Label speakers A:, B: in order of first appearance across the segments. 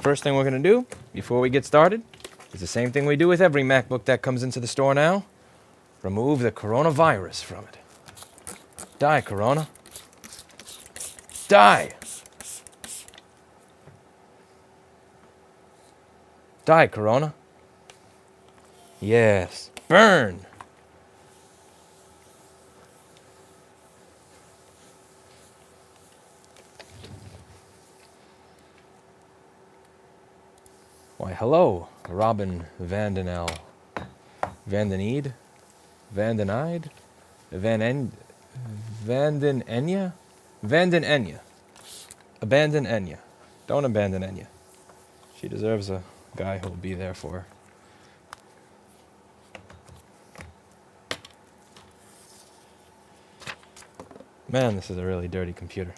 A: First thing we're going to do before we get started is the same thing we do with every MacBook that comes into the store now. Remove the coronavirus from it. Die, Corona. Die! Die, Corona. Yes. Burn! Why, hello, Robin Vandenel. Vandenede? Vandenide? Vandenenya? Vandenenya. Abandon Enya. Don't abandon Enya. She deserves a guy who'll be there for her. Man, this is a really dirty computer.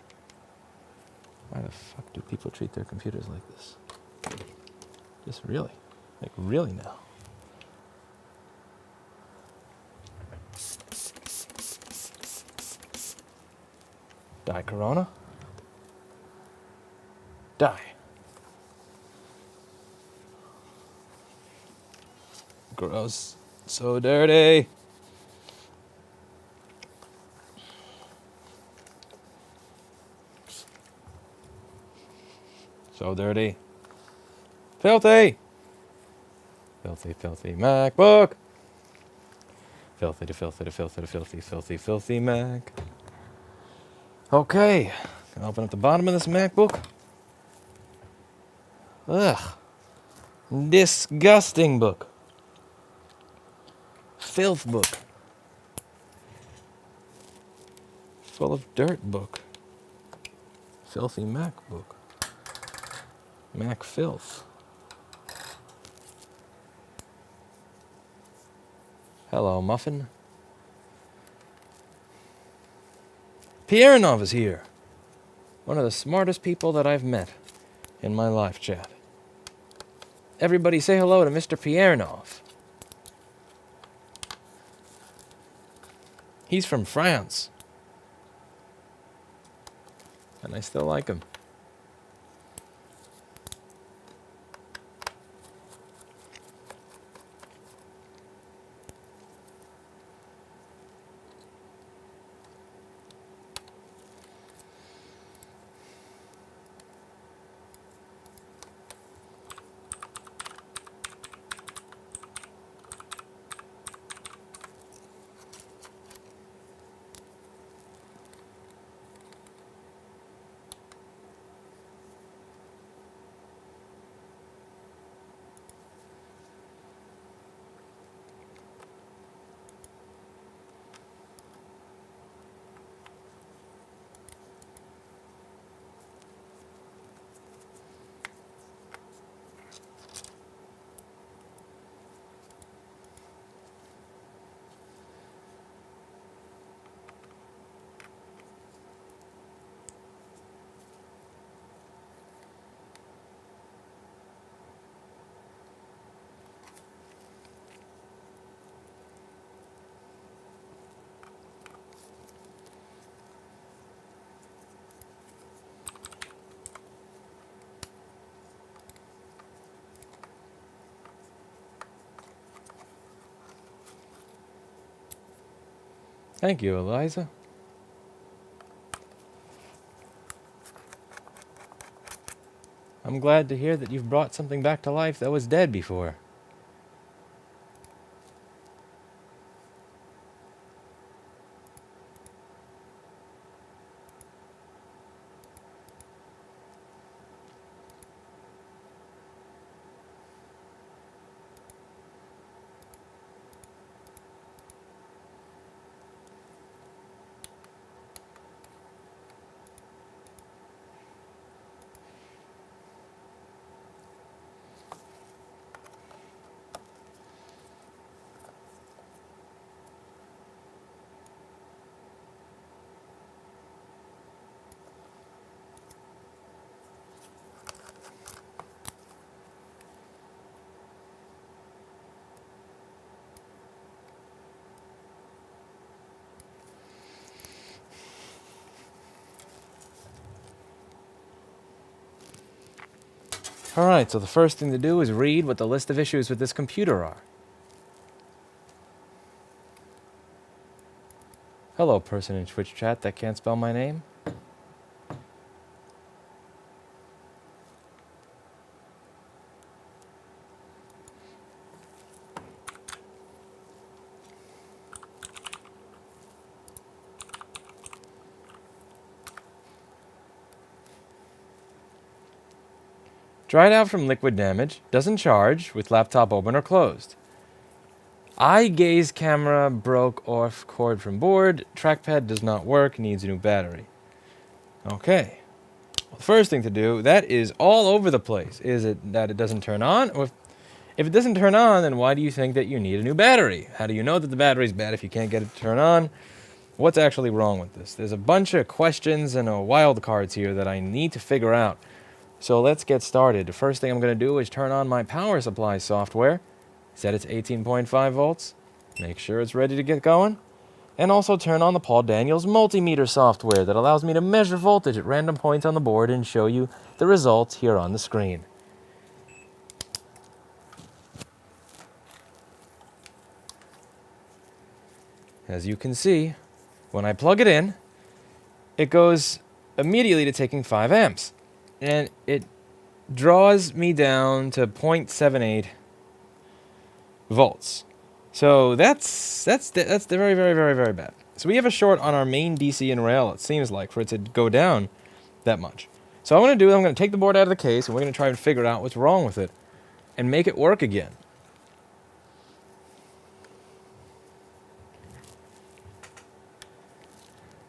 A: Why the fuck do people treat their computers like this? Just really? Like, really now? Die, Corona. Die. Gross. So dirty. So dirty. Filthy. Filthy, filthy MacBook. Filthy to filthy to filthy to filthy, filthy, filthy Mac. Okay. Gonna open up the bottom of this MacBook. Ugh. Disgusting book. Filth book. Full of dirt book. Filthy MacBook. Mac filth. Hello, Muffin. Pierinov is here. One of the smartest people that I've met in my live chat. Everybody say hello to Mr. Pierinov. He's from France. And I still like him. Thank you, Eliza. I'm glad to hear that you've brought something back to life that was dead before. Alright, so the first thing to do is read what the list of issues with this computer are. Hello, person in Twitch chat that can't spell my name. Dried out from liquid damage, doesn't charge with laptop open or closed. Eye gaze camera broke off cord from board, trackpad does not work, needs a new battery. Okay. Well, the first thing to do, that is all over the place. Is it that it doesn't turn on? Or if it doesn't turn on, then why do you think that you need a new battery? How do you know that the battery's bad if you can't get it to turn on? What's actually wrong with this? There's a bunch of questions and wild cards here that I need to figure out. So let's get started. The first thing I'm going to do is turn on my power supply software. Set it to 18.5 volts. Make sure it's ready to get going. And also turn on the Paul Daniels multimeter software that allows me to measure voltage at random points on the board and show you the results here on the screen. As you can see, when I plug it in, it goes immediately to taking 5 amps. And it draws me down to 0.78 volts. So that's very, very, very, very bad. So we have a short on our main DC and rail, it seems like, for it to go down that much. So what I'm going to take the board out of the case, and we're going to try and figure out what's wrong with it and make it work again.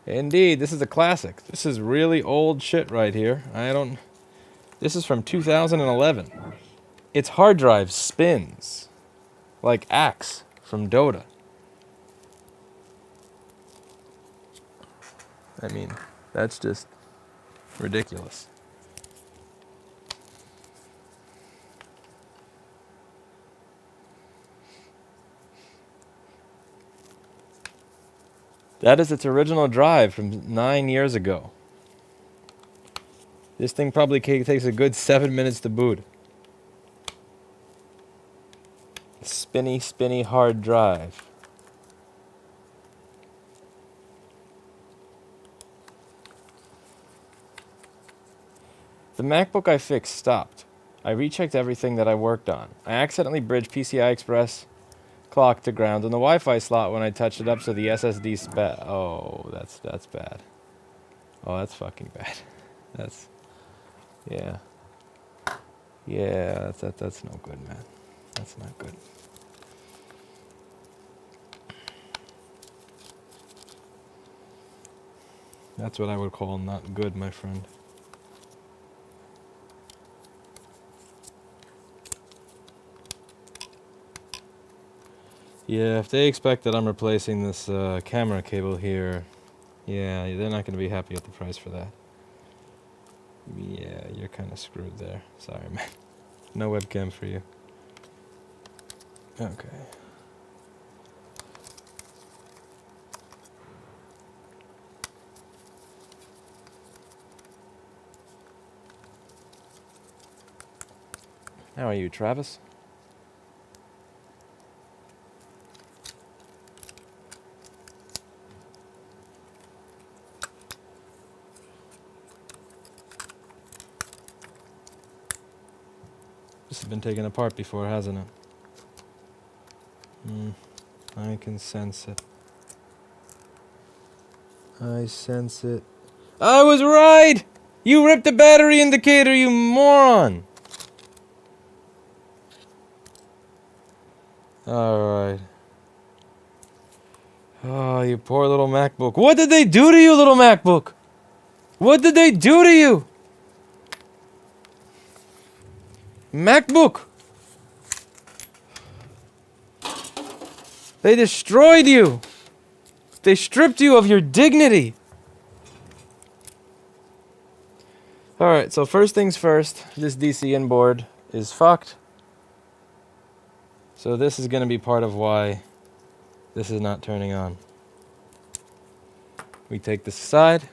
A: Indeed, this is a classic. This is really old shit right here. This is from 2011. Its hard drive spins like Axe from Dota. I mean, that's just ridiculous. That is its original drive from 9 years ago. This thing probably takes a good 7 minutes to boot. Spinny, spinny hard drive. The MacBook I fixed stopped. I rechecked everything that I worked on. I accidentally bridged PCI Express clock to ground on the Wi-Fi slot when I touched it up, so the SSD spat. Oh, that's bad. Oh, that's fucking bad. Yeah. Yeah, that's no good, man. That's not good. That's what I would call not good, my friend. Yeah, if they expect that I'm replacing this camera cable here, yeah, they're not going to be happy with the price for that. Yeah, you're kind of screwed there. Sorry, man. No webcam for you. Okay. How are you, Travis? This has been taken apart before, hasn't it? I can sense it. I sense it. I was right! You ripped the battery indicator, you moron! Alright. Oh, you poor little MacBook. What did they do to you, little MacBook? What did they do to you? MacBook! They destroyed you! They stripped you of your dignity! Alright, so first things first, this DCN board is fucked. So this is going to be part of why this is not turning on. We take this aside.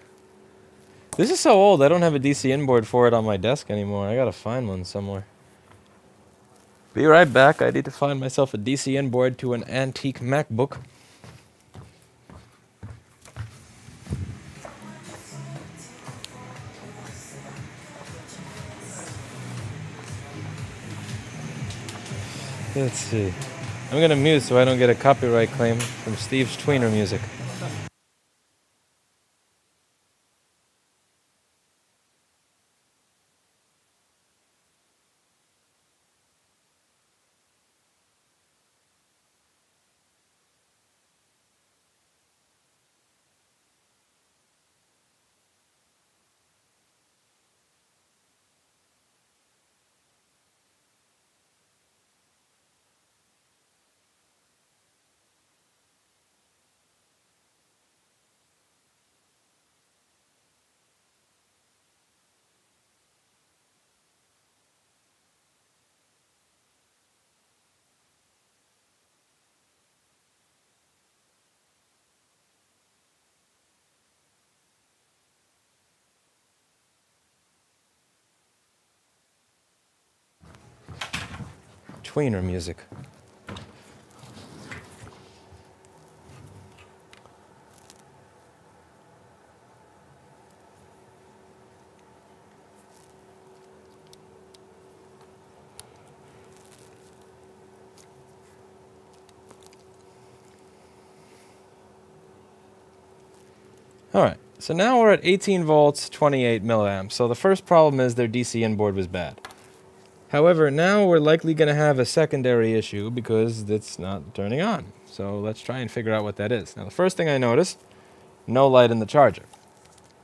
A: This is so old, I don't have a DC inboard for it on my desk anymore. I gotta find one somewhere. Be right back. I need to find myself a DC inboard to an antique MacBook. Let's see. I'm gonna mute so I don't get a copyright claim from Steve's tweener music. Tweener music. Alright, so now we're at 18 volts, 28 milliamps. So the first problem is their DC inboard was bad. However, now we're likely going to have a secondary issue because it's not turning on. So let's try and figure out what that is. Now the first thing I noticed, no light in the charger.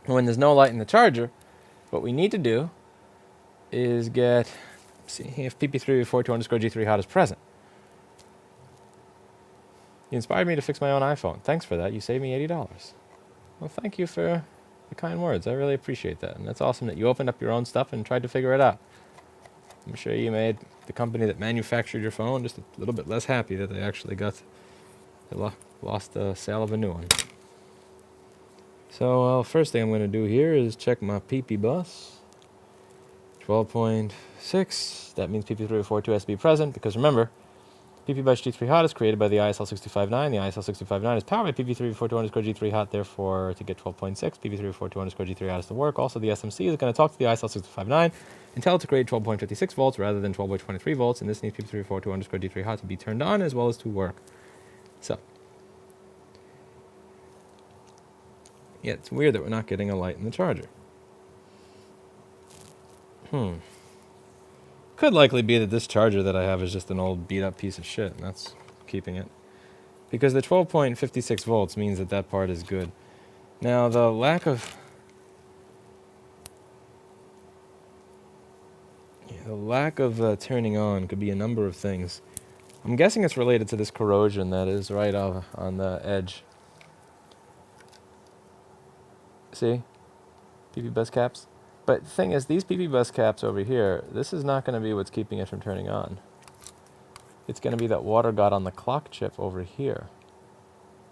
A: When there's no light in the charger, what we need to do is get, see if pp342_G3 hot is present. You inspired me to fix my own iPhone. Thanks for that. You saved me $80. Well, thank you for the kind words. I really appreciate that. And that's awesome that you opened up your own stuff and tried to figure it out. I'm sure you made the company that manufactured your phone just a little bit less happy that they actually lost the sale of a new one. So, first thing I'm going to do here is check my PP bus. 12.6. That means PP342 has to be present because remember, PP bus G3 hot is created by the ISL659. The ISL659 is powered by PP342_G3 hot, therefore to get 12.6, PP342_G3 hot has to work. Also, the SMC is going to talk to the ISL659 and tell it to create 12.56 volts rather than 12.23 volts, and this needs PP342_G3 hot to be turned on as well as to work. So, yeah, it's weird that we're not getting a light in the charger. Could likely be that this charger that I have is just an old beat up piece of shit, and that's keeping it. Because the 12.56 volts means that that part is good. Now, the lack of turning on could be a number of things. I'm guessing it's related to this corrosion that is right on the edge. See? PP bus caps. But the thing is, these PP bus caps over here, this is not going to be what's keeping it from turning on. It's going to be that water got on the clock chip over here.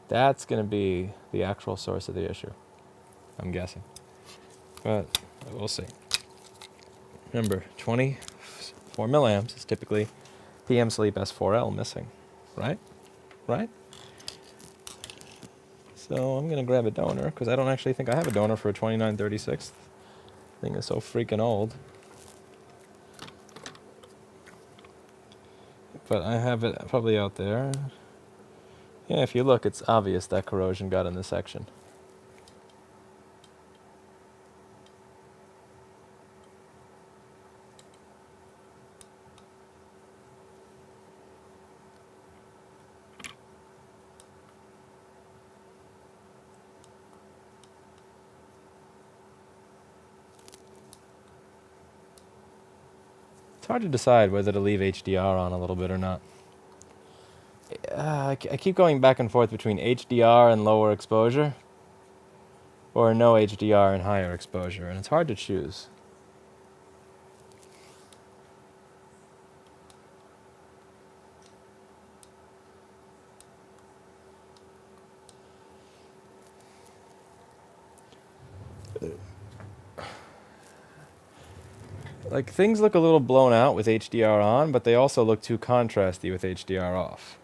A: That's going to be the actual source of the issue, I'm guessing. But we'll see. Remember, 24 milliamps is typically PM sleep S4L missing, right? Right? So I'm going to grab a donor, because I don't actually think I have a donor for a 2936. Thing is so freaking old. But I have it probably out there. Yeah, if you look, it's obvious that corrosion got in this section. It's hard to decide whether to leave HDR on a little bit or not. I keep going back and forth between HDR and lower exposure, or no HDR and higher exposure, and it's hard to choose. Like, things look a little blown out with HDR on, but they also look too contrasty with HDR off.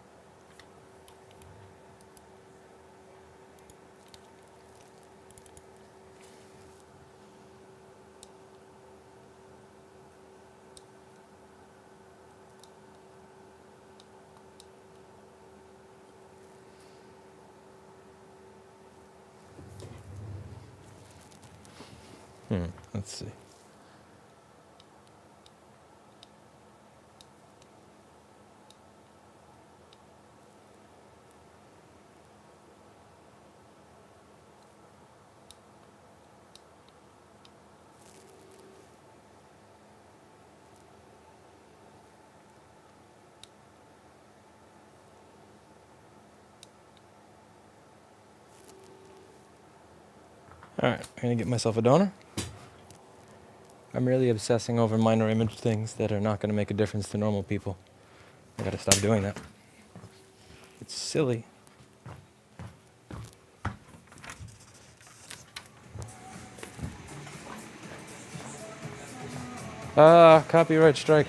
A: Let's see. Alright, I'm gonna get myself a donor. I'm really obsessing over minor image things that are not gonna make a difference to normal people. I gotta stop doing that. It's silly. Copyright strike.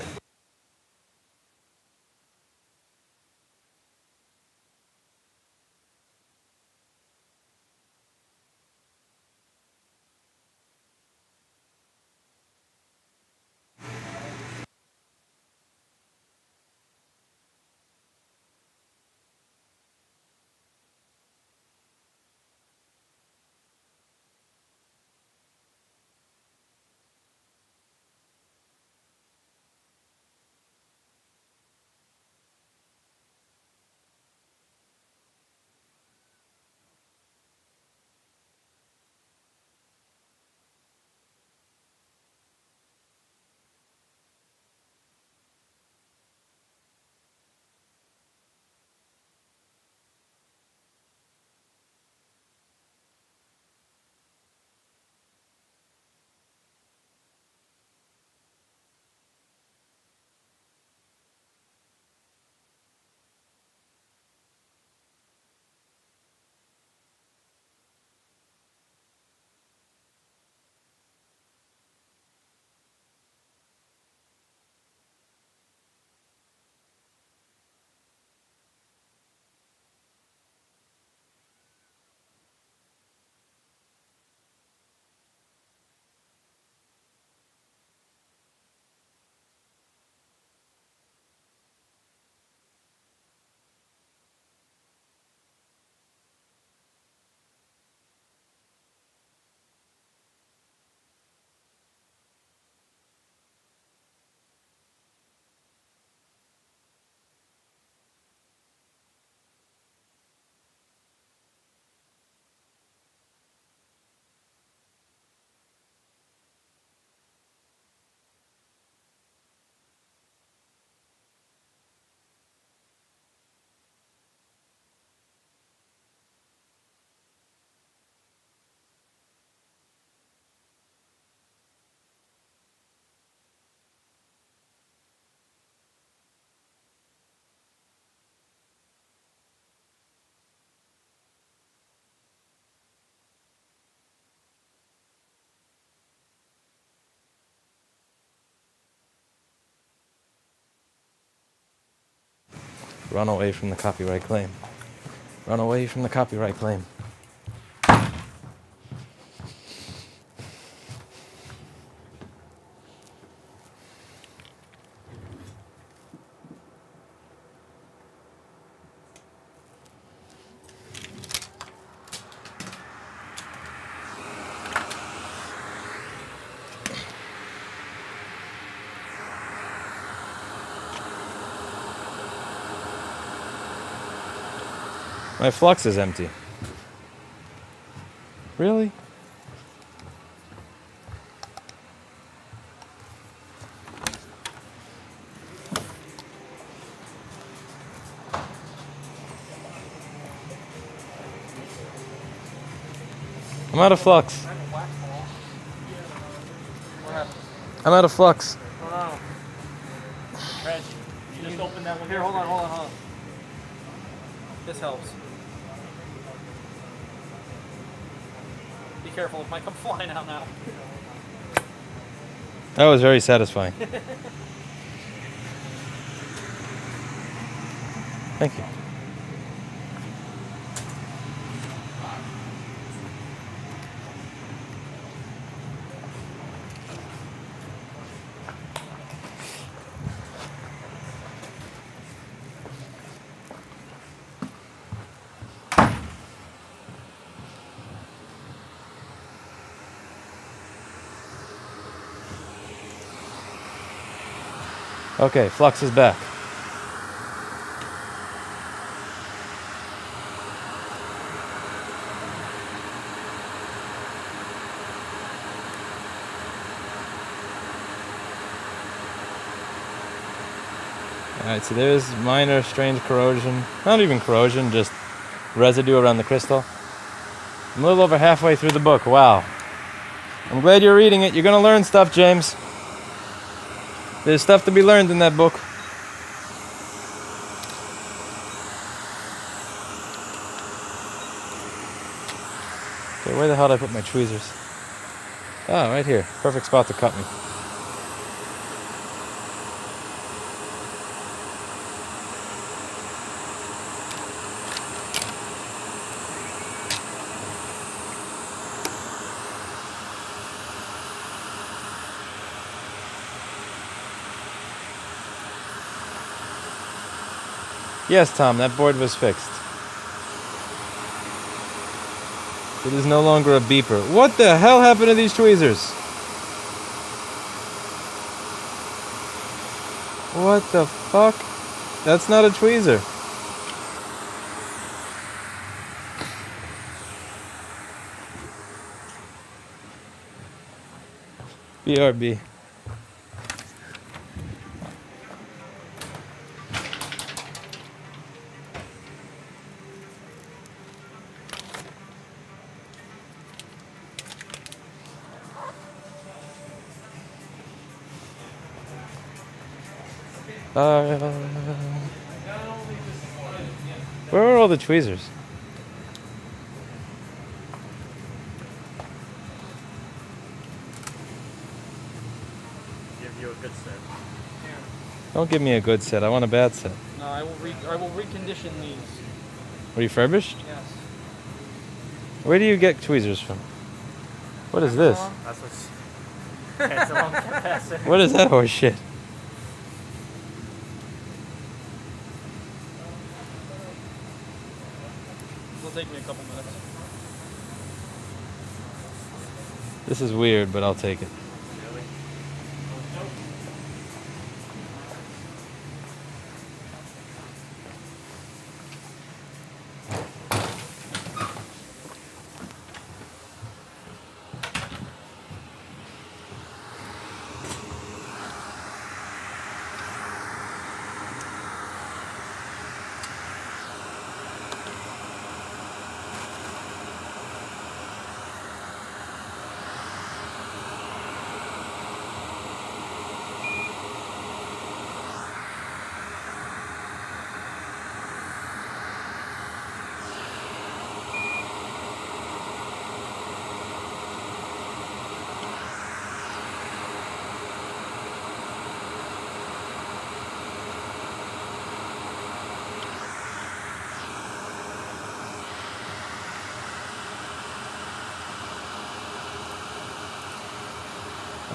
A: Run away from the copyright claim. Run away from the copyright claim. My flux is empty. Really? I'm out of flux. I'm out of flux.
B: Oh, Reg, you just open that one. Here, hold on. This helps. Be careful, it might come flying out now.
A: That was very satisfying. Thank you. Okay, flux is back. Alright, so there's minor strange corrosion. Not even corrosion, just residue around the crystal. I'm a little over halfway through the book. Wow. I'm glad you're reading it. You're going to learn stuff, James. There's stuff to be learned in that book. Okay, where the hell did I put my tweezers? Oh, right here. Perfect spot to cut me. Yes, Tom, that board was fixed. It is no longer a beeper. What the hell happened to these tweezers? What the fuck? That's not a tweezer. BRB. Where are all the tweezers?
B: Give you a good set.
A: Don't give me a good set. I want a bad set.
B: No, I will recondition these.
A: Refurbished?
B: Yes.
A: Where do you get tweezers from? What is this?
B: That's what's. It's a long capacitor.
A: What is that horse shit?
B: It'll take me a couple minutes.
A: This is weird, but I'll take it.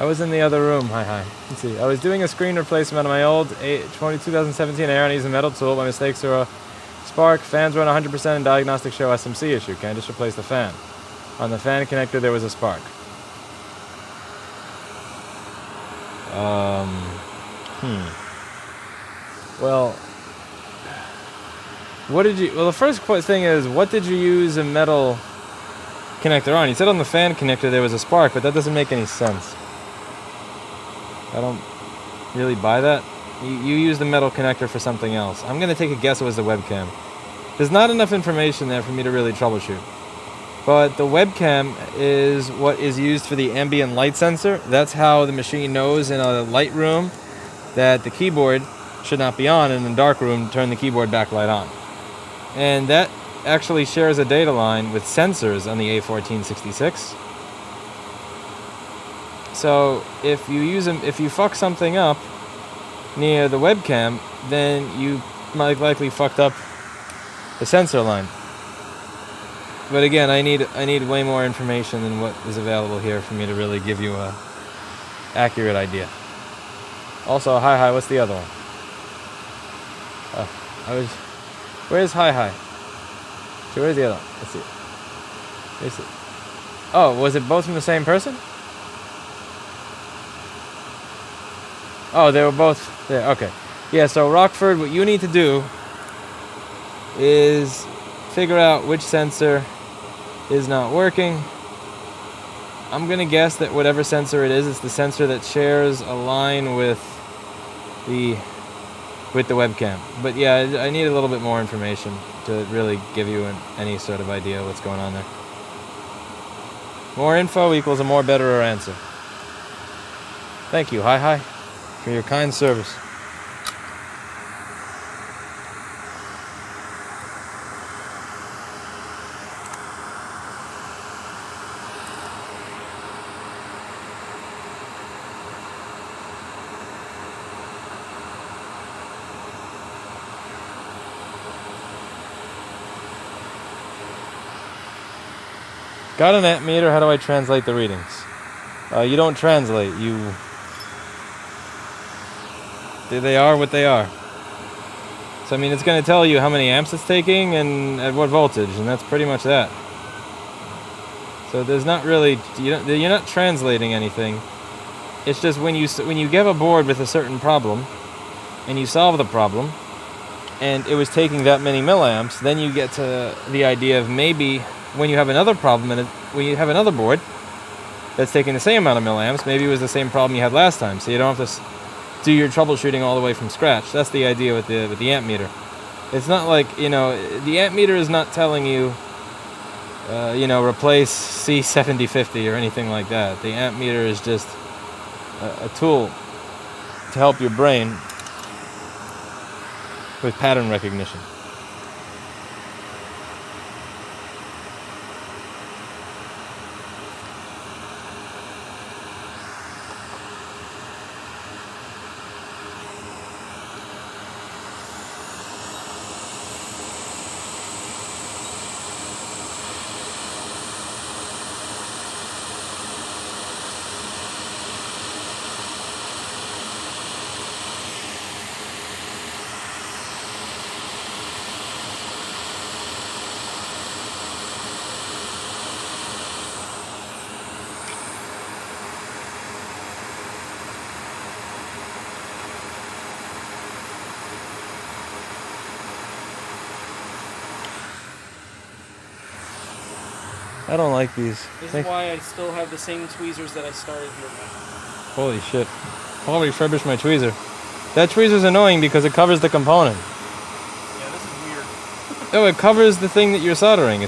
A: I was in the other room. Hi. Let's see. I was doing a screen replacement on my old 2017 Aeron using a metal tool. My mistake threw a spark. Fans run 100% and diagnostic show SMC issue. Can I just replace the fan? On the fan connector, there was a spark. Well, what did you... Well, the first thing is, what did you use a metal connector on? You said on the fan connector there was a spark, but that doesn't make any sense. I don't really buy that. You used the metal connector for something else. I'm going to take a guess it was the webcam. There's not enough information there for me to really troubleshoot. But the webcam is what is used for the ambient light sensor. That's how the machine knows in a light room that the keyboard should not be on, and in a dark room, turn the keyboard backlight on. And that actually shares a data line with sensors on the A1466. So if you fuck something up near the webcam, then you might likely fucked up the sensor line. But again, I need way more information than what is available here for me to really give you a accurate idea. Also, hi, what's the other one? Where's hi? So where's the other one? Let's see. Where's it? Oh, was it both from the same person? Oh, they were both there. Okay. Yeah, so Rockford, what you need to do is figure out which sensor is not working. I'm going to guess that whatever sensor it is, it's the sensor that shares a line with the webcam. But yeah, I need a little bit more information to really give you any sort of idea of what's going on there. More info equals a more better answer. Thank you, hi, for your kind service. Got an amp meter, how do I translate the readings? You don't translate, they are what they are. So I mean, it's going to tell you how many amps it's taking and at what voltage, and that's pretty much that. So there's not really, you're not translating anything. It's just when you get a board with a certain problem, and you solve the problem, and it was taking that many milliamps, then you get to the idea of maybe when you have another problem and when you have another board that's taking the same amount of milliamps, maybe it was the same problem you had last time, so you don't have to do your troubleshooting all the way from scratch. That's the idea with the amp meter. It's not like, the amp meter is not telling you, replace C7050 or anything like that. The amp meter is just a tool to help your brain with pattern recognition. I don't like these.
B: This is why I still have the same tweezers that I started here with.
A: Holy shit. I'll refurbish my tweezer. That tweezer's annoying because it covers the component.
B: Yeah, this is weird.
A: No, it covers the thing that you're soldering.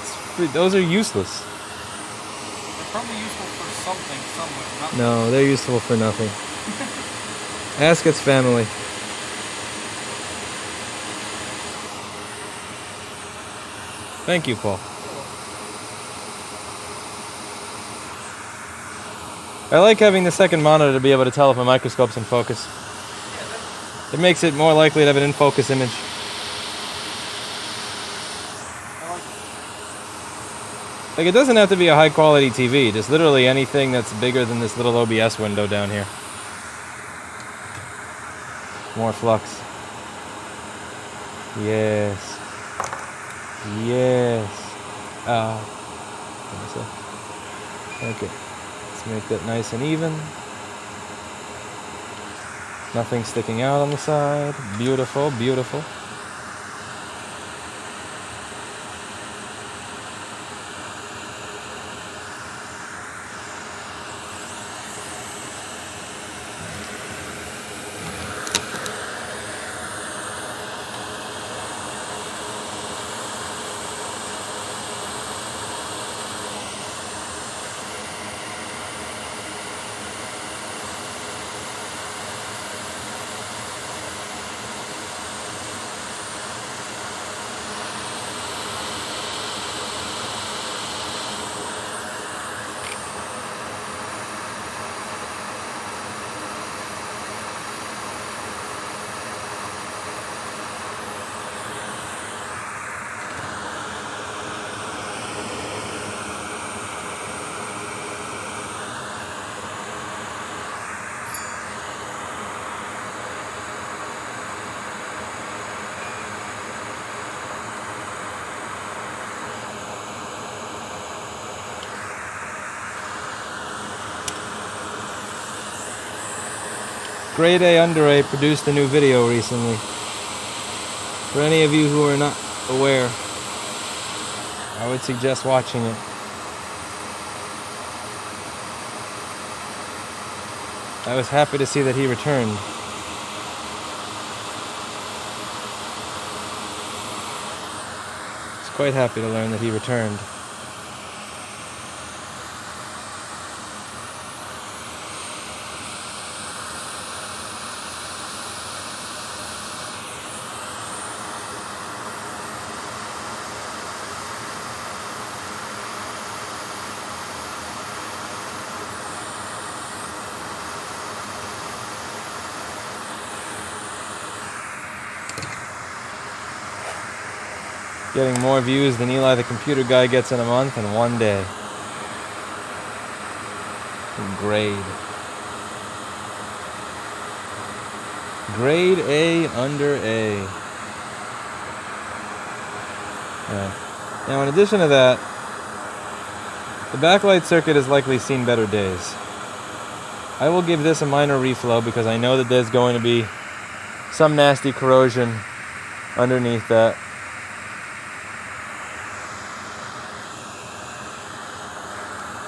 A: Those are useless.
B: They're probably useful for something, somewhere.
A: No, they're useful for nothing. Ask its family. Thank you, Paul. I like having the second monitor to be able to tell if my microscope's in focus. It makes it more likely to have an in-focus image. Like, it doesn't have to be a high-quality TV, just literally anything that's bigger than this little OBS window down here. More flux. Yes. Yes. Okay. Let's make that nice and even. Nothing sticking out on the side. Beautiful, beautiful. Grade A Under A produced a new video recently. For any of you who are not aware, I would suggest watching it. I was happy to see that he returned. I was quite happy to learn that he returned. Getting more views than Eli the computer guy gets in a month in one day. Grade. Grade A Under A. Yeah. Now in addition to that, the backlight circuit has likely seen better days. I will give this a minor reflow because I know that there's going to be some nasty corrosion underneath that.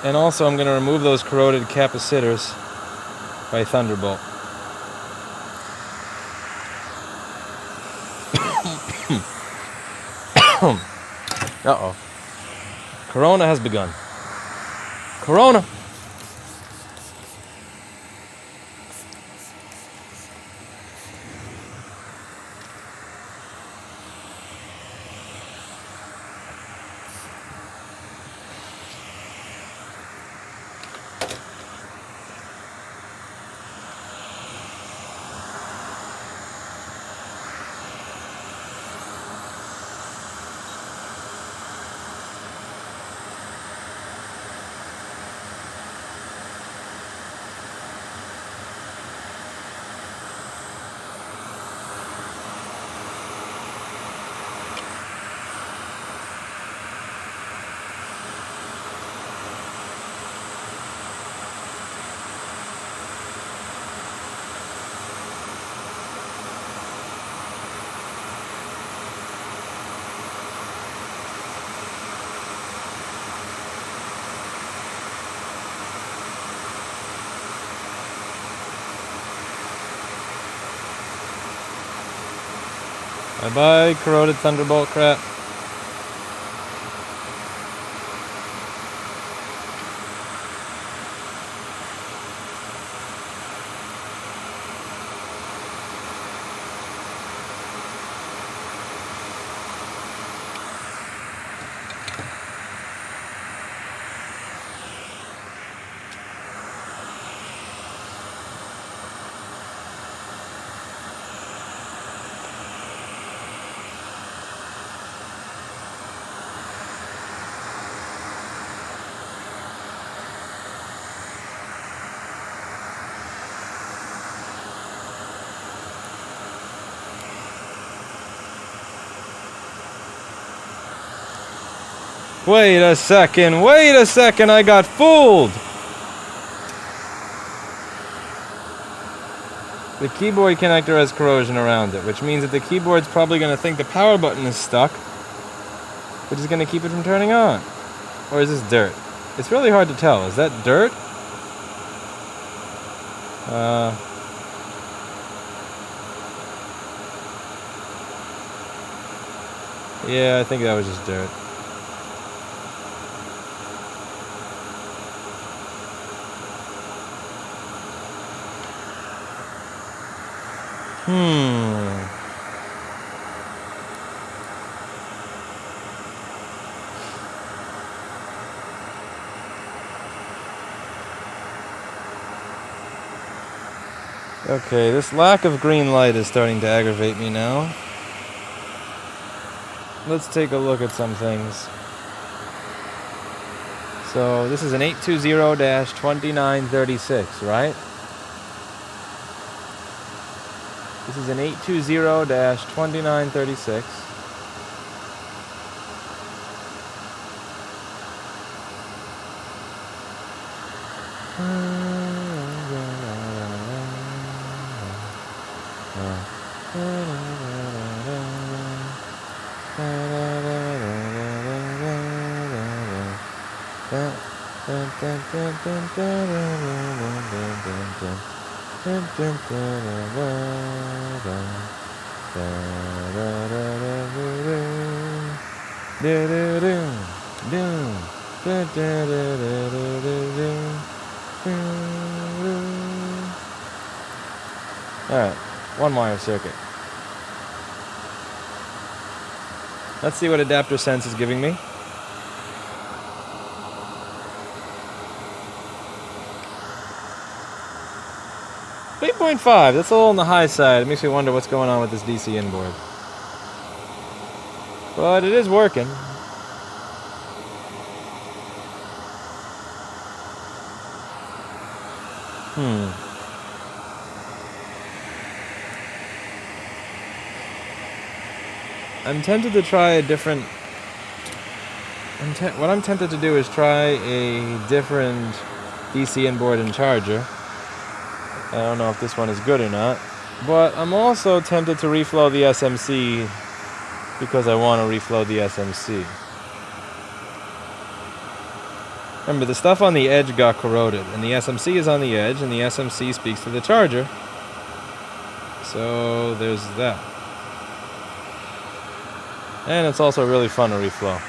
A: And also I'm going to remove those corroded capacitors by Thunderbolt. Uh-oh. Corona has begun. Corona! Bye-bye, corroded Thunderbolt crap. Wait a second, I got fooled! The keyboard connector has corrosion around it, which means that the keyboard's probably going to think the power button is stuck, which is going to keep it from turning on. Or is this dirt? It's really hard to tell. Is that dirt? Yeah, I think that was just dirt. Okay, this lack of green light is starting to aggravate me now. Let's take a look at some things. So this is an 820-2936, right? This is an 820-2936. Alright, one wire circuit. Let's see what adapter sense is giving me. .5, that's a little on the high side. It makes me wonder what's going on with this DC inboard. But it is working. I'm tempted to try a different... what I'm tempted to do is try a different DC inboard and charger. I don't know if this one is good or not. But I'm also tempted to reflow the SMC because I want to reflow the SMC. Remember, the stuff on the edge got corroded, and the SMC is on the edge, and the SMC speaks to the charger. So there's that. And it's also really fun to reflow.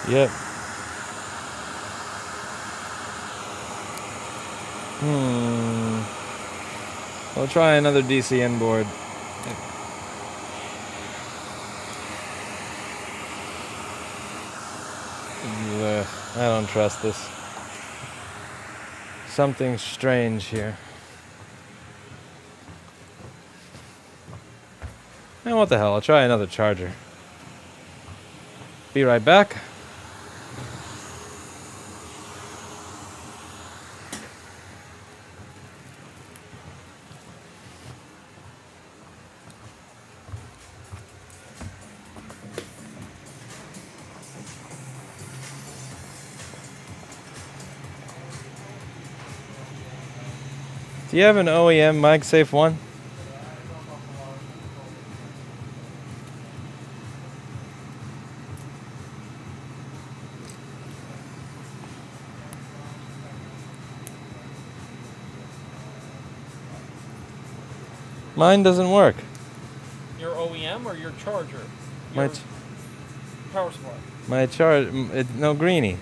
A: Yep. I'll try another DC inboard. I don't trust this. Something's strange here. And what the hell, I'll try another charger. Be right back. Do you have an OEM MagSafe one? Mine doesn't work.
B: Your OEM or your charger?
A: My
B: power supply.
A: My charge, no greenie.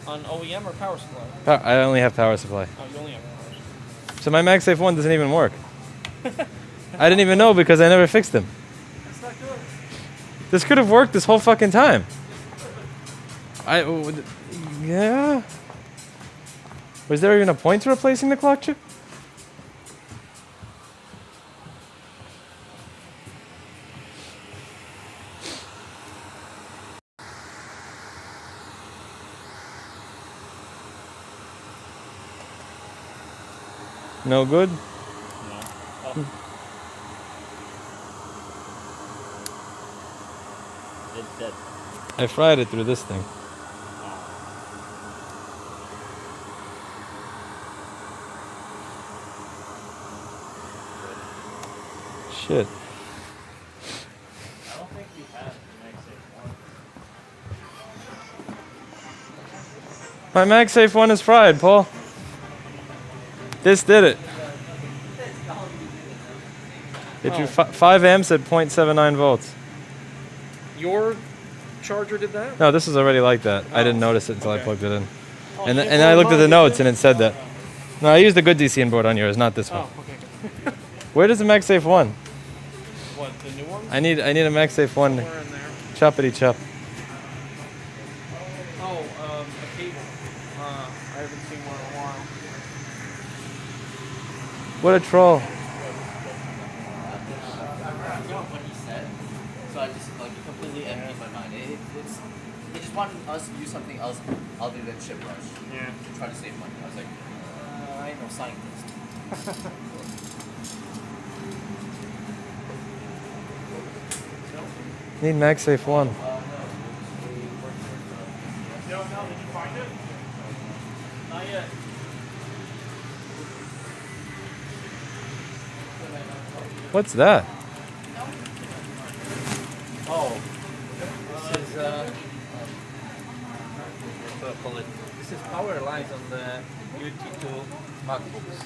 B: On OEM or power supply?
A: I only have power supply.
B: Oh, you only have power supply.
A: So my MagSafe one doesn't even work. I didn't even know because I never fixed them.
B: That's not good.
A: This could have worked this whole fucking time. Yeah. Was there even a point to replacing the clock chip? No good?
B: No. Oh. It's dead.
A: I fried it through this thing. Shit.
B: I don't think we have the MagSafe 1.
A: My MagSafe 1 is fried, Paul. This did it. It drew 5 amps at 0.79 volts.
C: Your charger did that?
A: No, this is already like that. I didn't notice it until I plugged it in.
B: Oh,
A: And
B: shit,
A: and I looked at the
B: mine
A: notes
B: did
A: and it said that. No, I used the good DCN board on yours, not this one.
B: Oh, okay.
A: Where does the MagSafe 1?
B: What, the new one?
A: I need a MagSafe 1.
C: Somewhere in there.
A: Choppity chop.
C: Oh, a cable. I haven't seen one in a while.
A: What a troll.
D: I forgot what he said, so I just like completely emptied my mind. He just wanted us to do something else other than ship rush.
C: Yeah.
D: To try to save money. I was like, I ain't no scientist.
A: Need MagSafe 1.
B: No, did you find it? Not yet.
A: What's that?
D: Oh, this is this is power lines on the UT2 Macbooks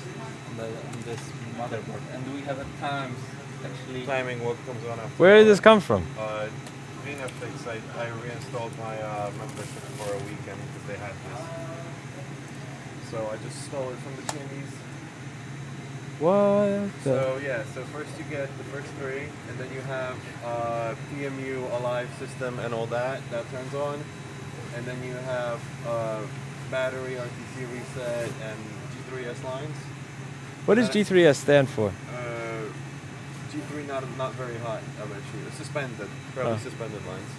D: on this motherboard, and we have at times actually.
E: Timing what comes on after.
A: Where did this come from?
E: Being a fix, I reinstalled my membership for a weekend because they had this. So I just stole it from the Chinese.
A: What?
E: So yeah, so first you get the first 3, and then you have PMU Alive system and all that turns on, and then you have battery RTC reset and G3S lines.
A: What does G3S stand for?
E: G3 not very hot, I bet you. Suspended, probably suspended lines.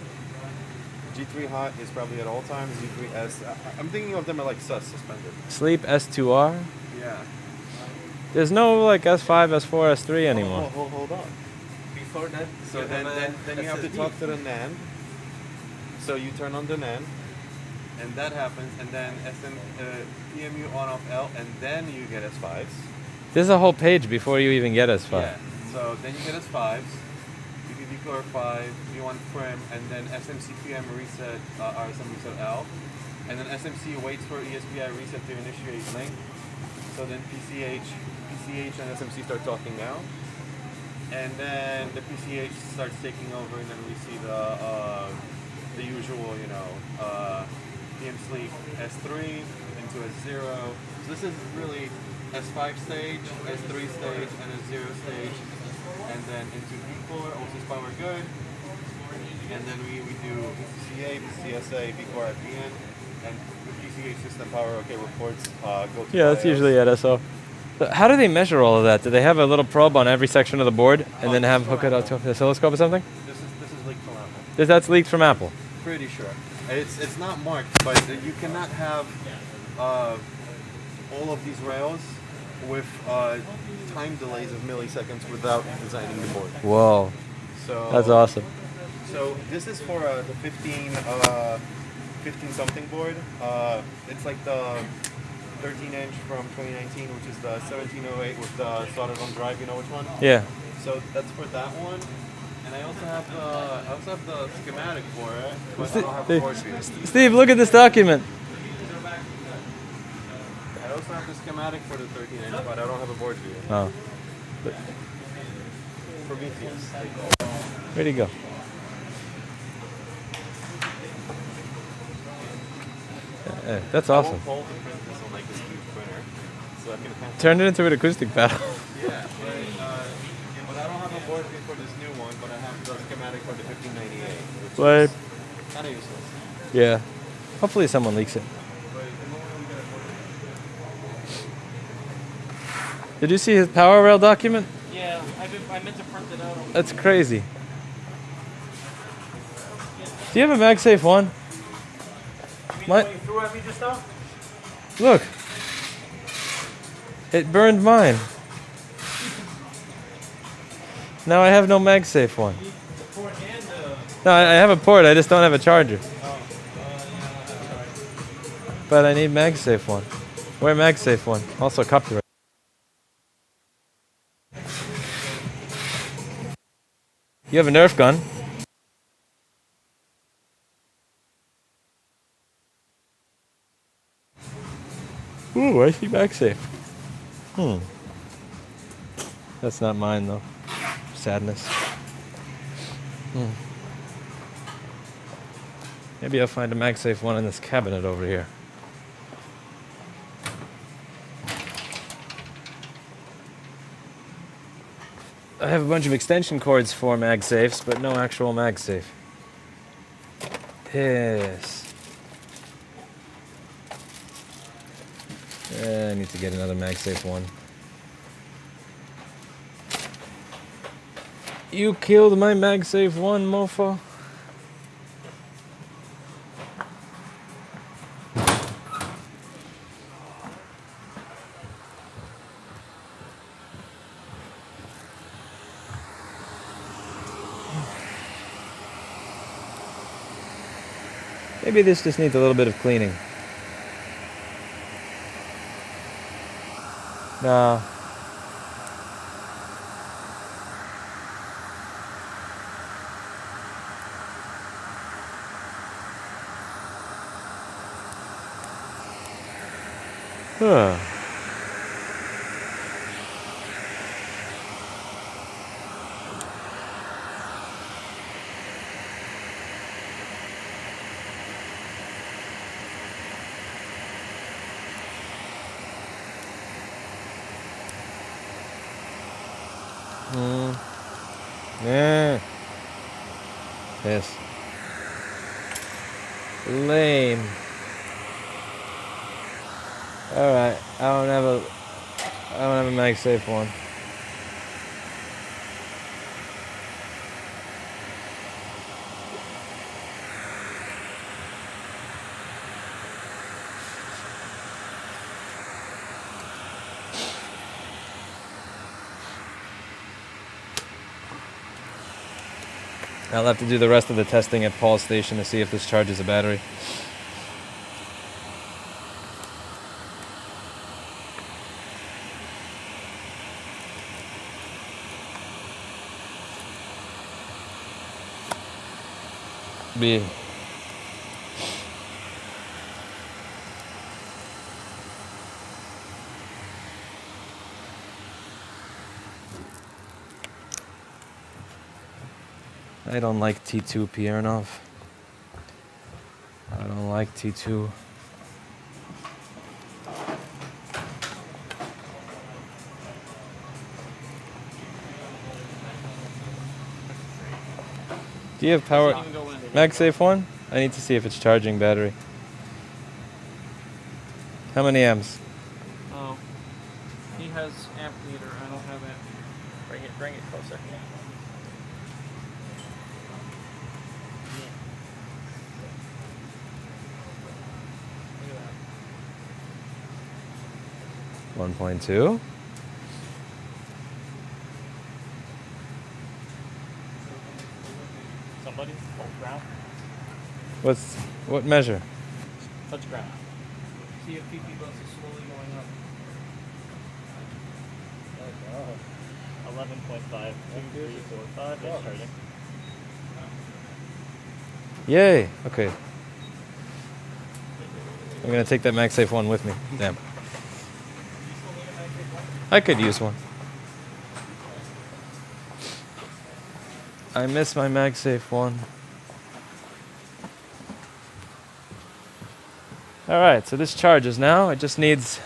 E: G3 hot is probably at all times. G3S, I'm thinking of them as like suspended.
A: Sleep S2R?
E: Yeah.
A: There's no like S5, S4, S3 anymore.
E: Hold on.
D: Before that,
E: So then you have to talk to the NAND. So you turn on the NAND, and that happens, and then PMU on off L, and then you get S5s.
A: There's a whole page before you even get S5.
E: Yeah. So then you get S5s. You can decode 5, you want prim, and then SMC PM reset RSM reset L, and then SMC waits for ESPI reset to initiate link. So then PCH and SMC start talking now, and then the PCH starts taking over, and then we see the usual, PM sleep S3 into S0. So this is really S5 stage, S3 stage, and S0 stage, and then into V4, also is power good, and then we do PCA, PCSA, V4 at the end, and the PCH system power OK reports go to
A: Yeah, that's
E: BIOS.
A: usually at SO. But how do they measure all of that? Do they have a little probe on every section of the board and then have hook it up to an oscilloscope or something?
E: This is leaked from Apple.
A: That's leaked from Apple.
E: Pretty sure. It's not marked, but you cannot have all of these rails with time delays of milliseconds without designing the board.
A: Whoa,
E: So
A: that's awesome.
E: So this is for the 15 something board. It's like the 13-inch from 2019, which is the 1708 with the soldered on drive. You know which one?
A: Yeah.
E: So that's for that one. And I also have the schematic for it, but I don't have a board for it.
A: Steve, look at this document.
E: I also have the schematic for the 13-inch, but I don't have a board for it.
A: Oh,
E: Prometheus.
A: where'd he go? That's awesome.
E: I won't hold the print this on like this huge printer, so I can have
A: Turned it into an acoustic pedal.
E: yeah, but I don't have a board for this new one, but I have the schematic for the 1598, which
A: Like,
E: is kind of useless.
A: yeah. Hopefully someone leaks it. Did you see his power rail document?
B: Yeah, I meant to print it out.
A: That's crazy. Do you have a MagSafe 1?
B: You mean
A: What?
B: what you threw at me just now?
A: Look. It burned mine. Now I have no MagSafe one. No, I have a port, I just don't have a charger. But I need MagSafe one. Where MagSafe one? Also copyright. You have a Nerf gun. Ooh, I see MagSafe. That's not mine though. Sadness. Maybe I'll find a MagSafe one in this cabinet over here. I have a bunch of extension cords for MagSafes, but no actual MagSafe. Yes. I need to get another MagSafe one. You killed my MagSafe one, mofo. Maybe this just needs a little bit of cleaning. No. Huh. Yeah. Yes. Lame. Alright, I don't have a MagSafe one. I'll have to do the rest of the testing at Paul's station to see if this charges a battery. B. I don't like T2 Piernov. I don't like T2. Do you have power? MagSafe one? I need to see if it's charging battery. How many amps?
C: Oh. He has amp meter. I don't have amp. Bring it closer. Look at that.
A: 1.2.
B: Somebody? Hold ground.
A: What measure?
B: Touch ground.
C: See if PP bus is slowly going up.
B: 11.5. 2, 3, 4, 5. It's charging.
A: Yay! Okay. I'm gonna take that MagSafe one with me. Damn. I could use one. I miss my MagSafe one. Alright, so this charges now. It just needs...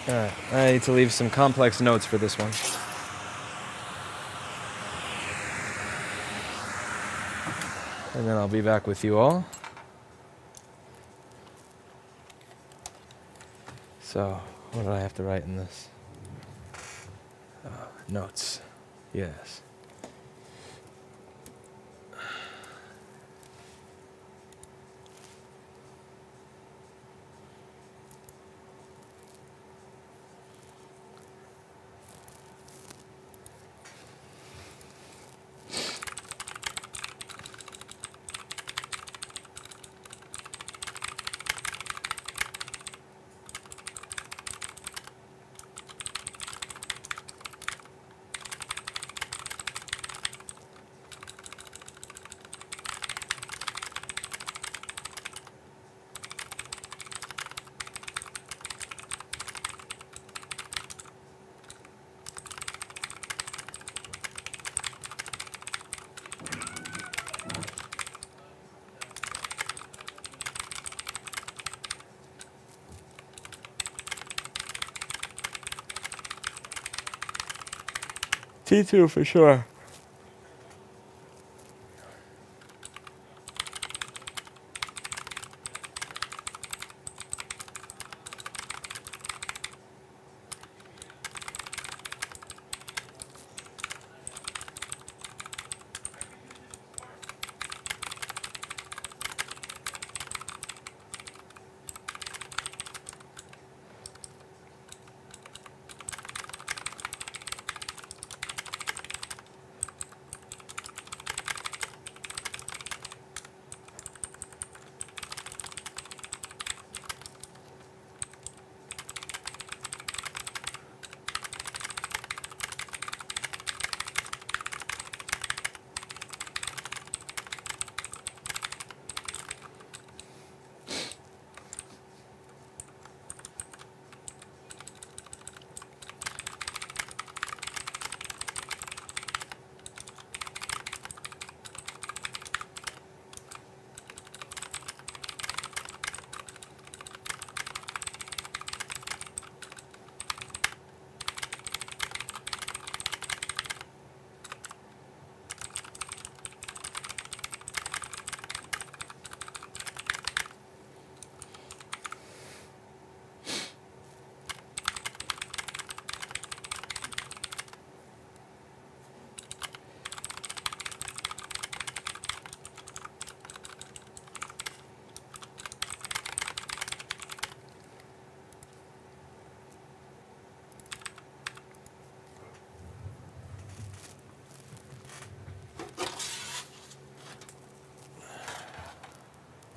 A: Alright, I need to leave some complex notes for this one. And then I'll be back with you all. So, what do I have to write in this? Notes. Yes. T2 for sure.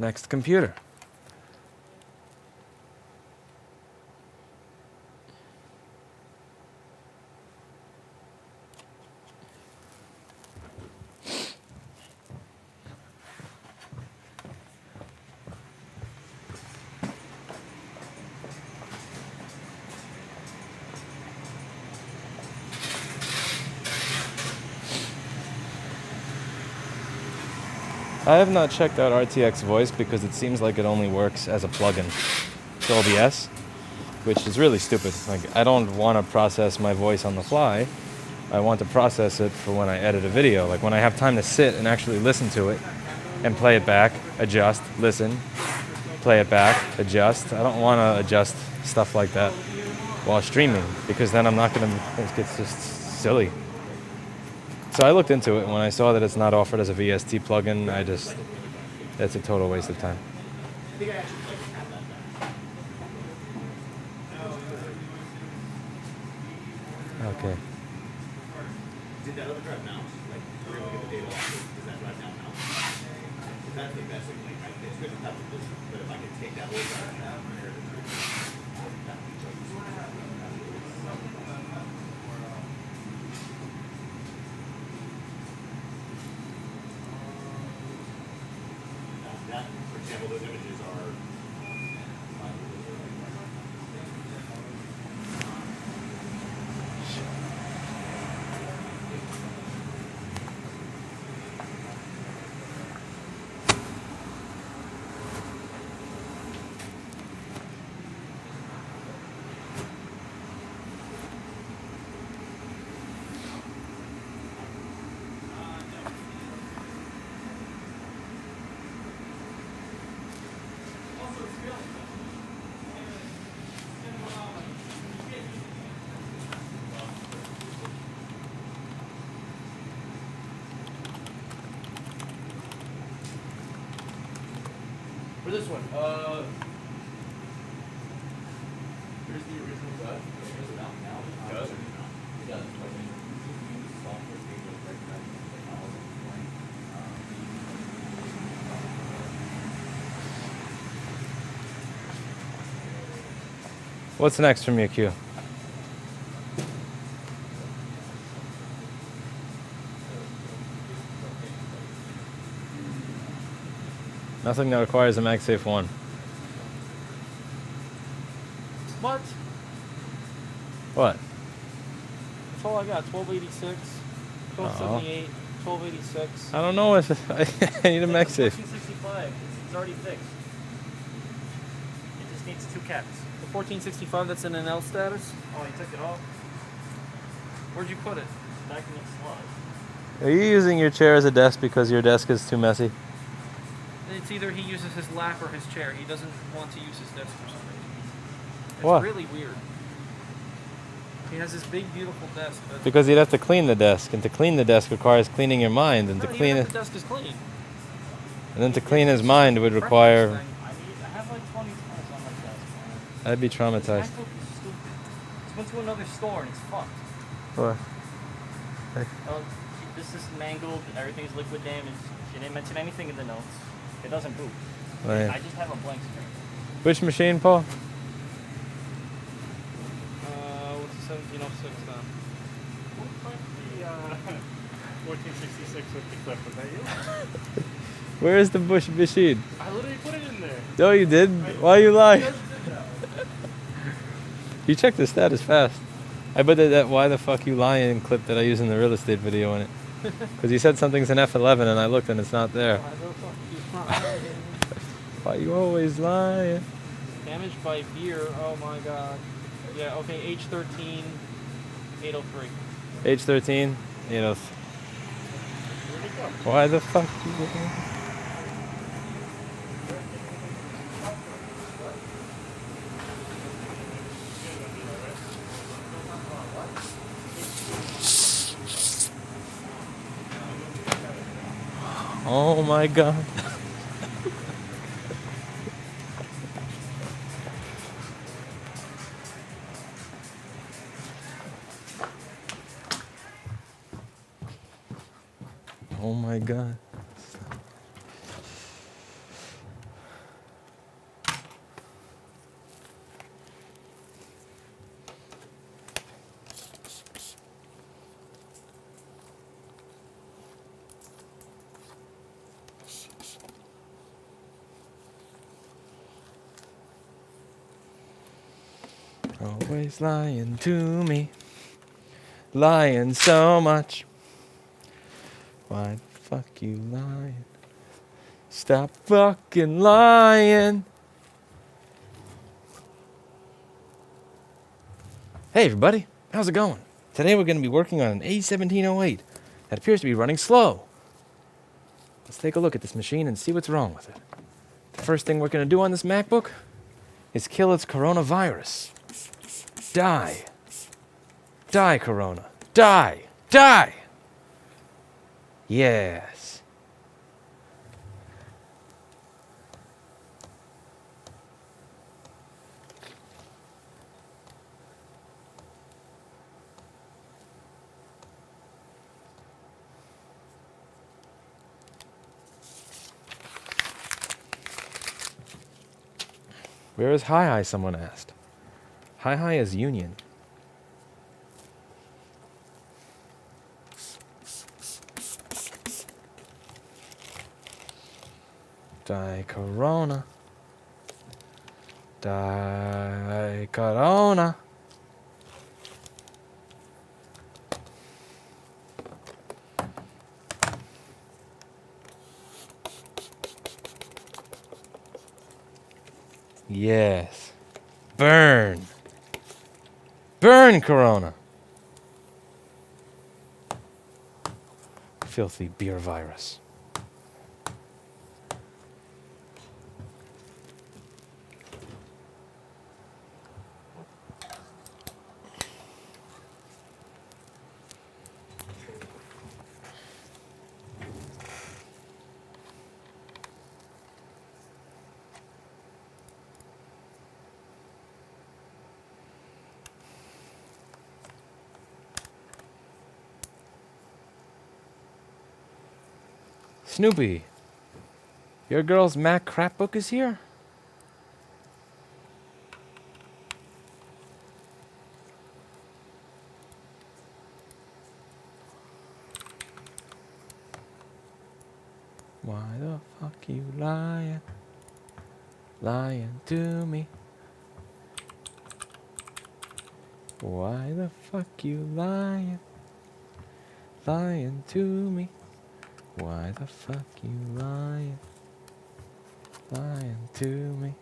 A: Next computer. I have not checked out RTX Voice because it seems like it only works as a plugin to OBS, which is really stupid. Like, I don't want to process my voice on the fly. I want to process it for when I edit a video. Like when I have time to sit and actually listen to it and play it back, adjust, listen, play it back, adjust. I don't want to adjust stuff like that while streaming because then I'm not going to, it gets just silly. So I looked into it, and when I saw that it's not offered as a VST plugin, it's a total waste of time. Okay.
F: Did that other drive mount? Like, we're able to get the data off. Does that drive now mount? Because that's the best thing. Like, it's good to have this, but if I could take that whole drive out, that, for example, those images are.
D: For this one, here's the original gut. Does it out now? It does. It does. Software data technology.
A: What's next from your queue? Nothing that requires a MagSafe 1.
C: What?
A: What?
C: That's all I got. 1286, 1278, 1286.
A: I don't know if I need a MagSafe.
B: 1465. It's already fixed. It just needs 2 caps.
C: The 1465 that's in an L status?
B: Oh, you took it off?
C: Where'd you put it?
B: back in its slot.
A: Are you using your chair as a desk because your desk is too messy?
C: It's either he uses his lap or his chair. He doesn't want to use his desk for some reason. It's
A: What?
C: really weird. He has this big, beautiful desk. But
A: Because you'd have to clean the desk, and to clean the desk requires cleaning your mind, and
C: no,
A: to
C: even
A: clean
C: if
A: it,
C: the desk is clean.
A: and then to clean his mind would require.
C: Preference thing.
B: I have like 20 files on my desk, man.
A: I'd be
B: This
A: traumatized.
B: MacBook is stupid. Just went to another store and it's fucked.
A: What?
B: Oh, this is mangled and everything's liquid damage. She didn't mention anything in the notes. It doesn't boot.
A: Right.
B: I just have a blank screen.
A: Which machine, Paul?
C: What's the 1706 then?
G: Who put the 1466 with the clip? Was that you?
A: Where is the Bush machine?
G: I literally put it in there.
A: No, you didn't. Why are you lying? You checked the status fast. I bet that why the fuck you lying clip that I use in the real estate video in it. Because you said something's an F11 and I looked and it's not there. Why you always lying?
C: Damaged by beer. Oh my god. Yeah, okay, H13, 803.
A: H13, you know. Why the fuck you Oh my god. Oh my god. Always lying to me, lying so much. Why the fuck you lying? Stop fucking lying. Hey everybody, how's it going? Today we're going to be working on an A1708 that appears to be running slow. Let's take a look at this machine and see what's wrong with it. The first thing we're going to do on this MacBook is kill its coronavirus. Die. Die, Corona. Die. Die! Yes. Where is Hi-Hi, someone asked. Hi-Hi is Union. Die Corona. Die Corona. Yes. Burn. Burn, Corona. Filthy beer virus. Snoopy, your girl's Mac crapbook is here? Why the fuck you lying? Lying to me. Why the fuck you lying? Lying to me. Why the fuck you lying? Lying to me.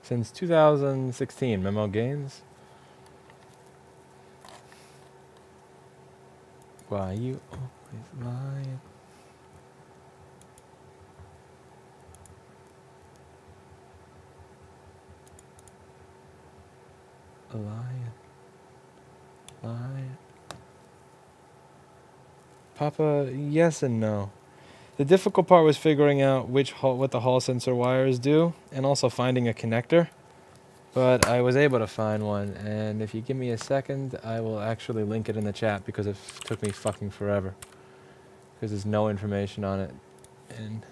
A: Since 2016, Memo Games. Why you always lying? Lying. Lying. Papa, yes and no. The difficult part was figuring out what the Hall sensor wires do, and also finding a connector. But I was able to find one, and if you give me a second, I will actually link it in the chat because it took me fucking forever. Because there's no information on it, and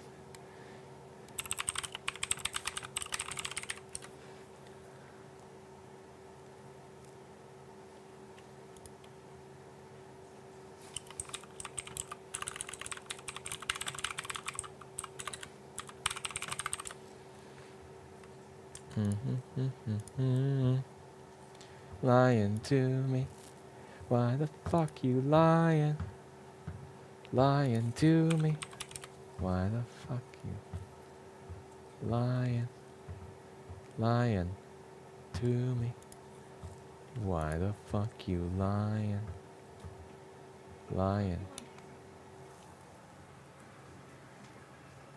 A: lying to me. Why the fuck you lying? Lying to me. Why the fuck you lying? Lying to me. Why the fuck you lying? Lying.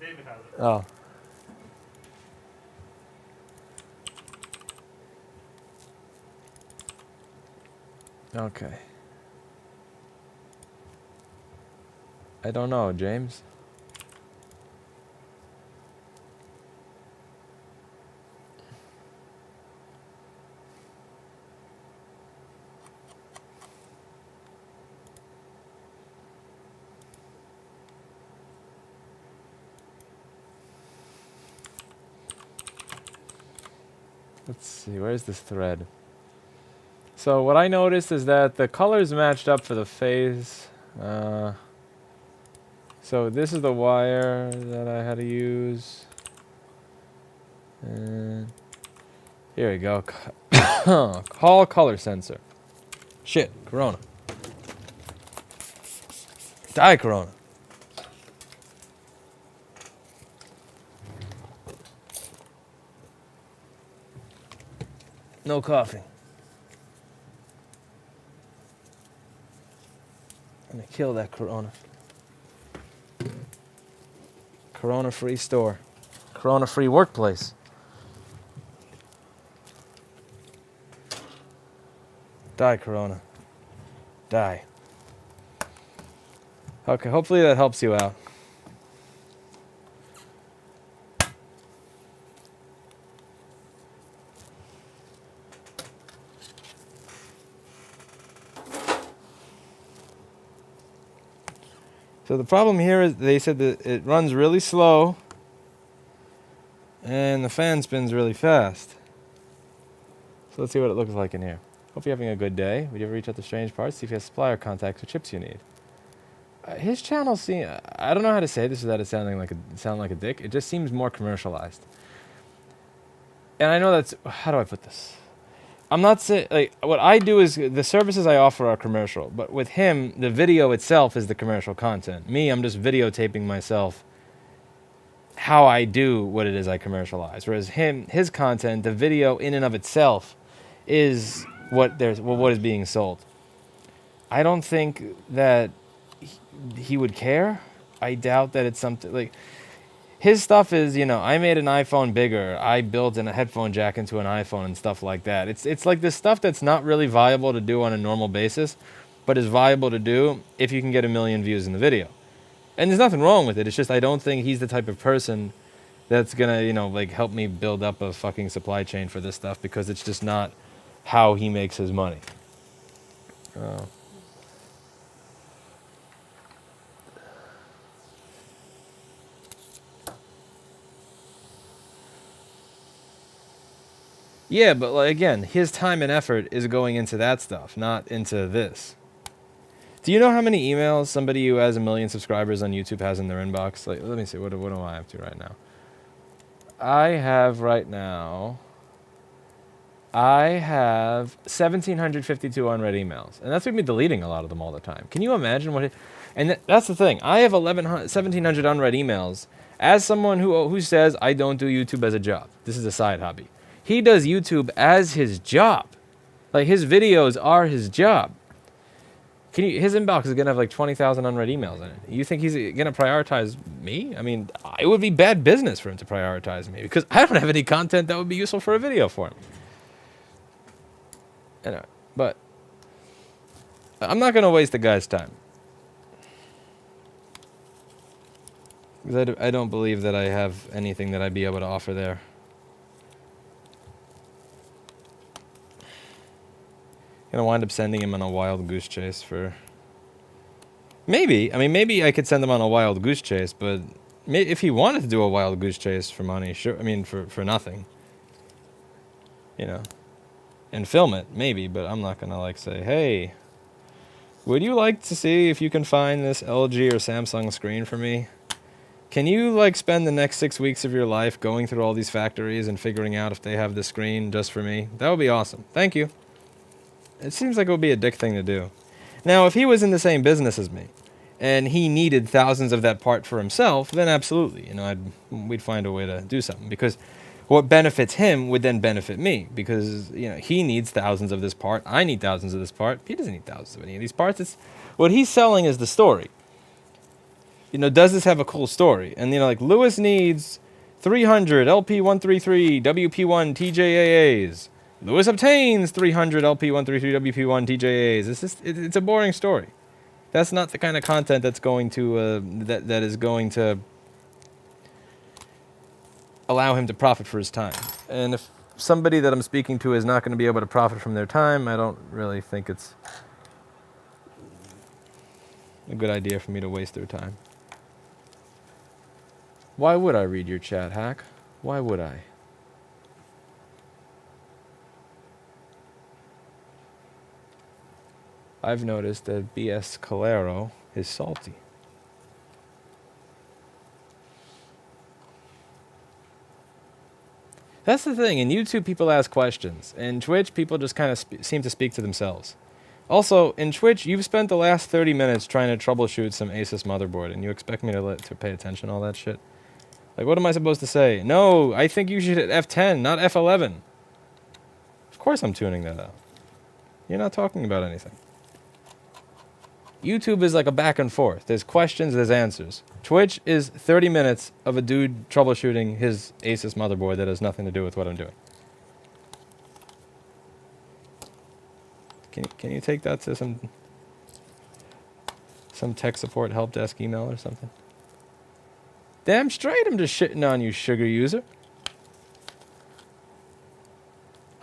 G: David has it.
A: Oh. Okay. I don't know, James. Let's see, where's this thread? So what I noticed is that the colors matched up for the face. So this is the wire that I had to use. And here we go. Hall color sensor. Shit, Corona. Die Corona. No coffee. I'm gonna kill that Corona. Corona-free store. Corona-free workplace. Die, Corona. Die. Okay, hopefully that helps you out. So the problem here is they said that it runs really slow and the fan spins really fast. So let's see what it looks like in here. Hope you're having a good day. Would you ever reach out to Strange Parts, see if he has supplier contacts or chips you need? His channel seems, I don't know how to say this without it sounding like a dick. It just seems more commercialized. And I know that's, how do I put this? I'm not saying, like, what I do is the services I offer are commercial, but with him, the video itself is the commercial content. Me, I'm just videotaping myself how I do what it is I commercialize. Whereas his content, the video in and of itself is what is being sold. I don't think that he would care. I doubt that it's something like his stuff is, I made an iPhone bigger. I built a headphone jack into an iPhone and stuff like that. It's like this stuff that's not really viable to do on a normal basis, but is viable to do if you can get 1 million views in the video. And there's nothing wrong with it. It's just I don't think he's the type of person that's gonna, like help me build up a fucking supply chain for this stuff because it's just not how he makes his money. Oh. Yeah, but like, again, his time and effort is going into that stuff, not into this. Do you know how many emails somebody who has 1 million subscribers on YouTube has in their inbox? Like, let me see, what am I up to right now? I have 1,752 unread emails. And that's with me deleting a lot of them all the time. Can you imagine what it... And that's the thing. I have 1,700 unread emails as someone who says, I don't do YouTube as a job. This is a side hobby. He does YouTube as his job. Like, his videos are his job. His inbox is going to have like 20,000 unread emails in it. You think he's going to prioritize me? I mean, it would be bad business for him to prioritize me because I don't have any content that would be useful for a video for him. Anyway, but I'm not going to waste the guy's time. Because I don't believe that I have anything that I'd be able to offer there. Gonna wind up sending him on a wild goose chase for... Maybe. I mean, maybe I could send him on a wild goose chase, but if he wanted to do a wild goose chase for money, sure. I mean, for nothing. You know. And film it, maybe, but I'm not gonna, like, say, hey, would you like to see if you can find this LG or Samsung screen for me? Can you, like, spend the next 6 weeks of your life going through all these factories and figuring out if they have the screen just for me? That would be awesome. Thank you. It seems like it would be a dick thing to do. Now, if he was in the same business as me, and he needed thousands of that part for himself, then absolutely, you know, we'd find a way to do something. Because what benefits him would then benefit me. Because, you know, he needs thousands of this part. I need thousands of this part. He doesn't need thousands of any of these parts. What he's selling is the story. You know, does this have a cool story? And, you know, like, Louis needs 300 LP133 WP1 TJAAs. Louis obtains 300 LP133 WP1 TJAs. It's a boring story. That's not the kind of content that's going to that is going to allow him to profit for his time. And if somebody that I'm speaking to is not going to be able to profit from their time, I don't really think it's a good idea for me to waste their time. Why would I read your chat, Hack? Why would I? I've noticed that BS Calero is salty. That's the thing. In YouTube, people ask questions. In Twitch, people just kind of seem to speak to themselves. Also, in Twitch, you've spent the last 30 minutes trying to troubleshoot some Asus motherboard, and you expect me to pay attention to all that shit? Like, what am I supposed to say? No, I think you should hit F10, not F11. Of course I'm tuning that out. You're not talking about anything. YouTube is like a back and forth. There's questions, there's answers. Twitch is 30 minutes of a dude troubleshooting his Asus motherboard that has nothing to do with what I'm doing. Can you take that to some tech support help desk email or something? Damn straight I'm just shitting on you, sugar user.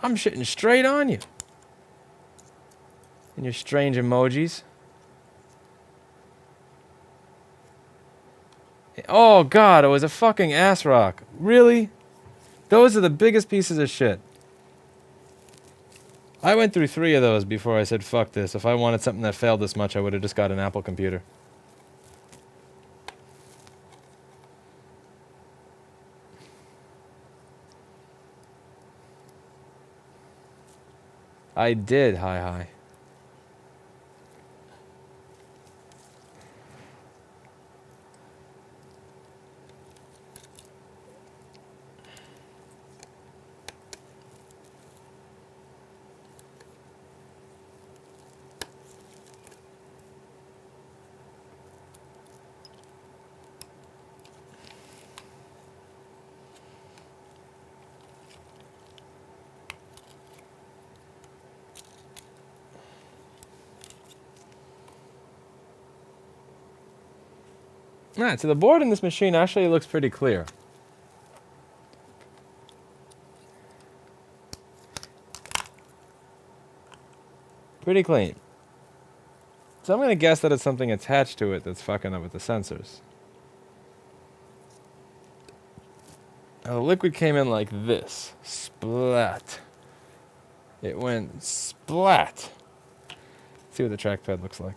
A: I'm shitting straight on you. And your strange emojis. Oh god, it was a fucking ass rock. Really? Those are the biggest pieces of shit. I went through 3 of those before I said fuck this. If I wanted something that failed this much, I would have just got an Apple computer. I did, hi. Alright, so the board in this machine actually looks pretty clear. Pretty clean. So I'm going to guess that it's something attached to it that's fucking up with the sensors. Now the liquid came in like this. Splat. It went splat. Let's see what the trackpad looks like.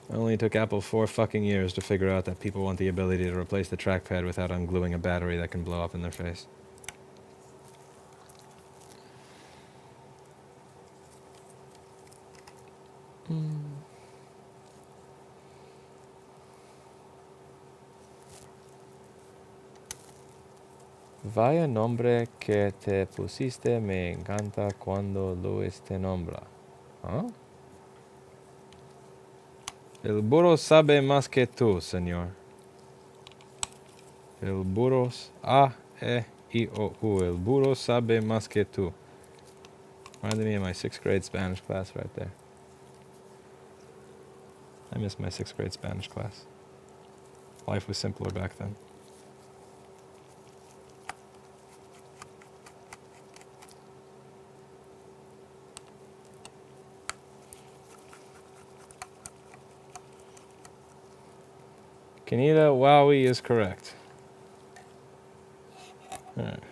A: Only took Apple 4 fucking years to figure out that people want the ability to replace the trackpad without ungluing a battery that can blow up in their face. Vaya nombre que te pusiste, me encanta cuando Luis te nombra. ¿Ah? El burro sabe más que tú, señor. El burro... A-E-I-O-U. El burro sabe más que tú. Reminded me of my 6th grade Spanish class right there. I miss my 6th grade Spanish class. Life was simpler back then. Kanita Wowie is correct. Alright.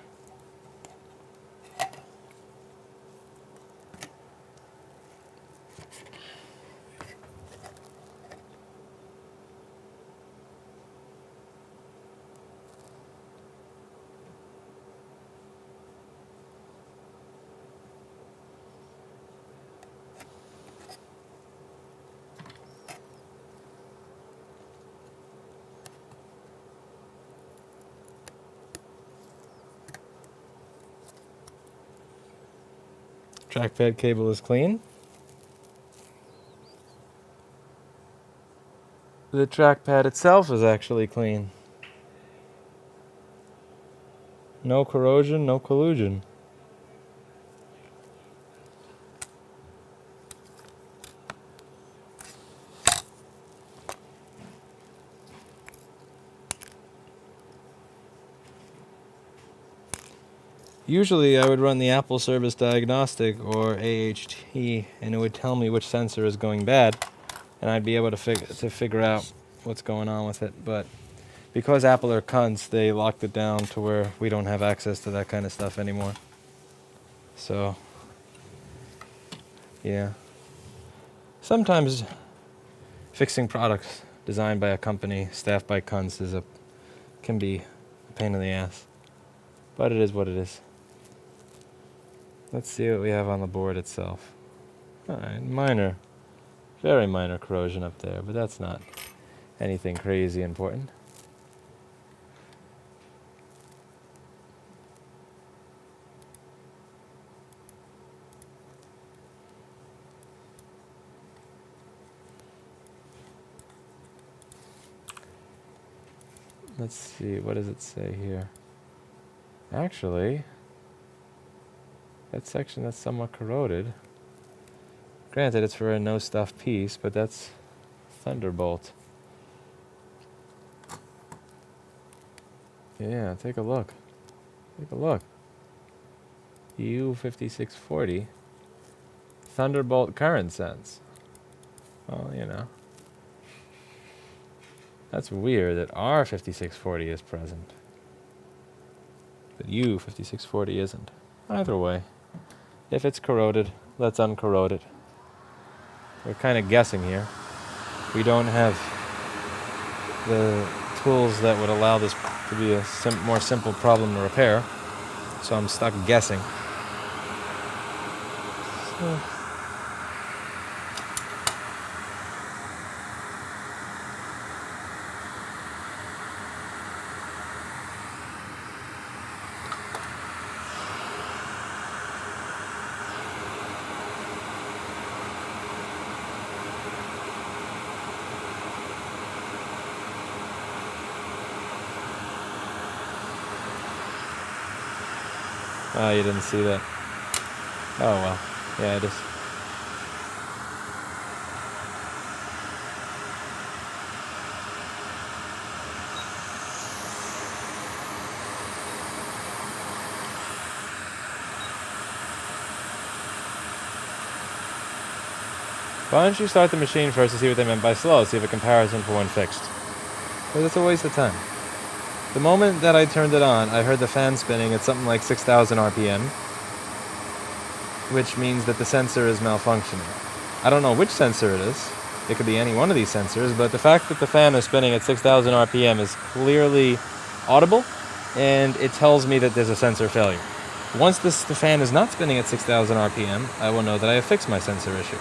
A: Trackpad cable is clean. The trackpad itself is actually clean. No corrosion, no collusion. Usually I would run the Apple Service Diagnostic or AHT and it would tell me which sensor is going bad and I'd be able to figure out what's going on with it. But because Apple are cunts, they locked it down to where we don't have access to that kind of stuff anymore. So, yeah. Sometimes fixing products designed by a company, staffed by cunts, can be a pain in the ass. But it is what it is. Let's see what we have on the board itself. Alright, minor, very minor corrosion up there, but that's not anything crazy important. Let's see, what does it say here? Actually, that section that's somewhat corroded. Granted, it's for a no-stuff piece, but that's Thunderbolt. Yeah, take a look. Take a look. U5640. Thunderbolt current sense. Well, you know. That's weird that R5640 is present. But U5640 isn't. Either way. If it's corroded, let's uncorrode it. We're kind of guessing here. We don't have the tools that would allow this to be a more simple problem to repair, so I'm stuck guessing. So. Oh, you didn't see that. Oh well. Yeah, it is. Why don't you start the machine first to see what they meant by slow, see if a comparison for when fixed. Because it's a waste of time. The moment that I turned it on, I heard the fan spinning at something like 6,000 RPM, which means that the sensor is malfunctioning. I don't know which sensor it is. It could be any one of these sensors, but the fact that the fan is spinning at 6,000 RPM is clearly audible, and it tells me that there's a sensor failure. Once the fan is not spinning at 6,000 RPM, I will know that I have fixed my sensor issue.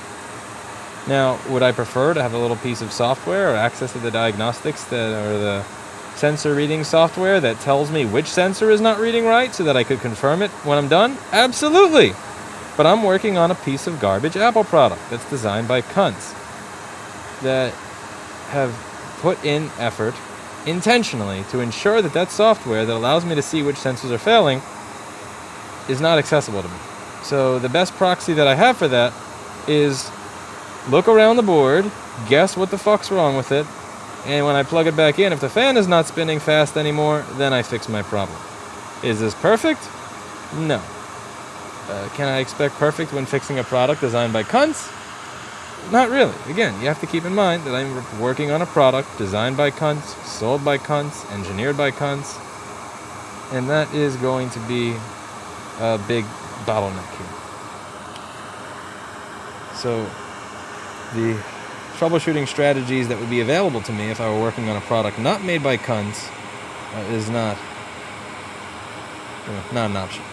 A: Now, would I prefer to have a little piece of software or access to the diagnostics or the sensor reading software that tells me which sensor is not reading right so that I could confirm it when I'm done? Absolutely! But I'm working on a piece of garbage Apple product that's designed by cunts that have put in effort intentionally to ensure that that software that allows me to see which sensors are failing is not accessible to me. So the best proxy that I have for that is look around the board, guess what the fuck's wrong with it, and when I plug it back in, if the fan is not spinning fast anymore, then I fix my problem. Is this perfect? No. Can I expect perfect when fixing a product designed by cunts? Not really. Again, you have to keep in mind that I'm working on a product designed by cunts, sold by cunts, engineered by cunts, and that is going to be a big bottleneck here. So the troubleshooting strategies that would be available to me if I were working on a product not made by cunts is not an option.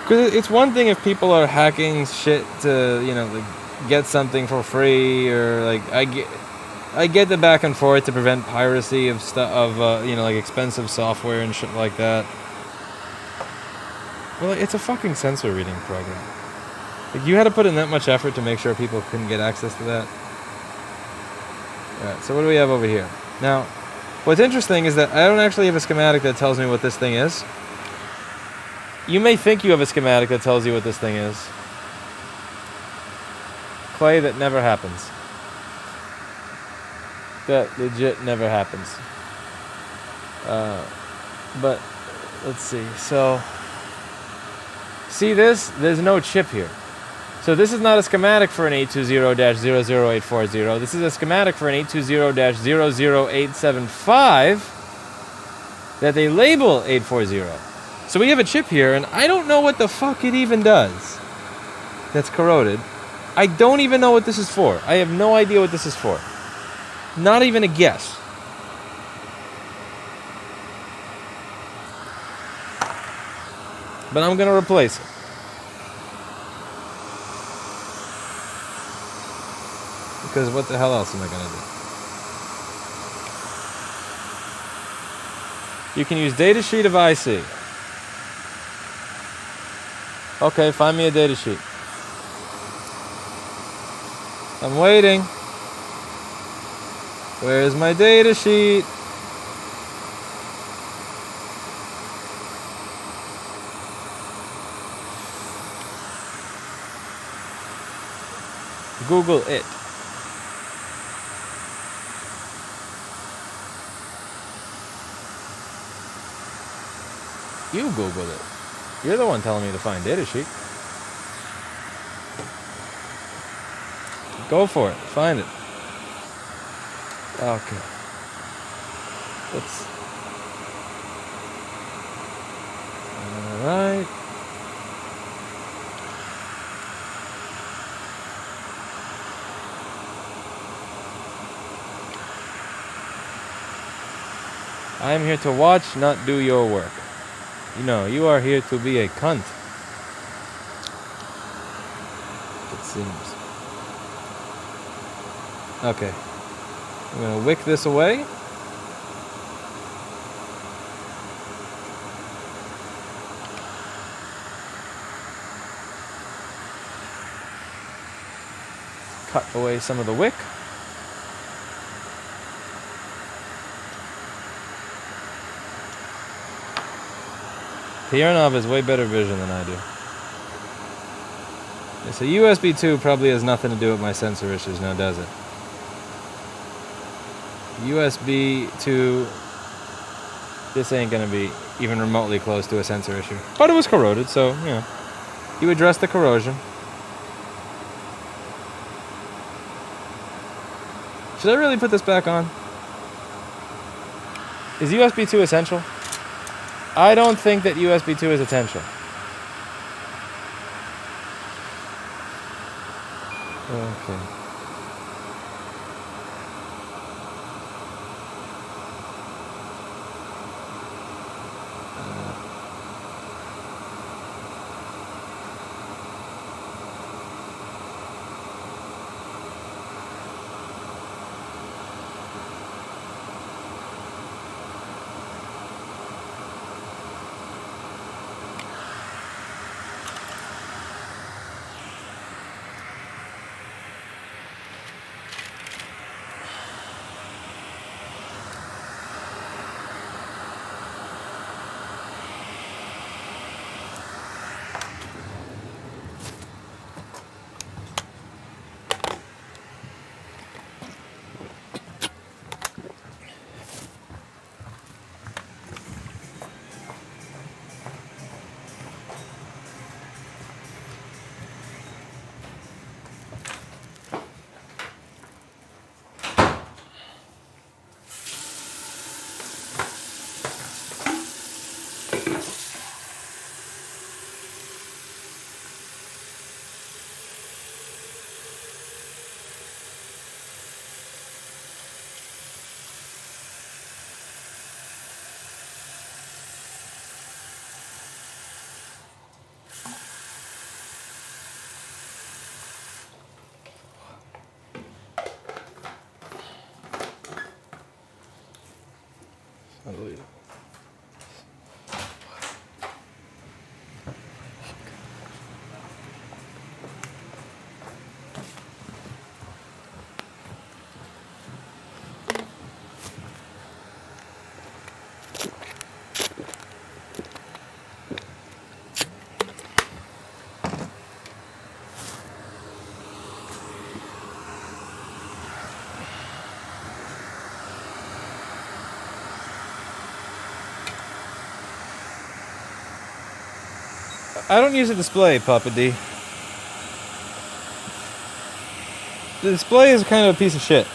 A: Because it's one thing if people are hacking shit to, like, get something for free, or like I get the back and forth to prevent piracy of stuff, like expensive software and shit like that. Well, it's a fucking sensor reading program. Like, you had to put in that much effort to make sure people couldn't get access to that. Alright, so what do we have over here? Now, what's interesting is that I don't actually have a schematic that tells me what this thing is. You may think you have a schematic that tells you what this thing is. Clay, that never happens. That legit never happens. But let's see. So, see this? There's no chip here. So this is not a schematic for an 820-00840. This is a schematic for an 820-00875 that they label 840. So we have a chip here, and I don't know what the fuck it even does. That's corroded. I don't even know what this is for. I have no idea what this is for. Not even a guess. But I'm going to replace it. Because what the hell else am I going to do? You can use datasheet of IC. Okay, find me a datasheet. I'm waiting. Where's my datasheet? Google it. You Google it. You're the one telling me to find datasheet. Go for it. Find it. Okay. Let's. Alright. I am here to watch, not do your work. You are here to be a cunt. It seems. Okay. I'm going to wick this away. Cut away some of the wick. Tiernov has way better vision than I do. Yeah, so USB 2 probably has nothing to do with my sensor issues now, does it? USB 2, this ain't gonna be even remotely close to a sensor issue. But it was corroded, so, you address the corrosion. Should I really put this back on? Is USB 2 essential? I don't think that USB 2 is essential. Okay. I don't use a display, Papa D. The display is kind of a piece of shit.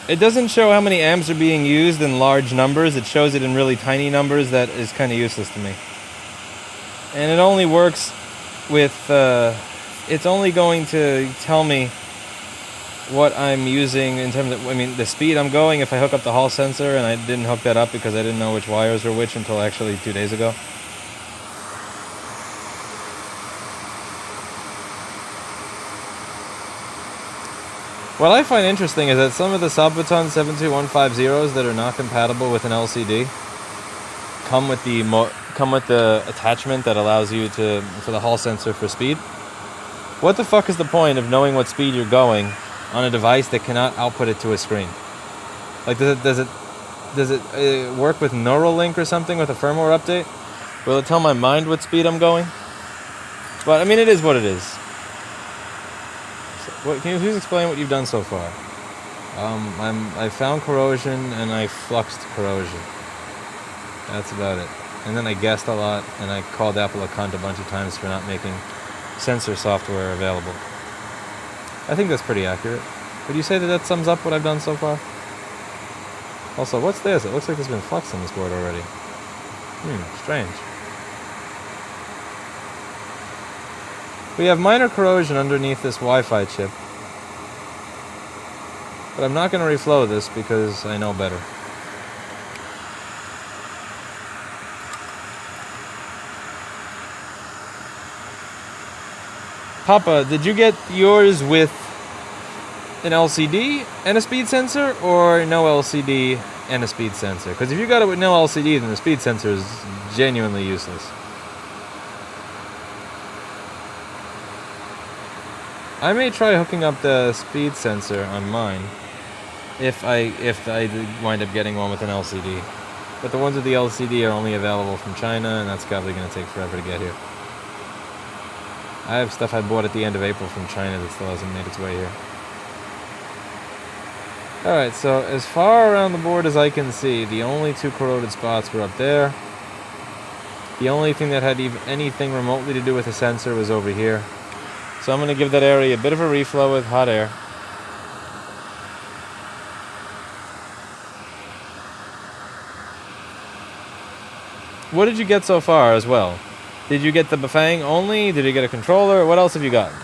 A: It doesn't show how many amps are being used in large numbers. It shows it in really tiny numbers. That is kind of useless to me. And it only works with... it's only going to tell me what I'm using in terms of... I mean, the speed I'm going if I hook up the Hall sensor, and I didn't hook that up because I didn't know which wires were which until actually 2 days ago. What I find interesting is that some of the Sabaton 72150s that are not compatible with an LCD come with the attachment that allows you for the Hall sensor for speed. What the fuck is the point of knowing what speed you're going on a device that cannot output it to a screen? Like, does it work with Neuralink or something with a firmware update? Will it tell my mind what speed I'm going? But I mean, it is what it is. Can you please explain what you've done so far? I found corrosion and I fluxed corrosion. That's about it. And then I guessed a lot, and I called Apple a cunt a bunch of times for not making sensor software available. I think that's pretty accurate. Would you say that sums up what I've done so far? Also, what's this? It looks like there's been flux on this board already. Strange. We have minor corrosion underneath this Wi-Fi chip. But I'm not going to reflow this because I know better. Papa, did you get yours with an LCD and a speed sensor, or no LCD and a speed sensor? Because if you got it with no LCD, then the speed sensor is genuinely useless. I may try hooking up the speed sensor on mine if I wind up getting one with an LCD. But the ones with the LCD are only available from China, and that's probably going to take forever to get here. I have stuff I bought at the end of April from China that still hasn't made its way here. Alright, so as far around the board as I can see, the only two corroded spots were up there. The only thing that had anything remotely to do with the sensor was over here. So I'm going to give that area a bit of a reflow with hot air. What did you get so far as well? Did you get the Bafang only? Did you get a controller? What else have you gotten?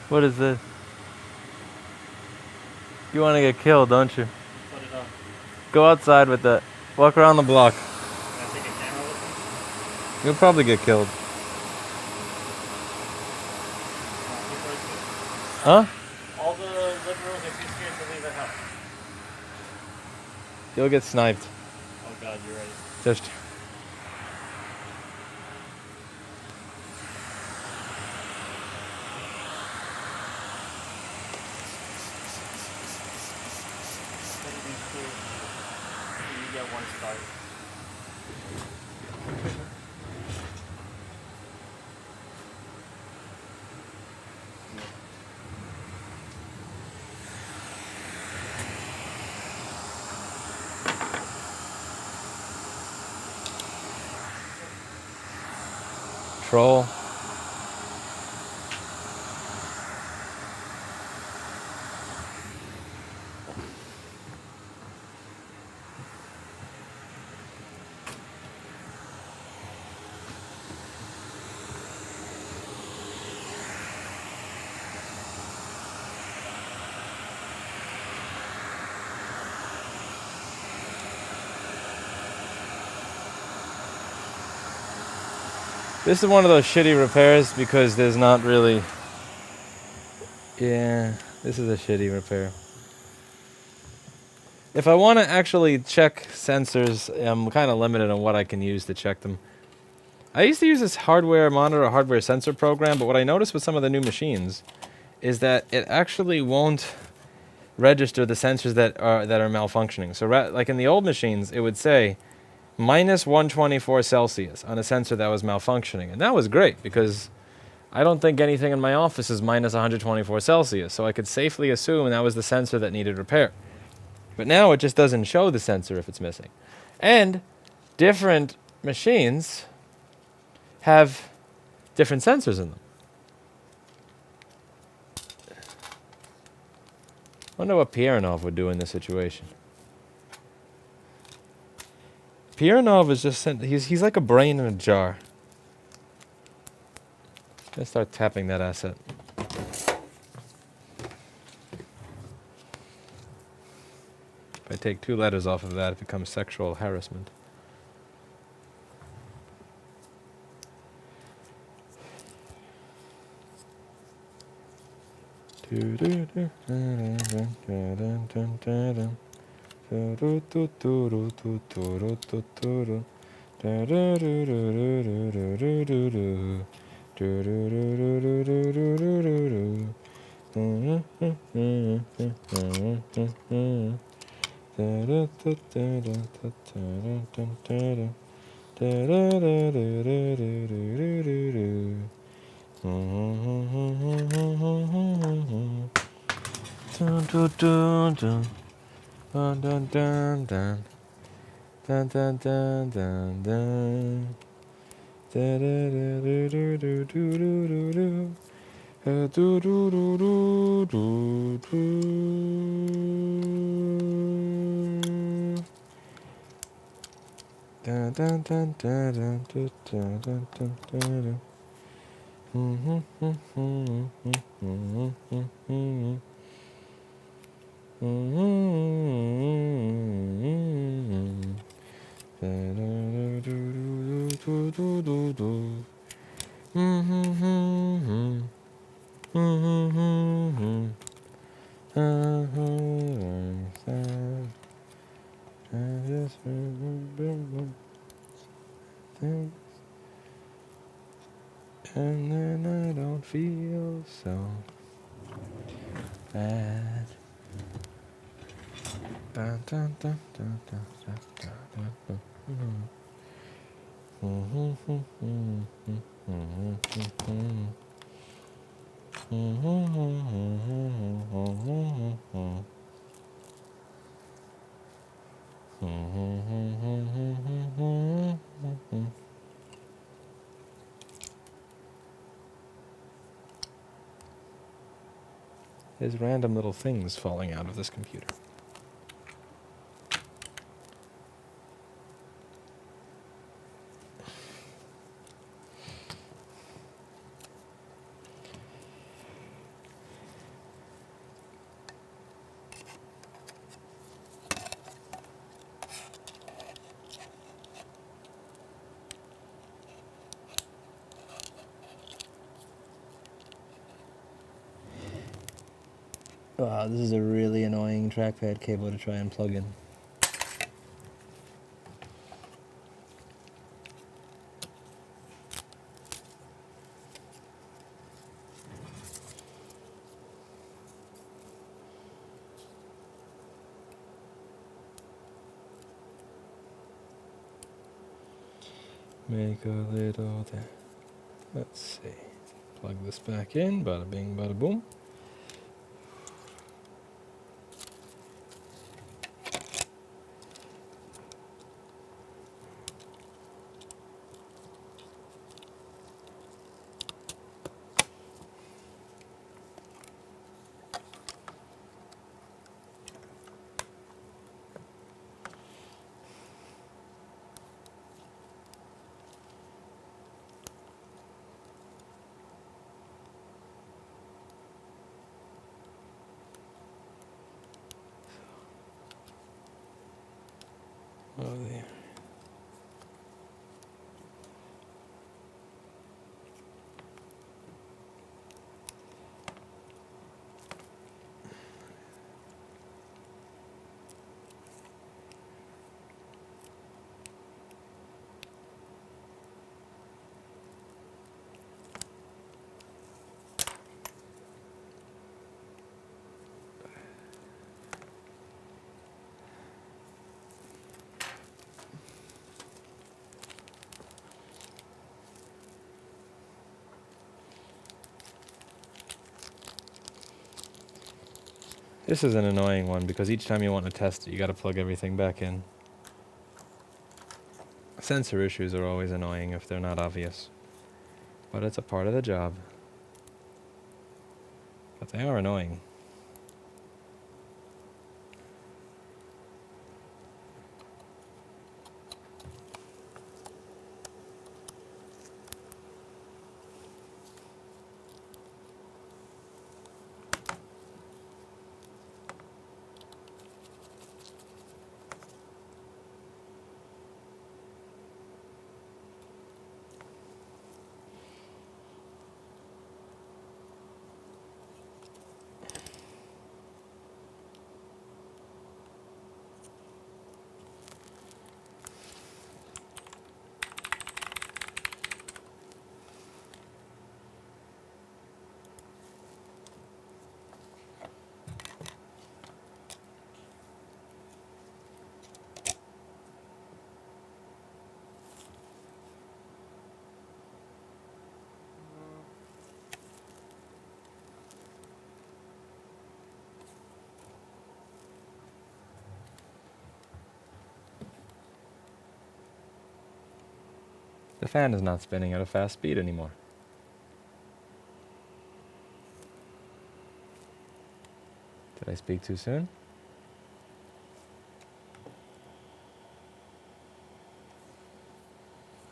A: What is this? You want to get killed, don't you?
B: Put it up.
A: Go outside with that. Walk around the block.
B: Can I take a camera with me?
A: You'll probably get killed. Huh?
B: All the liberals are too scared to leave the house.
A: You'll get sniped.
B: Oh God, you're right.
A: Just.
B: You get one star.
A: Troll. This is one of those shitty repairs because there's not really... Yeah, this is a shitty repair. If I want to actually check sensors, I'm kind of limited on what I can use to check them. I used to use this hardware monitor or hardware sensor program, but what I noticed with some of the new machines is that it actually won't register the sensors that are malfunctioning. So like in the old machines, it would say minus 124 Celsius on a sensor that was malfunctioning. And that was great because I don't think anything in my office is minus 124 Celsius. So I could safely assume that was the sensor that needed repair. But now it just doesn't show the sensor if it's missing. And different machines have different sensors in them. I wonder what Pieranov would do in this situation. Pieranov is just he's like a brain in a jar. Let's start tapping that asset. If I take 2 letters off of that, it becomes sexual harassment. And then I don't feel so bad. Dun, dun, dun, dun, dun, dun, dun, dun, There's random little things falling out of this computer. Wow, this is a really annoying trackpad cable to try and plug in. Make a little there. Let's see. Plug this back in. Bada bing, bada boom. Oh, there. This is an annoying one because each time you want to test it, you got to plug everything back in. Sensor issues are always annoying if they're not obvious, but it's a part of the job. But they are annoying. The fan is not spinning at a fast speed anymore. Did I speak too soon?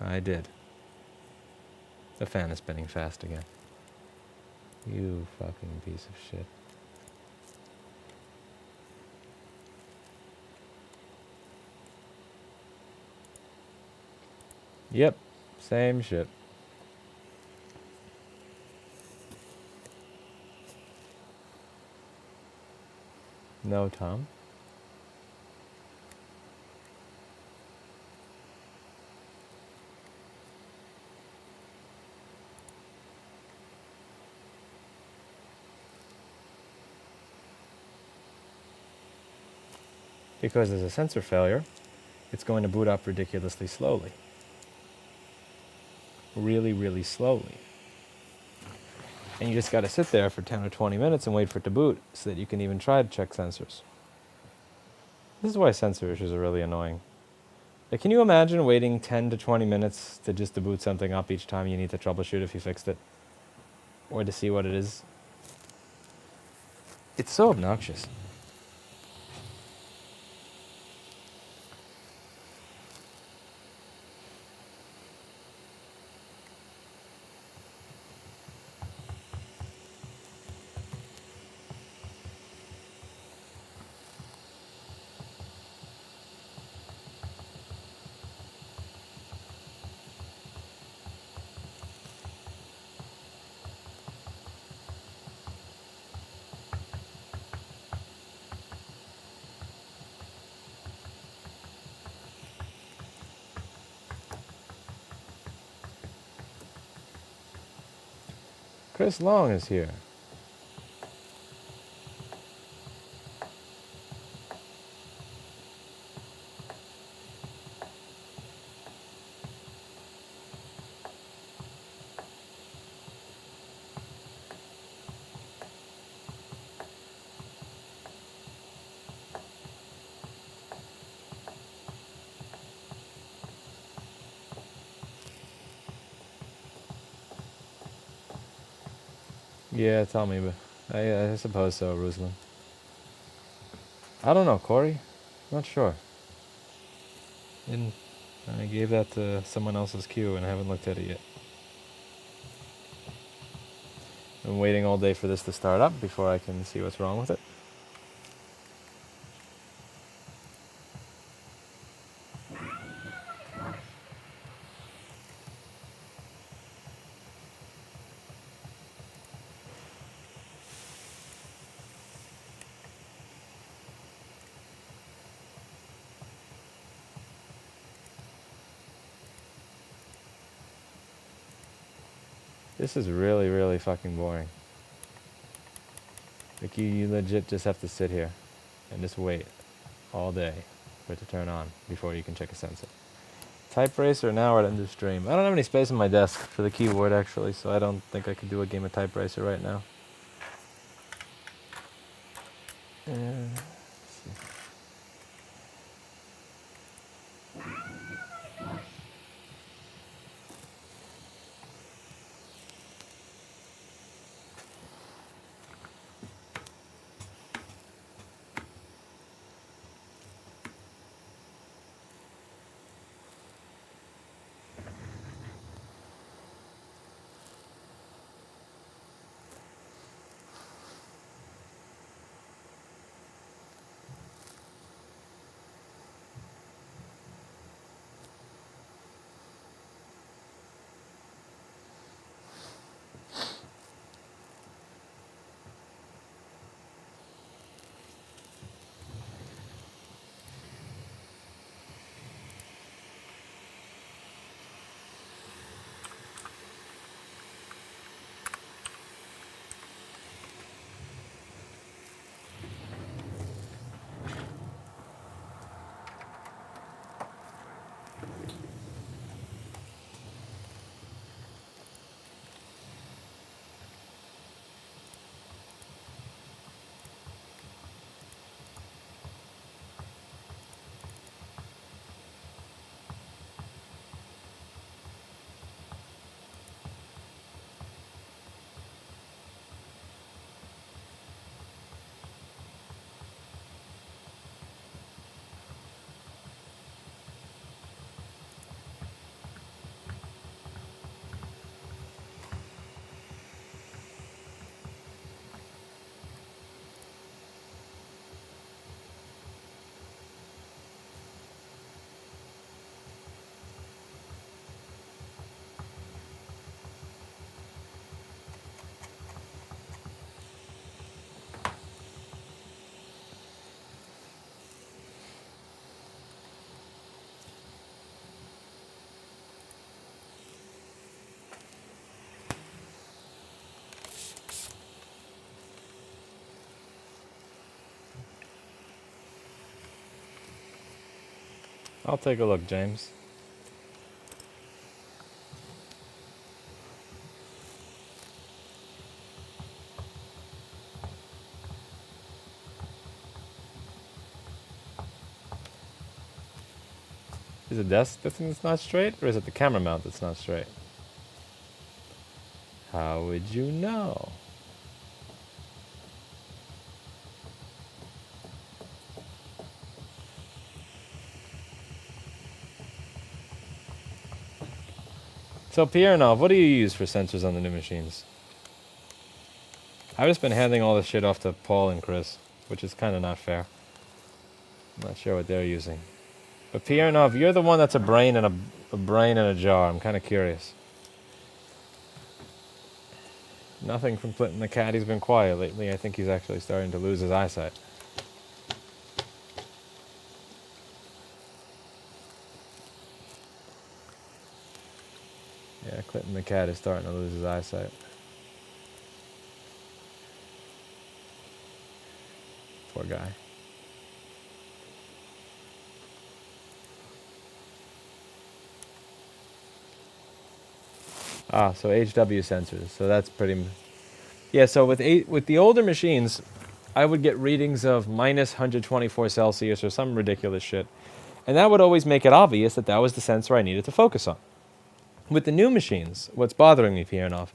A: I did. The fan is spinning fast again. You fucking piece of shit. Yep, same shit. No, Tom. Because there's a sensor failure, it's going to boot up ridiculously slowly. Really, really slowly. And you just got to sit there for 10 or 20 minutes and wait for it to boot so that you can even try to check sensors. This is why sensor issues are really annoying. Like, can you imagine waiting 10 to 20 minutes to just to boot something up each time you need to troubleshoot if you fixed it? Or to see what it is? It's so obnoxious. Chris Long is here. Yeah, tell me, but I suppose so, Ruslan. I don't know, Corey. Not sure. I gave that to someone else's queue and I haven't looked at it yet. I'm waiting all day for this to start up before I can see what's wrong with it. This is really, really fucking boring. Like you legit just have to sit here and just wait all day for it to turn on before you can check a sensor. Type racer now or end of stream. I don't have any space on my desk for the keyboard actually, so I don't think I could do a game of type racer right now. Let's see. I'll take a look, James. Is it desk that's not straight, or is it the camera mount that's not straight? How would you know? So Pierre, now, what do you use for sensors on the new machines? I've just been handing all this shit off to Paul and Chris, which is kind of not fair. I'm not sure what they're using. But Pierre, now, if you're the one that's a brain in a jar, I'm kind of curious. Nothing from Clinton the cat. He's been quiet lately. I think he's actually starting to lose his eyesight. Yeah, Clinton the cat is starting to lose his eyesight. Poor guy. Ah, so HW sensors. So that's pretty... Yeah, so with the older machines, I would get readings of minus 124 Celsius or some ridiculous shit. And that would always make it obvious that that was the sensor I needed to focus on. With the new machines, what's bothering me, Piernoff,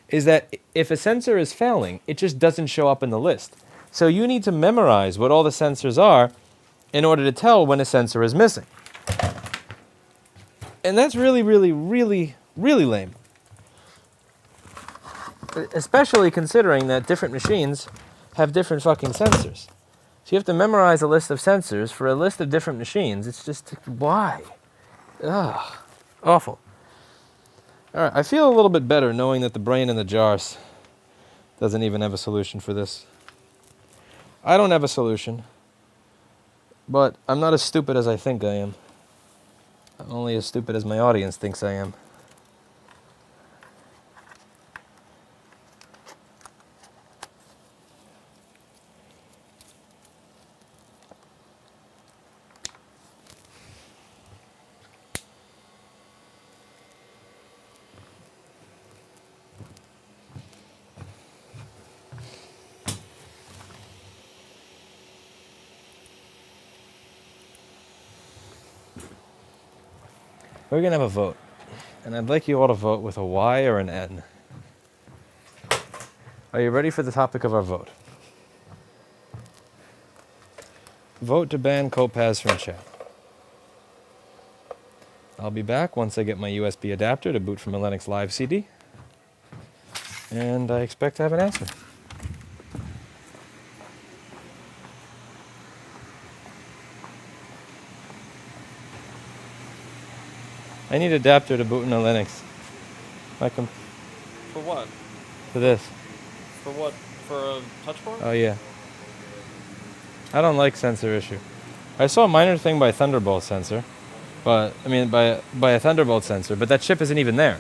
A: is that if a sensor is failing, it just doesn't show up in the list. So you need to memorize what all the sensors are in order to tell when a sensor is missing. And that's really, really, really, really lame. Especially considering that different machines have different fucking sensors. So you have to memorize a list of sensors for a list of different machines. It's just, why? Ugh, awful. All right, I feel a little bit better knowing that the brain in the jars doesn't even have a solution for this. I don't have a solution, but I'm not as stupid as I think I am. I'm only as stupid as my audience thinks I am. We're going to have a vote, and I'd like you all to vote with a Y or an N. Are you ready for the topic of our vote? Vote to ban Kopaz from chat. I'll be back once I get my USB adapter to boot from a Linux Live CD, and I expect to have an answer. I need adapter to boot in a Linux.
C: For what?
A: For this.
C: For what? For a touch bar?
A: Oh yeah. I don't like sensor issue. I saw a minor thing by Thunderbolt sensor, but I mean by a Thunderbolt sensor, but that chip isn't even there.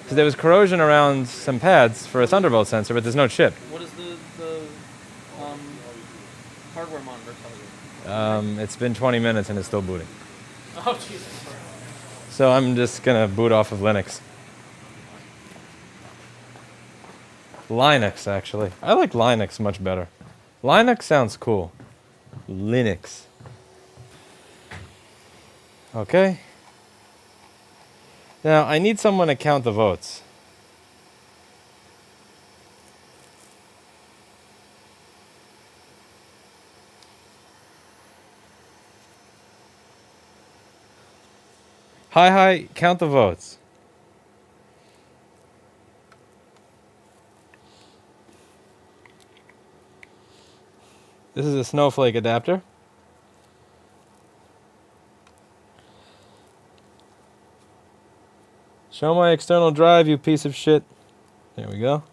A: So there was corrosion around some pads for a Thunderbolt sensor, but there's no chip.
C: What does the hardware monitor tell you?
A: It's been 20 minutes and it's still booting.
C: Oh Jesus.
A: So I'm just gonna boot off of Linux. Linux, actually. I like Linux much better. Linux sounds cool. Linux. Okay. Now, I need someone to count the votes. Hi, count the votes. This is a snowflake adapter. Show my external drive, you piece of shit. There we go.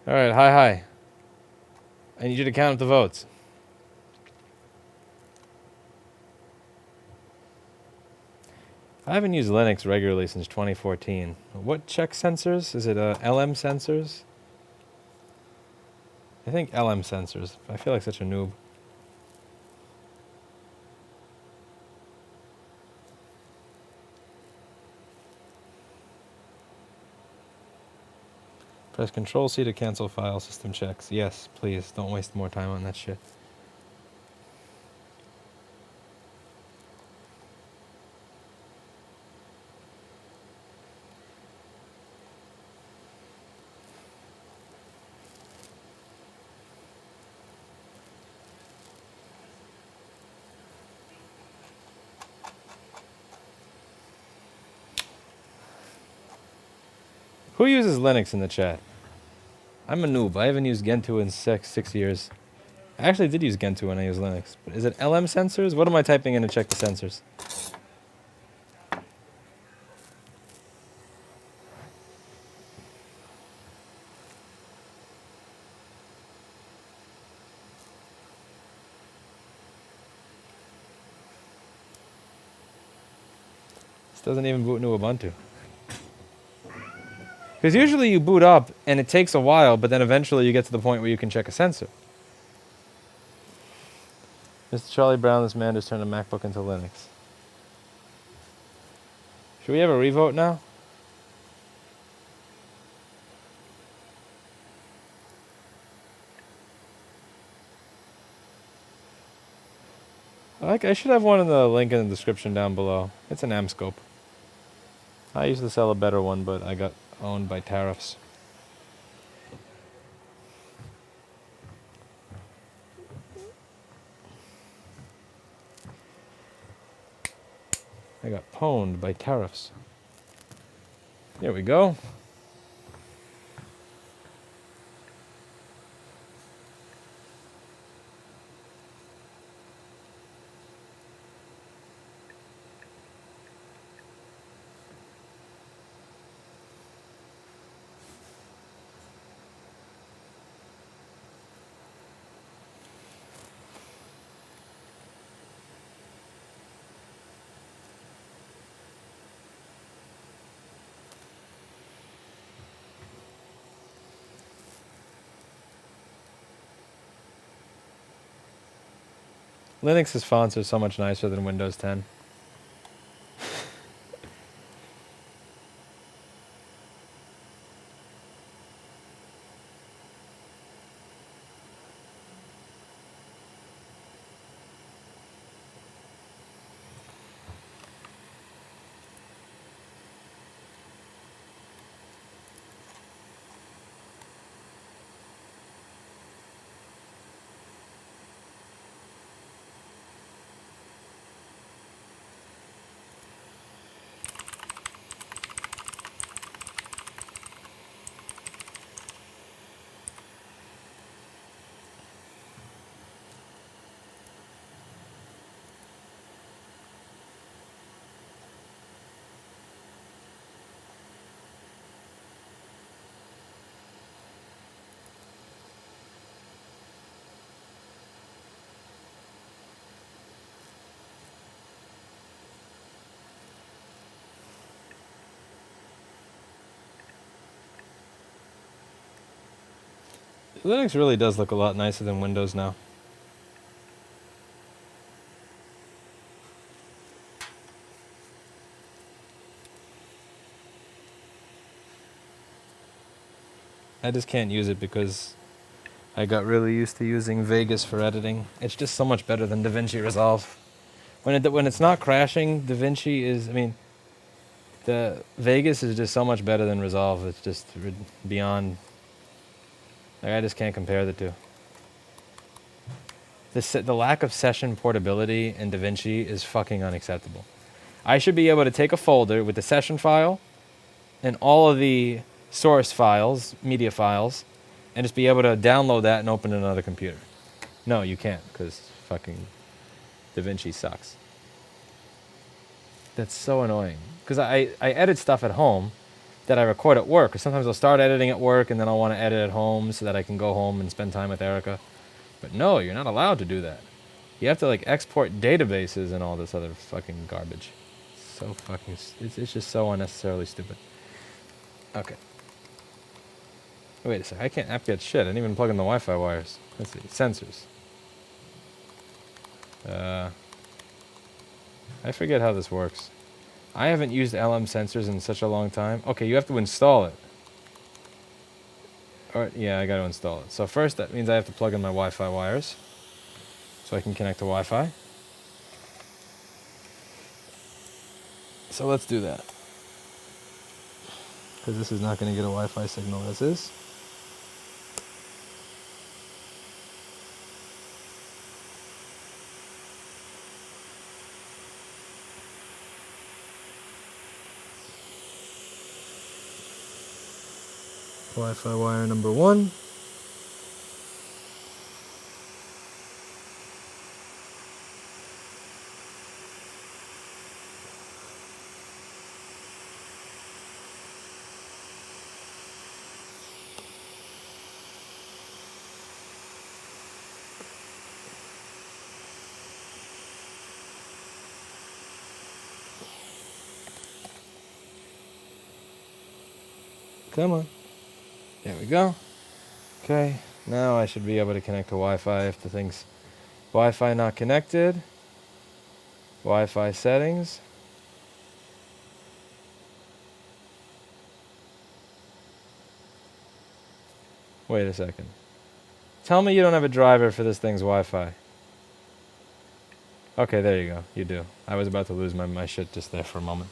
A: All right, hi. I need you to count up the votes. I haven't used Linux regularly since 2014. What check sensors? Is it LM sensors? I think LM sensors. I feel like such a noob. Press Control-C to cancel file system checks. Yes, please. Don't waste more time on that shit. Who uses Linux in the chat? I'm a noob. I haven't used Gentoo in six years. I actually did use Gentoo when I used Linux. But is it LM sensors? What am I typing in to check the sensors? This doesn't even boot into Ubuntu. Because usually you boot up and it takes a while, but then eventually you get to the point where you can check a sensor. Mr. Charlie Brown, this man just turned a MacBook into Linux. Should we have a revote now? I should have one in the link in the description down below. It's an Amscope. I used to sell a better one, but I got owned by tariffs. I got pwned by tariffs. There we go. Linux's fonts are so much nicer than Windows 10. Linux really does look a lot nicer than Windows now. I just can't use it because I got really used to using Vegas for editing. It's just so much better than DaVinci Resolve. When it's not crashing, DaVinci is, I mean, the Vegas is just so much better than Resolve. It's just beyond. Like, I just can't compare the two. The lack of session portability in DaVinci is fucking unacceptable. I should be able to take a folder with the session file and all of the source files, media files, and just be able to download that and open another computer. No, you can't, because fucking DaVinci sucks. That's so annoying. Because I edit stuff at home that I record at work. Or sometimes I'll start editing at work and then I'll want to edit at home so that I can go home and spend time with Erica. But no, you're not allowed to do that. You have to like export databases and all this other fucking garbage. So fucking, it's just so unnecessarily stupid. Okay. Wait a sec, I can't app-get shit. I didn't even plug in the Wi-Fi wires. Let's see, sensors. I forget how this works. I haven't used LM sensors in such a long time. Okay, you have to install it. Or, yeah, I gotta install it. So first, that means I have to plug in my Wi-Fi wires so I can connect to Wi-Fi. So let's do that. Because this is not going to get a Wi-Fi signal as is. Wi-Fi wire number 1. Come on. There we go. Okay, now I should be able to connect to Wi-Fi if the thing's Wi-Fi not connected. Wi-Fi settings. Wait a second. Tell me you don't have a driver for this thing's Wi-Fi. Okay, there you go. You do. I was about to lose my shit just there for a moment.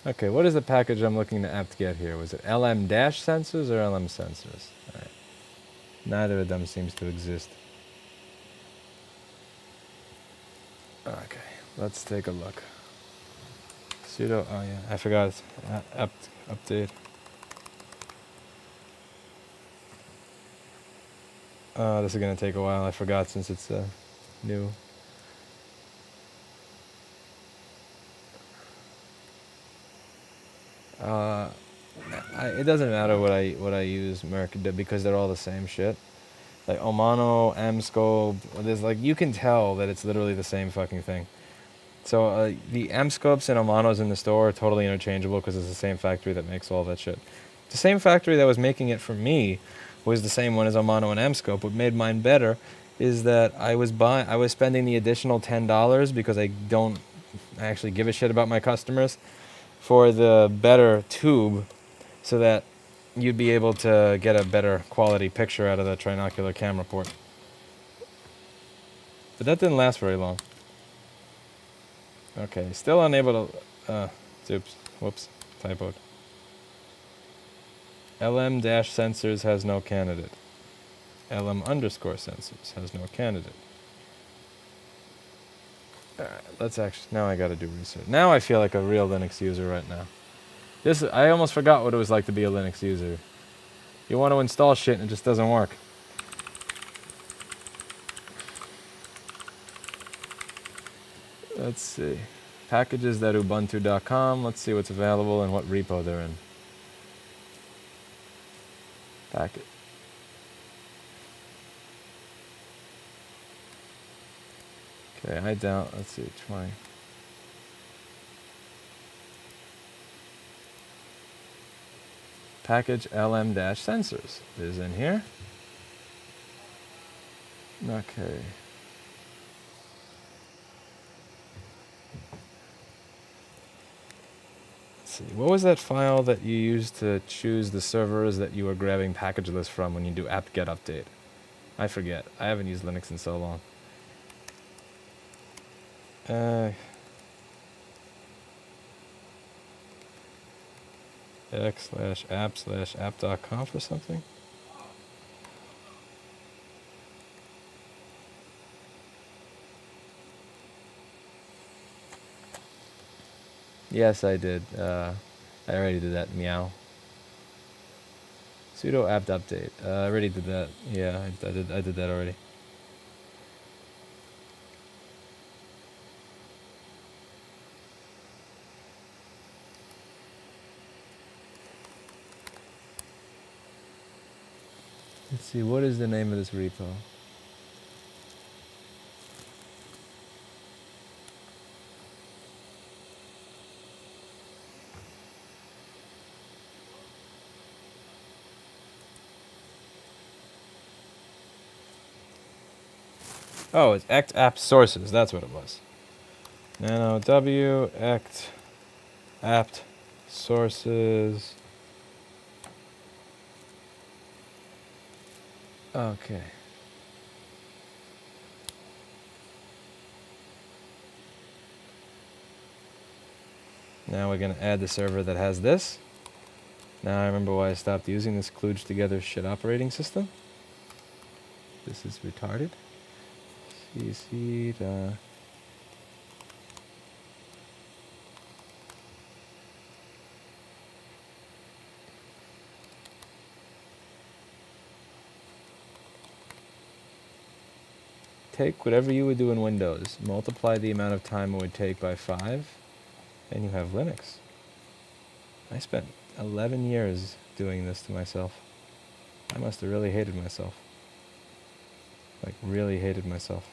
A: Okay, what is the package I'm looking to apt-get here? Was it LM-sensors or LM sensors? All right. Neither of them seems to exist. Okay, let's take a look. Sudo, oh yeah, I forgot. Update. This is gonna take a while. I forgot since it's new. It doesn't matter what I use, Merc, because they're all the same shit. Like Omano, M-scope, there's like, you can tell that it's literally the same fucking thing. So the M-scopes and Omanos in the store are totally interchangeable because it's the same factory that makes all that shit. The same factory that was making it for me was the same one as Omano and M-scope. What made mine better is that I was spending the additional $10 because I don't actually give a shit about my customers for the better tube, so that you'd be able to get a better quality picture out of the trinocular camera port. But that didn't last very long. Okay, still unable to... oops, whoops, typoed. LM-sensors has no candidate. LM_sensors has no candidate. Alright, let's actually... Now I gotta do research. Now I feel like a real Linux user right now. I almost forgot what it was like to be a Linux user. You want to install shit and it just doesn't work. Let's see. Packages.ubuntu.com. Let's see what's available and what repo they're in. Packet. Okay, let's see, 20. Package LM-sensors is in here. Okay. Let's see. What was that file that you used to choose the servers that you were grabbing package lists from when you do apt-get update? I forget. I haven't used Linux in so long. x/app/app.conf or something? Yes, I did. I already did that. Meow. Sudo apt update. I already did that. Yeah, I did that already. Let's see, what is the name of this repo? Oh, it's act app sources. That's what it was. Nano W act apt sources. Okay. Now we're going to add the server that has this. Now I remember why I stopped using this kludged together shit operating system. This is retarded. CC. take whatever you would do in Windows, multiply the amount of time it would take by 5, and you have Linux. I spent 11 years doing this to myself. I must have really hated myself. Like, really hated myself.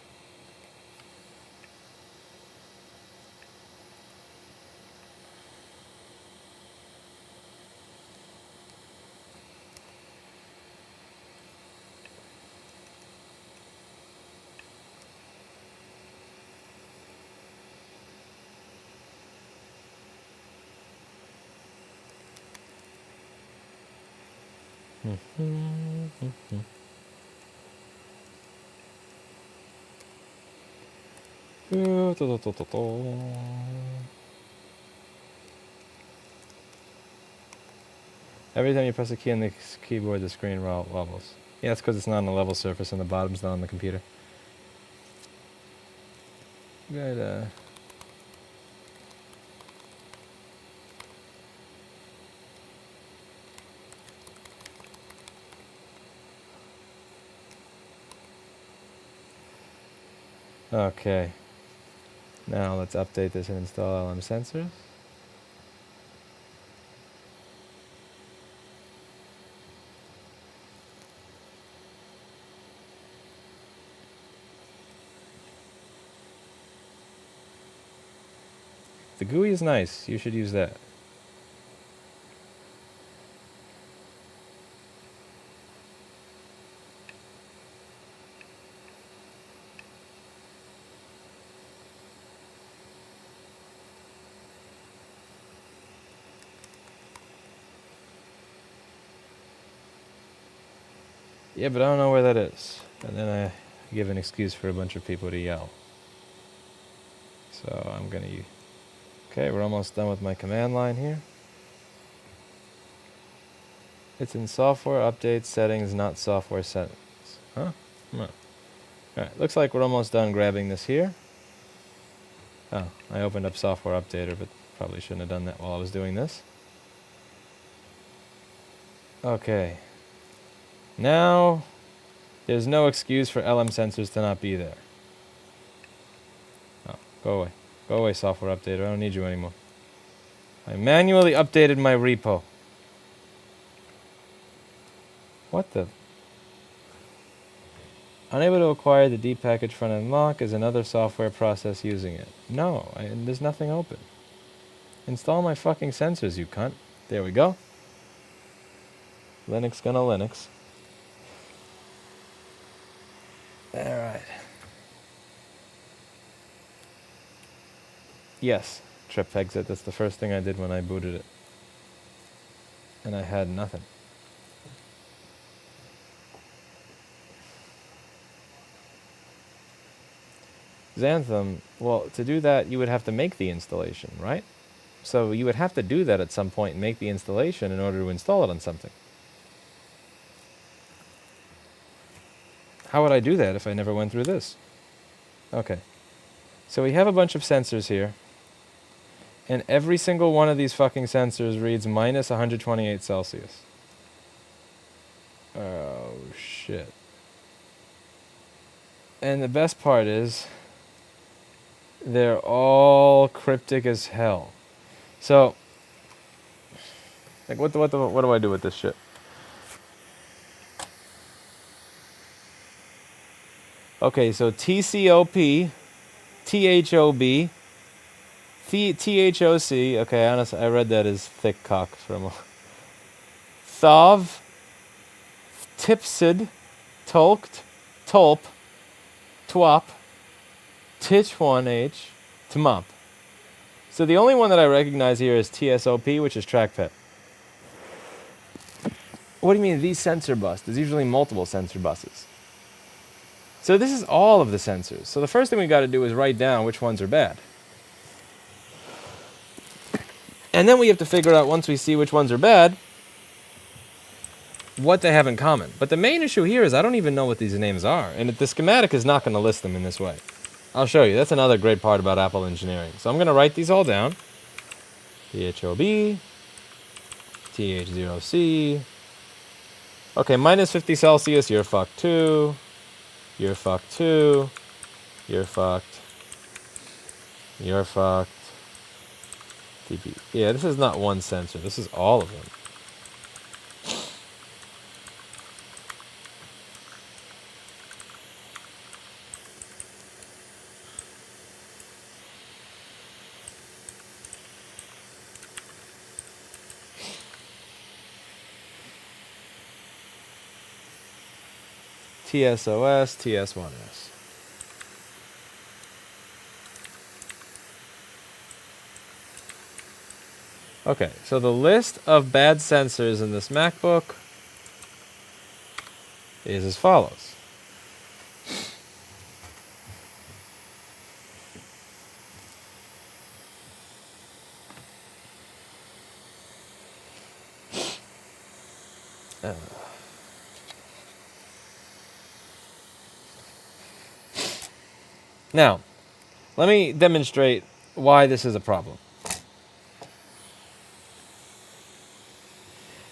A: Every time you press a key on the keyboard, the screen wobbles. Yeah, that's because it's not on a level surface and the bottom's not on the computer. Good, Okay. Now let's update this and install LM sensors. The GUI is nice. You should use that. Yeah, but I don't know where that is. And then I give an excuse for a bunch of people to yell. So I'm gonna... Okay, we're almost done with my command line here. It's in software update settings, not software settings. Huh? No. Alright, looks like we're almost done grabbing this here. Oh, I opened up software updater, but probably shouldn't have done that while I was doing this. Okay. Now, there's no excuse for LM sensors to not be there. Oh, go away. Go away, software updater. I don't need you anymore. I manually updated my repo. What the? Unable to acquire the depackaged front-end lock is another software process using it. No, there's nothing open. Install my fucking sensors, you cunt. There we go. Linux gonna Linux. Alright. Yes, trip exit. That's the first thing I did when I booted it. And I had nothing. Xanthem, well, to do that, you would have to make the installation, right? So you would have to do that at some point and make the installation in order to install it on something. How would I do that if I never went through this? Okay. So we have a bunch of sensors here. And every single one of these fucking sensors reads minus 128 Celsius. Oh, shit. And the best part is, they're all cryptic as hell. So, like, what do I do with this shit? Okay, so TCOP, THOB, THOC. Okay, honestly, I read that as thick cock from Thov, Tipsid, Tolkt, Tulp, Twop, Titch1H, Tmop. So the only one that I recognize here is TSOP, which is trackpad. What do you mean these sensor bus? There's usually multiple sensor buses. So this is all of the sensors. So the first thing we got to do is write down which ones are bad. And then we have to figure out, once we see which ones are bad, what they have in common. But the main issue here is I don't even know what these names are. And the schematic is not going to list them in this way. I'll show you. That's another great part about Apple engineering. So I'm going to write these all down. THOB, TH0C. Okay, minus 50 Celsius, you're fucked too. You're fucked too. You're fucked. You're fucked. TP. Yeah, this is not one sensor. This is all of them. TSOS, TS1S. Okay, so the list of bad sensors in this MacBook is as follows. Now, let me demonstrate why this is a problem.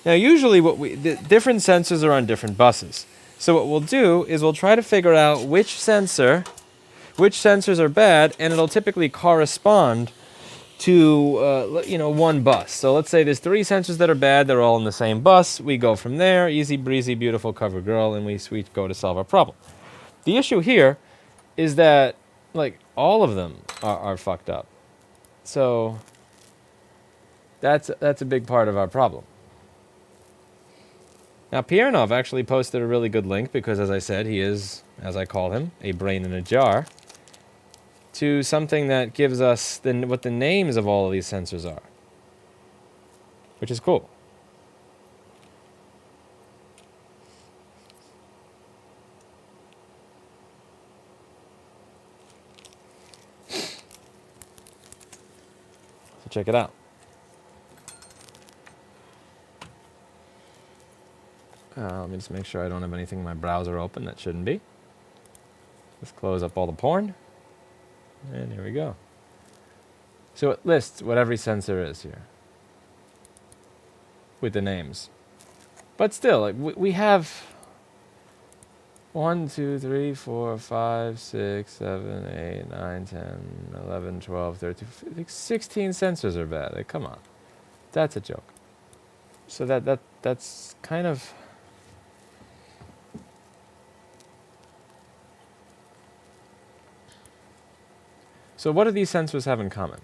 A: Now, usually the different sensors are on different buses. So what we'll do is we'll try to figure out which sensors are bad, and it'll typically correspond to one bus. So let's say there's 3 sensors that are bad, they're all in the same bus. We go from there, easy breezy, beautiful cover girl, and we go to solve our problem. The issue here is that like all of them are fucked up. So that's a big part of our problem. Now, Piernov actually posted a really good link because, as I said, he is, as I call him, a brain in a jar, to something that gives us what the names of all of these sensors are, which is cool. So check it out. Let me just make sure I don't have anything in my browser open that shouldn't be. Let's close up all the porn. And here we go. So it lists what every sensor is here with the names. But still, like we have 1, 2, 3, 4, 5, 6, 7, 8, 9, 10, 11, 12, 13, 15, 16 sensors are bad. Like, come on. That's a joke. So that's kind of... So what do these sensors have in common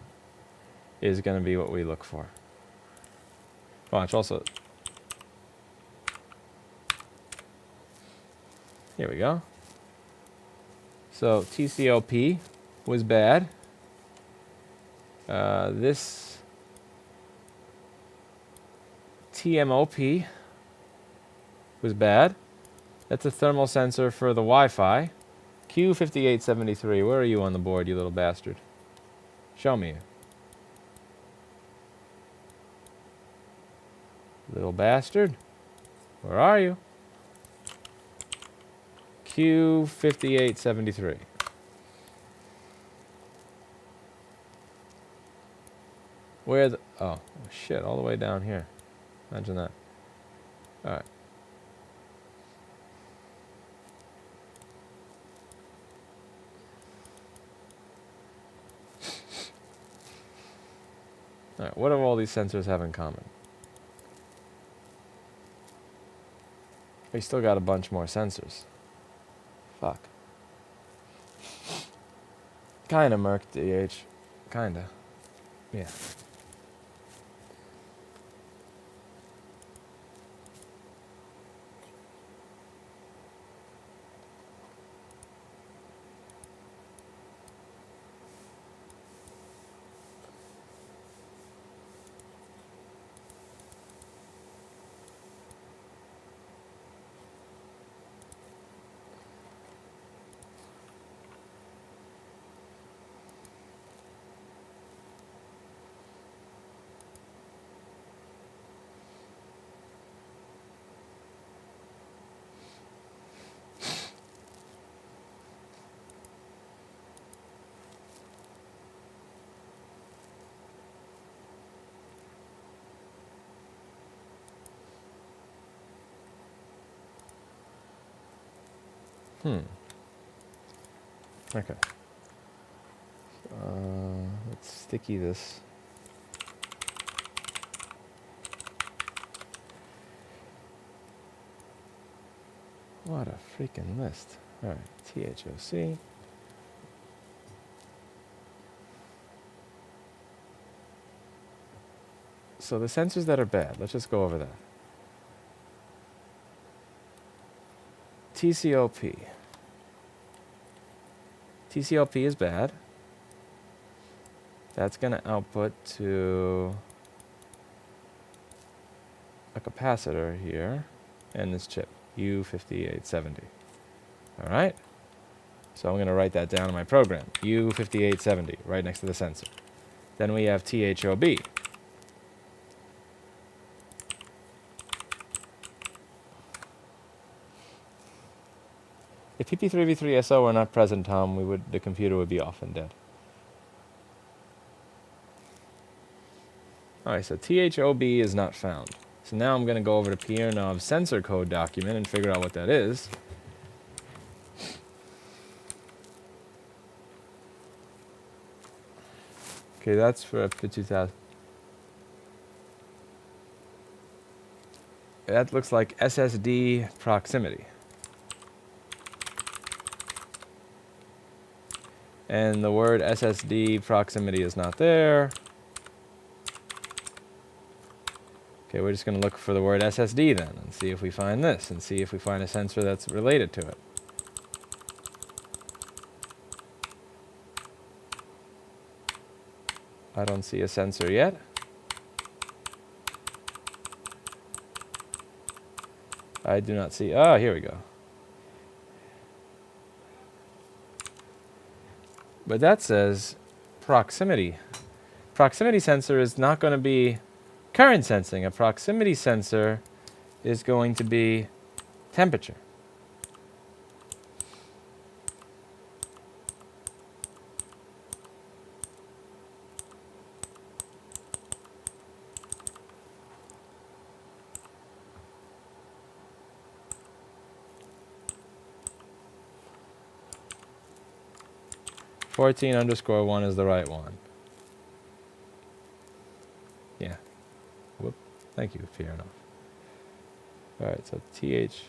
A: is going to be what we look for. Watch also. Here we go. So TCOP was bad. This TMOP was bad. That's a thermal sensor for the Wi-Fi. Q5873, where are you on the board, you little bastard? Show me. Little bastard. Where are you? Q5873. Where the... Oh, shit, all the way down here. Imagine that. Alright. Alright, what do all these sensors have in common? We still got a bunch more sensors. Fuck. Kinda, Merc, DH. Kinda. Yeah. Okay. Let's sticky this. What a freaking list. All right, THOC. So the sensors that are bad, let's just go over that. TCOP. TCOP is bad. That's going to output to a capacitor here and this chip, U5870. All right? So I'm going to write that down in my program, U5870, right next to the sensor. Then we have THOB. If PP3v3SO were not present, Tom, the computer would be off and dead. Alright, so THOB is not found. So now I'm going to go over to Piernov's sensor code document and figure out what that is. Okay, that's for 2000. That looks like SSD proximity. And the word SSD proximity is not there. Okay, we're just going to look for the word SSD then and see if we find this and see if we find a sensor that's related to it. I don't see a sensor yet. I do not see. Oh, here we go. But that says proximity. Proximity sensor is not going to be current sensing. A proximity sensor is going to be temperature. (14_1) is the right one. Yeah. Whoop. Thank you, fair enough. Alright, so TH.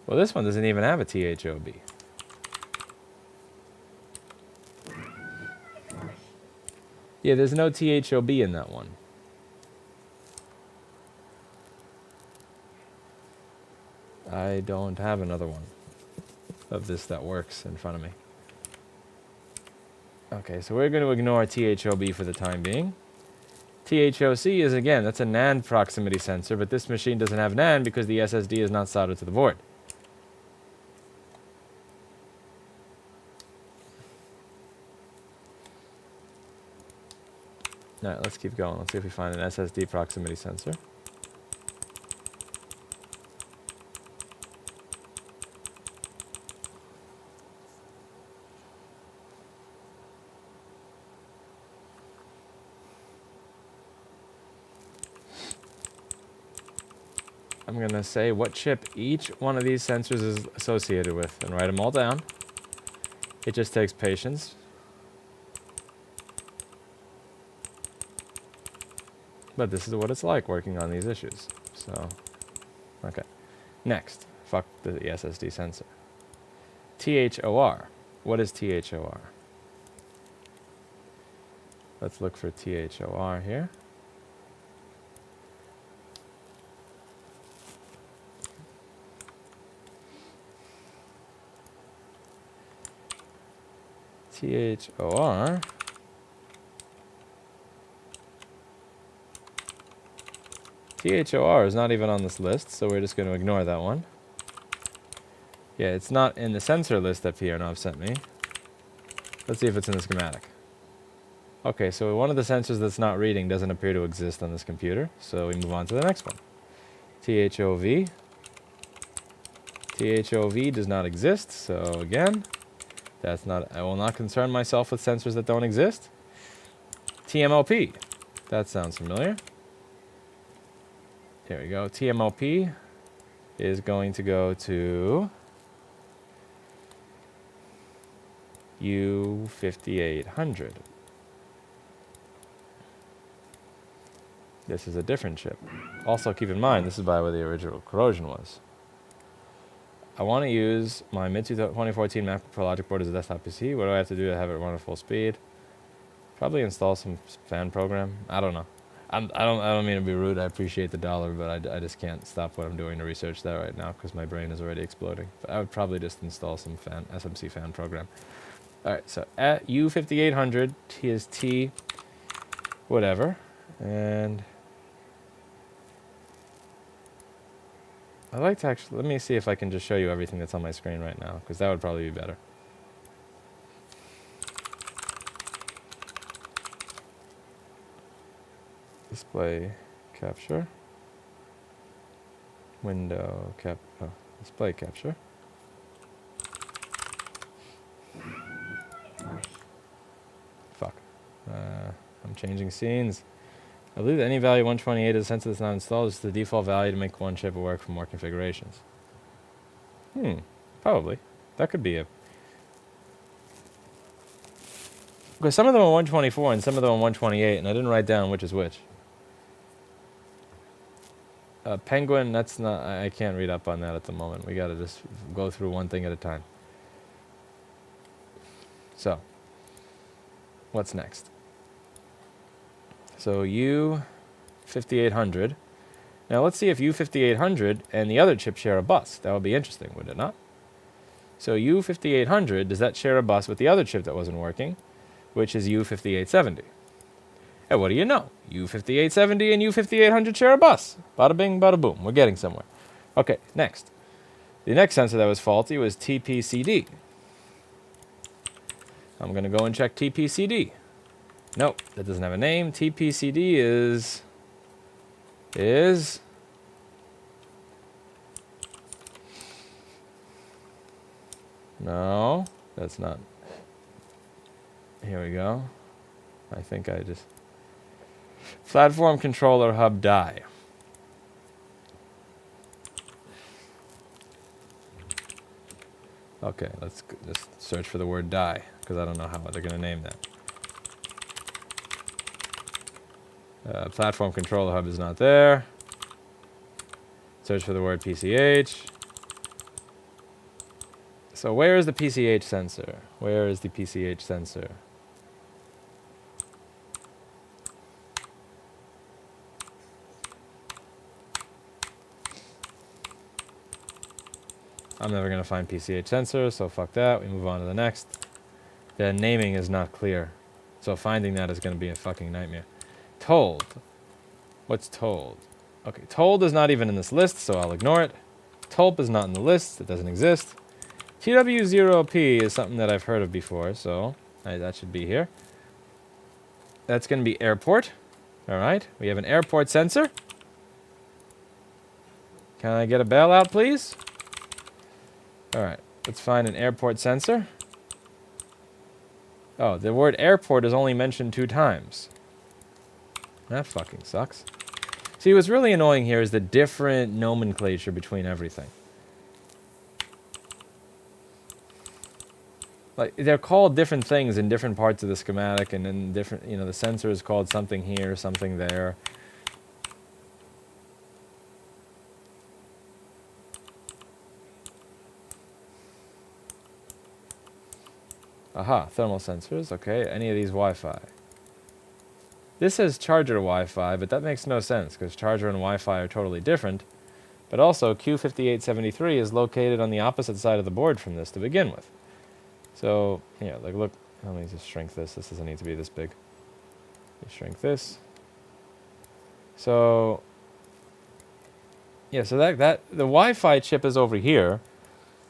A: Well, this one doesn't even have a THOB. Yeah, there's no THOB in that one. I don't have another one of this that works in front of me. Okay, so we're going to ignore THOB for the time being. THOC is, again, that's a NAND proximity sensor, but this machine doesn't have NAND because the SSD is not soldered to the board. Alright, let's keep going. Let's see if we find an SSD proximity sensor. I'm going to say what chip each one of these sensors is associated with and write them all down. It just takes patience. But this is what it's like working on these issues. So, okay. Next, fuck the SSD sensor. THOR. What is THOR? Let's look for THOR here. THOR. THOR is not even on this list, so we're just going to ignore that one. Yeah, it's not in the sensor list that Pierre sent me. Let's see if it's in the schematic. Okay, so one of the sensors that's not reading doesn't appear to exist on this computer, so we move on to the next one. THOV. THOV does not exist, so again, that's not. I will not concern myself with sensors that don't exist. TMOP. That sounds familiar. There we go. TMOP. is going to go to U5800. This is a different chip. Also, keep in mind, this is by where the original corrosion was. I want to use my mid-2014 Macbook Pro Logic board as a desktop PC. What do I have to do to have it run at full speed? Probably install some fan program. I don't know. I don't mean to be rude. I appreciate the dollar, but I just can't stop what I'm doing to research that right now because my brain is already exploding. But I would probably just install some SMC fan program. All right, so at U5800, TST, whatever, and I'd like to actually, let me see if I can just show you everything that's on my screen right now, because that would probably be better. Display capture. Window display capture. Fuck. I'm changing scenes. I believe that any value 128 is a sensor that's not installed is the default value to make one chip work for more configurations. Probably. That could be a... Because some of them are 124 and some of them are 128, and I didn't write down which is which. Penguin, that's not... I can't read up on that at the moment. We gotta just go through one thing at a time. So, what's next? So U5800. Now let's see if U5800 and the other chip share a bus. That would be interesting, would it not? So U5800, does that share a bus with the other chip that wasn't working, which is U5870? And what do you know? U5870 and U5800 share a bus. Bada bing, bada boom. We're getting somewhere. Okay, next. The next sensor that was faulty was TPCD. I'm going to go and check TPCD. Nope, that doesn't have a name. TPCD is... No, that's not... Here we go. I think I just... Platform controller hub die. Okay, let's just search for the word die, because I don't know how they're going to name that. Platform controller hub is not there. Search for the word PCH. So where is the PCH sensor? Where is the PCH sensor? I'm never going to find PCH sensor, so fuck that. We move on to the next. The naming is not clear, so finding that is going to be a fucking nightmare. Told. What's told? Okay, told is not even in this list, so I'll ignore it. Tulp is not in the list. It doesn't exist. TW0P is something that I've heard of before, so that should be here. That's going to be airport. All right, we have an airport sensor. Can I get a bailout, please? All right, let's find an airport sensor. Oh, the word airport is only mentioned 2 times. That fucking sucks. See, what's really annoying here is the different nomenclature between everything. Like, they're called different things in different parts of the schematic, and in different, you know, the sensor is called something here, something there. Aha, thermal sensors, okay, any of these Wi-Fi. This says charger Wi-Fi, but that makes no sense, because charger and Wi-Fi are totally different. But also, Q5873 is located on the opposite side of the board from this to begin with. So, yeah, like, look, let me just shrink this. This doesn't need to be this big. Just shrink this. So, yeah, so that the Wi-Fi chip is over here,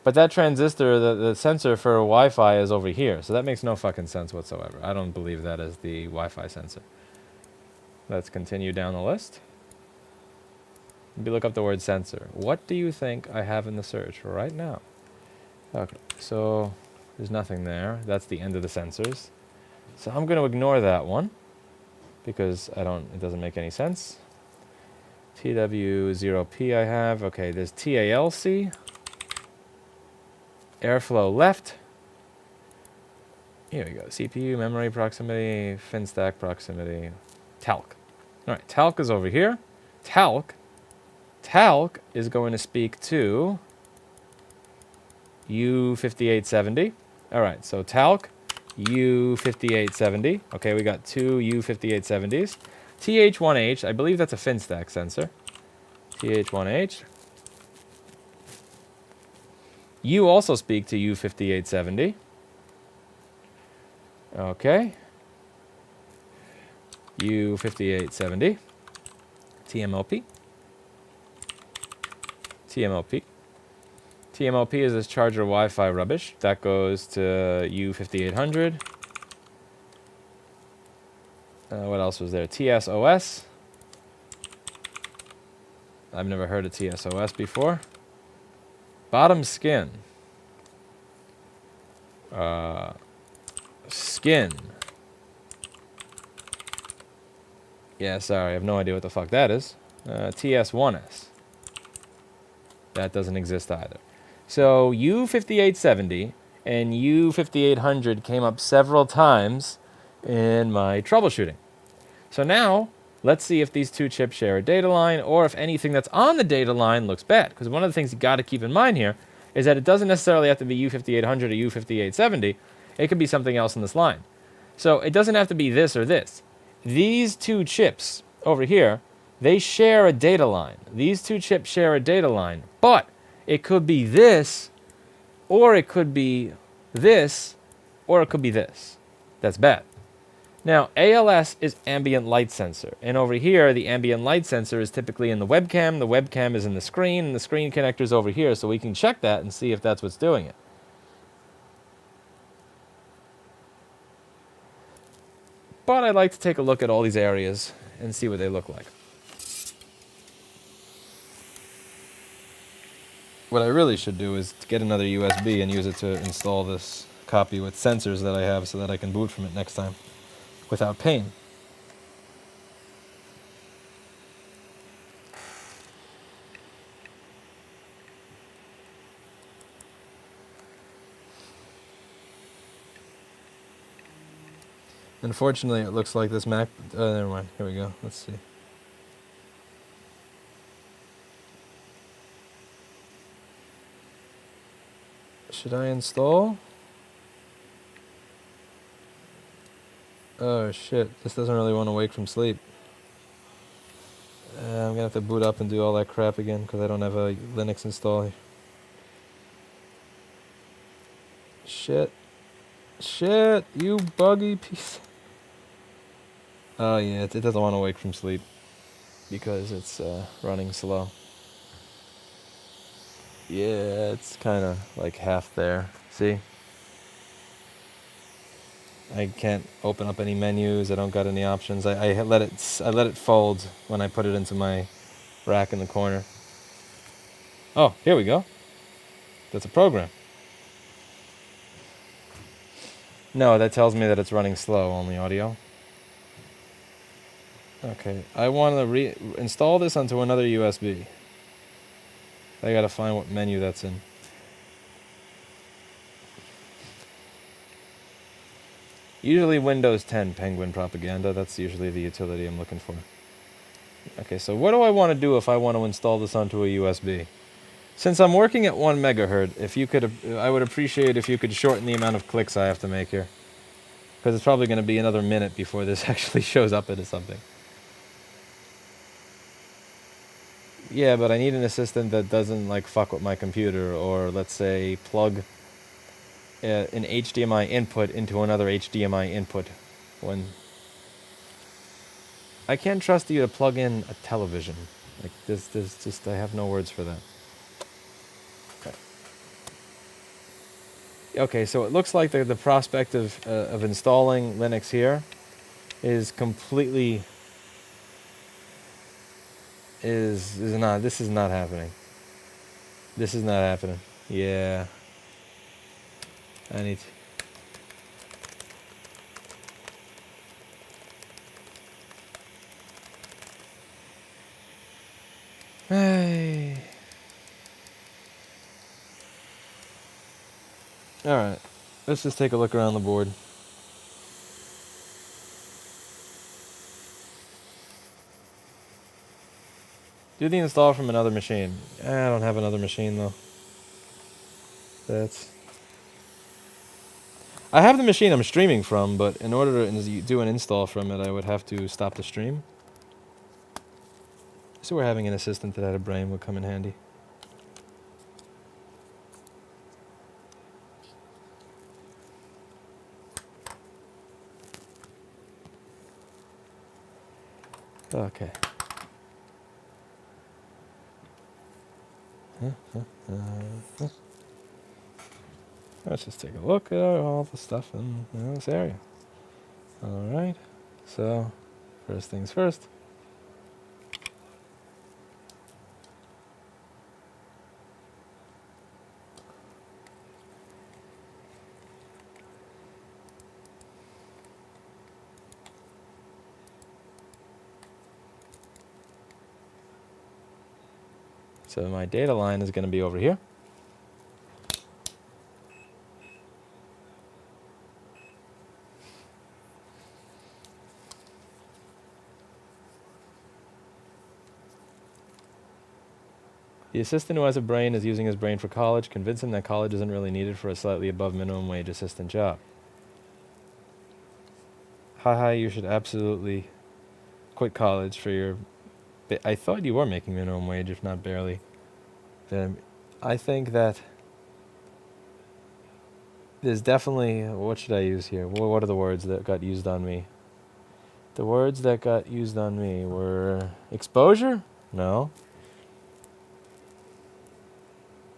A: but that transistor, the sensor for Wi-Fi is over here. So that makes no fucking sense whatsoever. I don't believe that is the Wi-Fi sensor. Let's continue down the list. Maybe look up the word sensor. What do you think I have in the search right now? Okay, so there's nothing there. That's the end of the sensors. So I'm going to ignore that one because it doesn't make any sense. TW0P I have. Okay, there's TALC. Airflow left. Here we go. CPU, memory proximity, fin stack proximity, talc. All right, talc is over here. Talc is going to speak to U5870. All right, so talc, U5870. Okay, we got two U5870s. TH1H, I believe that's a fin stack sensor. TH1H. You also speak to U5870. Okay. U5870. TMLP. TMLP. TMLP is this charger Wi-Fi rubbish. That goes to U5800. What else was there? TSOS. I've never heard of TSOS before. Bottom skin. Skin. Yeah, sorry, I have no idea what the fuck that is. TS1S. That doesn't exist either. So U5870 and U5800 came up several times in my troubleshooting. So now, let's see if these two chips share a data line or if anything that's on the data line looks bad. Because one of the things you got to keep in mind here is that it doesn't necessarily have to be U5800 or U5870. It could be something else in this line. So it doesn't have to be this or this. These two chips over here, they share a data line. These two chips share a data line. But it could be this, or it could be this, or it could be this. That's bad. Now, ALS is ambient light sensor. And over here, the ambient light sensor is typically in the webcam. The webcam is in the screen, and the screen connector is over here. So we can check that and see if that's what's doing it. But I'd like to take a look at all these areas and see what they look like. What I really should do is get another USB and use it to install this copy with sensors that I have so that I can boot from it next time without pain. Unfortunately, it looks like this Mac... never mind. Here we go. Let's see. Should I install? Oh shit, this doesn't really want to wake from sleep. I'm gonna have to boot up and do all that crap again because I don't have a Linux install. Shit. Shit, you buggy piece. Oh yeah, it doesn't want to wake from sleep because it's running slow. Yeah, it's kind of like half there. See? I can't open up any menus. I don't got any options. I let it fold when I put it into my rack in the corner. Oh, here we go. That's a program. No, that tells me that it's running slow, only audio. Okay, I want to reinstall this onto another USB. I gotta find what menu that's in. Usually Windows 10 Penguin Propaganda, that's usually the utility I'm looking for. Okay, so what do I want to do if I want to install this onto a USB? Since I'm working at 1 megahertz, if you could, I would appreciate if you could shorten the amount of clicks I have to make here. Because it's probably going to be another minute before this actually shows up into something. Yeah, but I need an assistant that doesn't like fuck with my computer, or let's say plug an HDMI input into another HDMI input. When I can't trust you to plug in a television. Like this just I have no words for that. Okay, so it looks like the prospect of installing Linux here is completely this is not happening. This is not happening. Yeah. I need to. Hey. Alright. Let's just take a look around the board. Do the install from another machine. I don't have another machine though. I have the machine I'm streaming from, but in order to do an install from it, I would have to stop the stream. So we're having an assistant that had a brain would come in handy. Okay. Let's just take a look at all the stuff in this area. Alright, so first things first. So my data line is going to be over here. The assistant who has a brain is using his brain for college. Convince him that college isn't really needed for a slightly above minimum wage assistant job. Haha, you should absolutely quit college for your... I thought you were making minimum wage, if not barely. I think that there's definitely... What should I use here? What are the words that got used on me? The words that got used on me were... Exposure? No.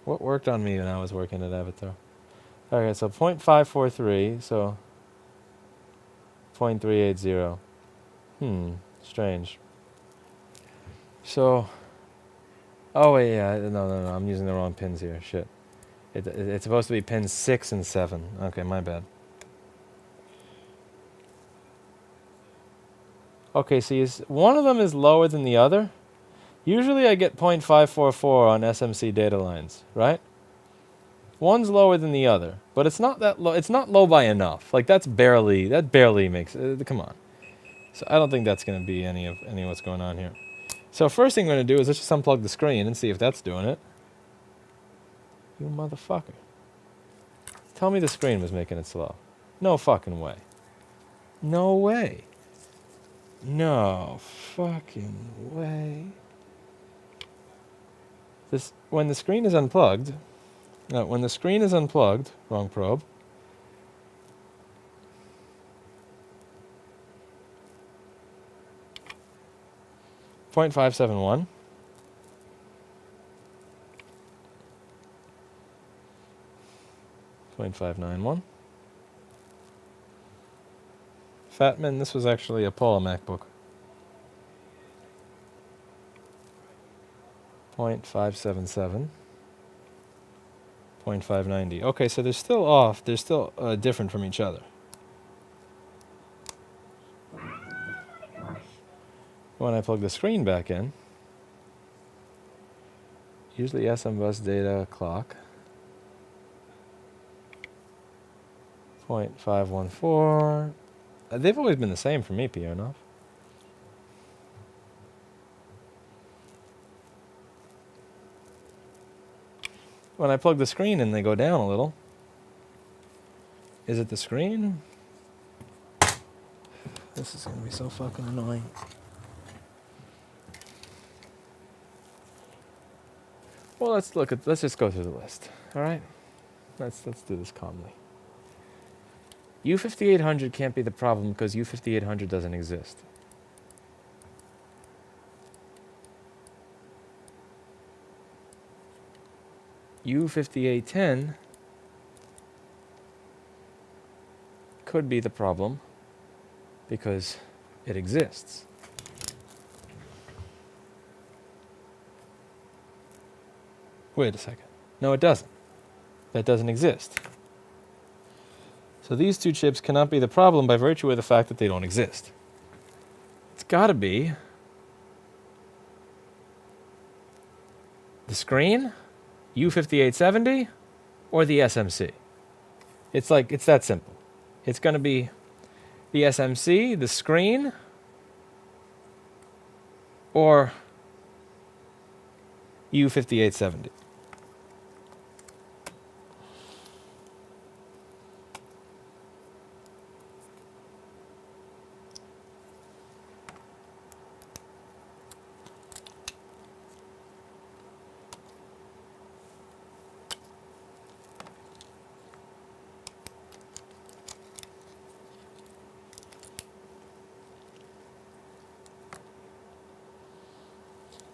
A: What worked on me when I was working at Avatar? Okay, so 0.543, so 0.380. Strange. So, oh wait, yeah, no, I'm using the wrong pins here, shit. It's supposed to be pins 6 and 7. Okay, my bad. Okay, so one of them is lower than the other. Usually I get 0.544 on SMC data lines, right? One's lower than the other, but it's not that low. It's not low by enough. Like that barely makes. Come on. So I don't think that's going to be any of what's going on here. So first thing I'm going to do is let's just unplug the screen and see if that's doing it. You motherfucker. Tell me the screen was making it slow. No fucking way. No way. No fucking way. When the screen is unplugged, wrong probe. .571. .591. Fatman, this was actually a Paul MacBook. 0.577. 0.590. Okay, so they're still off. They're still different from each other. When I plug the screen back in, usually SM bus data clock. 0.514. They've always been the same for me, Pierre enough. When I plug the screen in, they go down a little. Is it the screen? This is going to be so fucking annoying. Well, let's just go through the list. All right? Let's do this calmly. U5800 can't be the problem because U5800 doesn't exist. U5810 could be the problem because it exists. Wait a second. No, it doesn't. That doesn't exist. So these two chips cannot be the problem by virtue of the fact that they don't exist. It's got to be the screen, U5870, or the SMC. It's that simple. It's going to be the SMC, the screen, or U5870.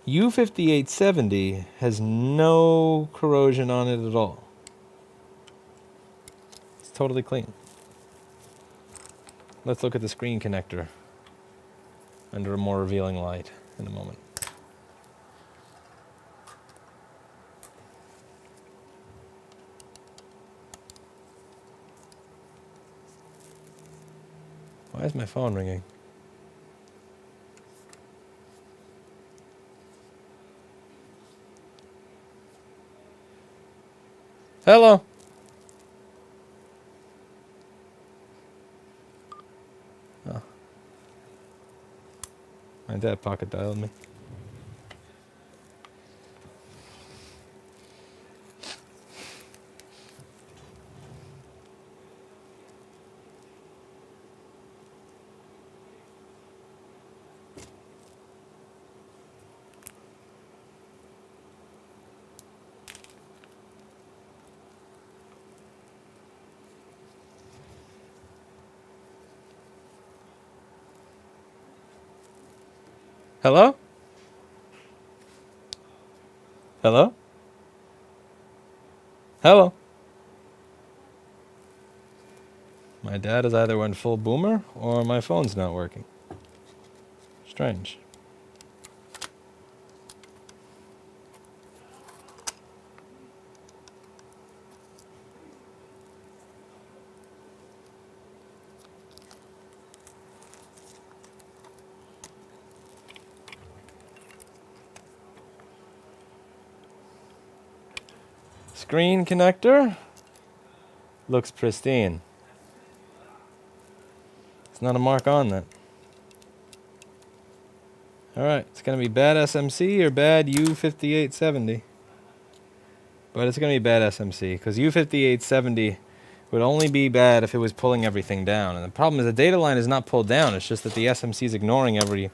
A: U5870 has no corrosion on it at all. It's totally clean. Let's look at the screen connector under a more revealing light in a moment. Why is my phone ringing? Hello. Oh. My dad pocket dialed me. Hello? Hello? Hello? My dad is either in full boomer or my phone's not working. Strange. Screen connector looks pristine. It's not a mark on that. Alright, it's going to be bad SMC or bad U5870. But it's going to be bad SMC, because U5870 would only be bad if it was pulling everything down. And the problem is the data line is not pulled down, it's just that the SMC is ignoring every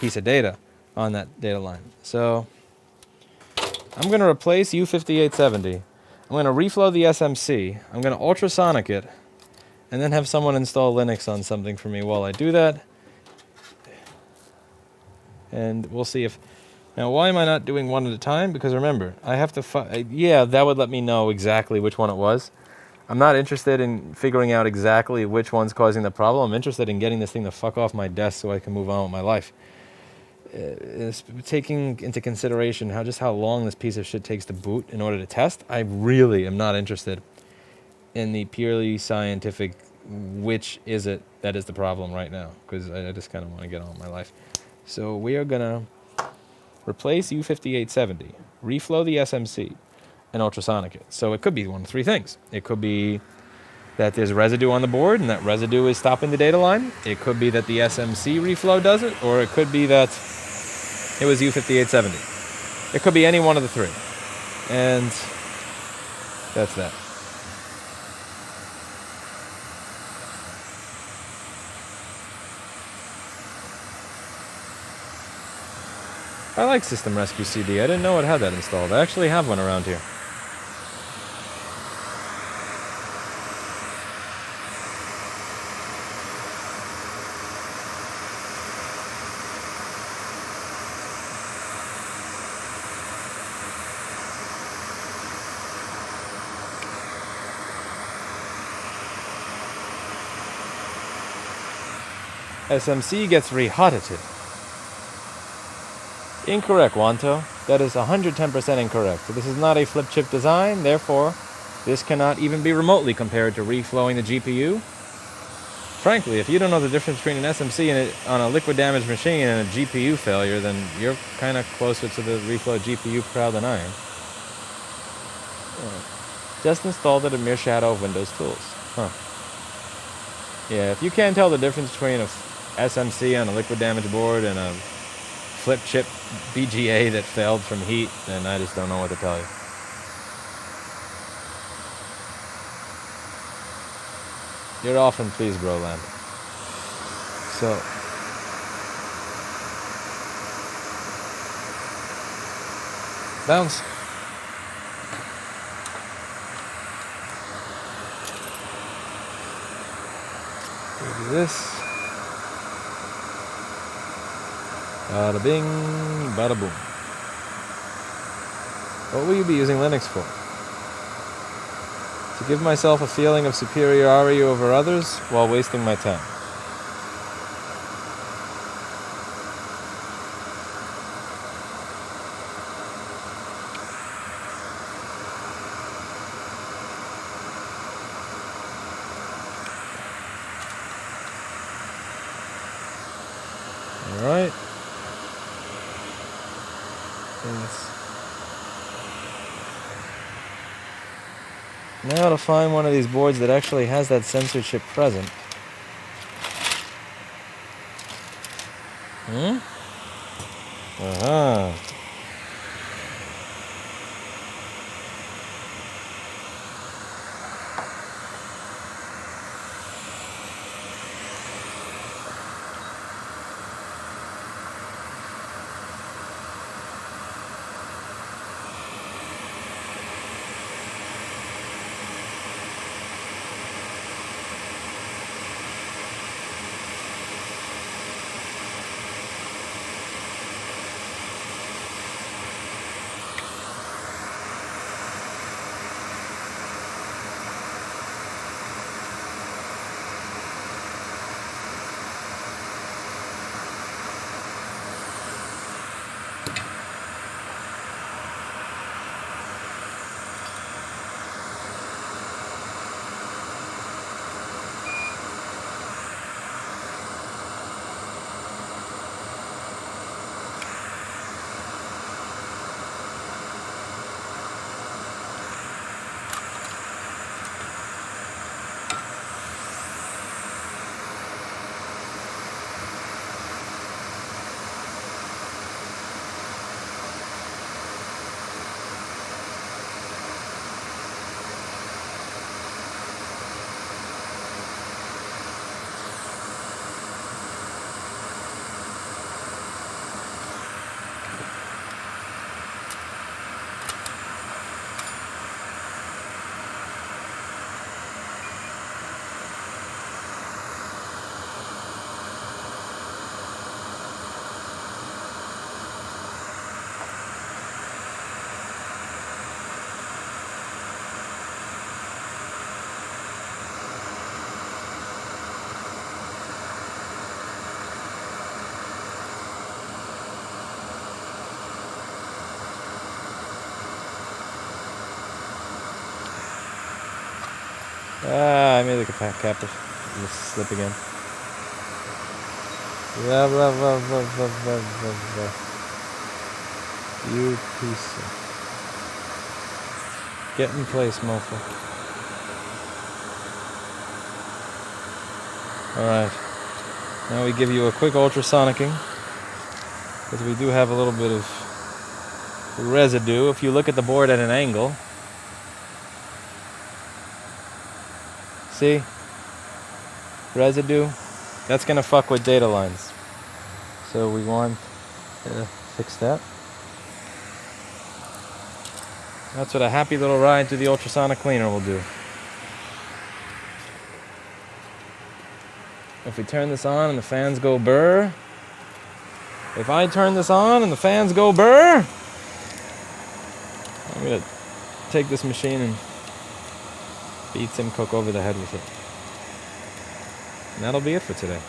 A: piece of data on that data line. So I'm going to replace U5870. I'm going to reflow the SMC. I'm going to ultrasonic it, and then have someone install Linux on something for me while I do that. And we'll see if... Now, why am I not doing one at a time? Because remember, I have to... yeah, that would let me know exactly which one it was. I'm not interested in figuring out exactly which one's causing the problem. I'm interested in getting this thing the fuck off my desk so I can move on with my life. Taking into consideration how long this piece of shit takes to boot in order to test, I really am not interested in the purely scientific which is it that is the problem right now, because I just kind of want to get on with my life. So we are going to replace U5870, reflow the SMC, and ultrasonic it. So it could be one of three things. It could be that there's residue on the board and that residue is stopping the data line. It could be that the SMC reflow does it, or it could be that it was U5870. It could be any one of the three. And that's that. I like System Rescue CD. I didn't know it had that installed. I actually have one around here. SMC gets rehotted. Incorrect, Wanto. That is 110% incorrect. So this is not a flip chip design, therefore, this cannot even be remotely compared to reflowing the GPU. Frankly, if you don't know the difference between an SMC on a liquid damaged machine and a GPU failure, then you're kind of closer to the reflow GPU crowd than I am. Just installed it, a mere shadow of Windows tools. Huh. Yeah, if you can't tell the difference between a SMC on a liquid damage board and a flip chip BGA that failed from heat, then I just don't know what to tell you. You're often pleased, Broland. So, bounce. Do this. Bada bing, bada boom. What will you be using Linux for? To give myself a feeling of superiority over others while wasting my time. All right. Now to find one of these boards that actually has that sensor chip present. Uh-huh. I made like a pack capper. Slip again. Blah, blah, blah, blah, blah, blah, blah, blah. You piece of... Get in place, mofo. Alright. Now we give you a quick ultrasonicking. Because we do have a little bit of residue. If you look at the board at an angle, see? Residue. That's going to fuck with data lines. So we want to fix that. That's what a happy little ride through the ultrasonic cleaner will do. If we turn this on and the fans go burr. If I turn this on and the fans go burr, I'm going to take this machine and beat Tim Cook over the head with it. And that'll be it for today.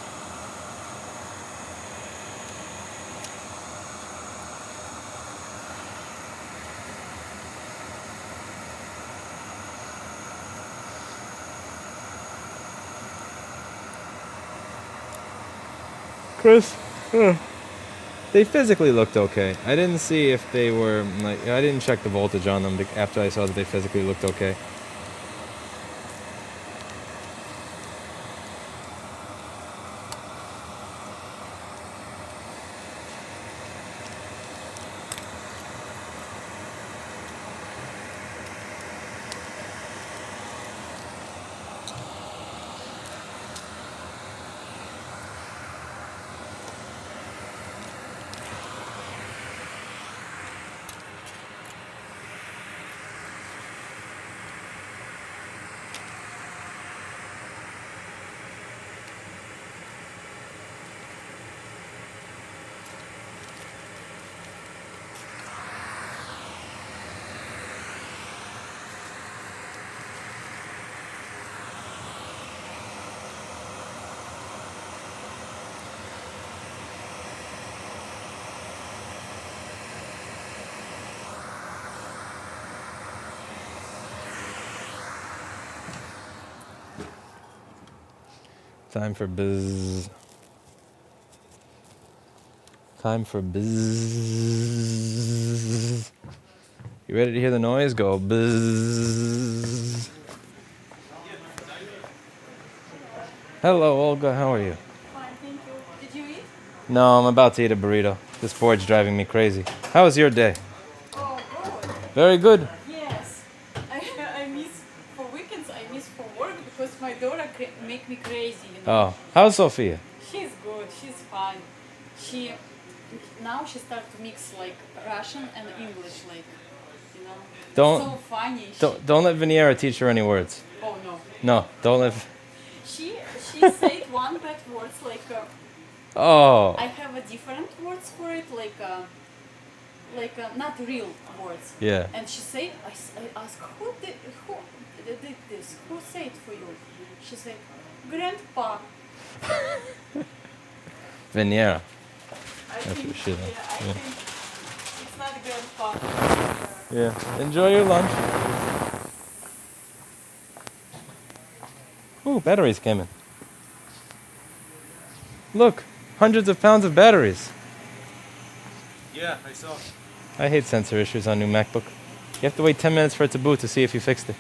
A: Chris, They physically looked okay. I didn't see if they were like I didn't check the voltage on them after I saw that they physically looked okay. Time for buzz. Time for buzz. You ready to hear the noise? Go buzz. Hello, Olga. How are you?
H: Fine, thank you. Did you eat?
A: No, I'm about to eat a burrito. This board's driving me crazy. How was your day?
H: Oh, good.
A: Very good.
H: Yes. I miss for weekends. I miss for work because my daughter make me crazy. You know.
A: Oh, how's Sophia?
H: She's good. She's fine. She now she start to mix like Russian and English, like you know.
A: Don't
H: So funny.
A: don't let Viniera teach her any words.
H: Oh no.
A: No, don't let.
H: She said one bad words like.
A: Oh.
H: I have a different words for it, like not real words.
A: Yeah.
H: And she said, I asked, who did this? Who said it for you? She said, Grandpa.
A: Viniera.
H: I
A: That's
H: think,
A: what she
H: yeah,
A: did.
H: I
A: Yeah.
H: think it's not Grandpa.
A: Yeah. Enjoy your lunch. Ooh, batteries came in. Look, hundreds of pounds of batteries.
B: Yeah, I saw.
A: I hate sensor issues on new MacBook. You have to wait 10 minutes for it to boot to see if you fixed it.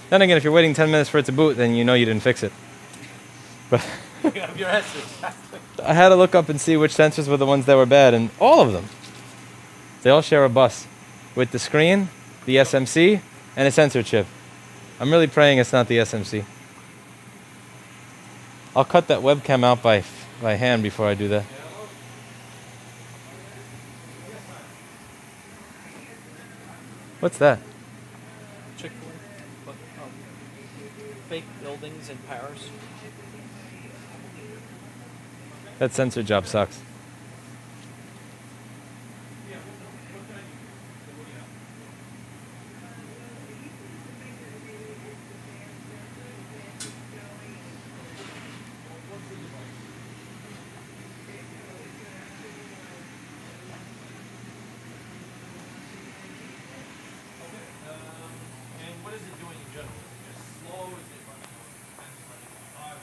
A: Then again, if you're waiting 10 minutes for it to boot, then you know you didn't fix it. But
B: You have your answers.
A: I had to look up and see which sensors were the ones that were bad, and all of them. They all share a bus with the screen, the SMC, and a sensor chip. I'm really praying it's not the SMC. I'll cut that webcam out by hand before I do that. What's that?
C: Chick-fil-A. But, fake buildings in Paris.
A: That sensor job sucks.
B: And what is it doing in general? Just slow? Is it running high?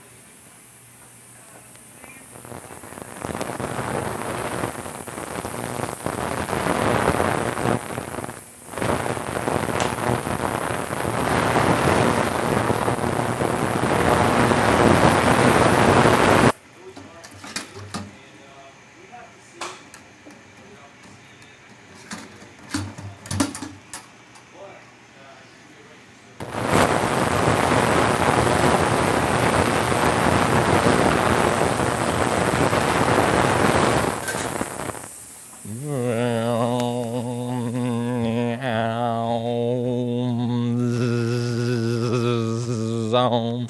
A: Zone.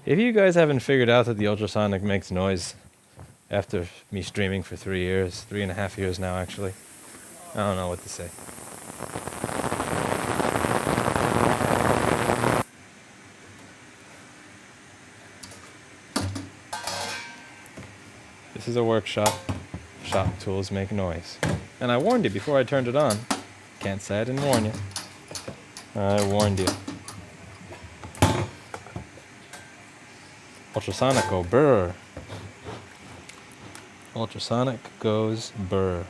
A: If you guys haven't figured out that the ultrasonic makes noise after me streaming for 3 years, 3.5 years now actually, I don't know what to say. This is a workshop. Shop tools make noise. And I warned you before I turned it on. Can't say I didn't warn you. I warned you. Ultrasonic go brr. Ultrasonic goes brr.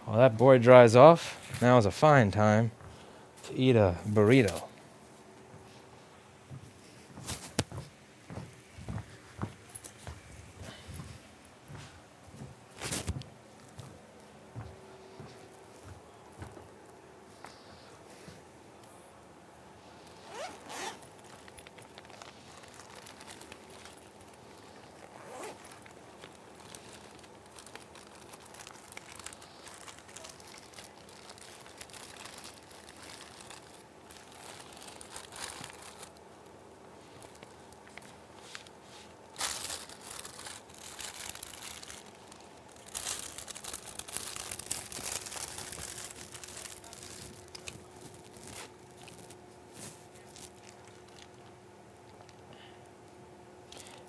A: While that boy dries off, now is a fine time to eat a burrito.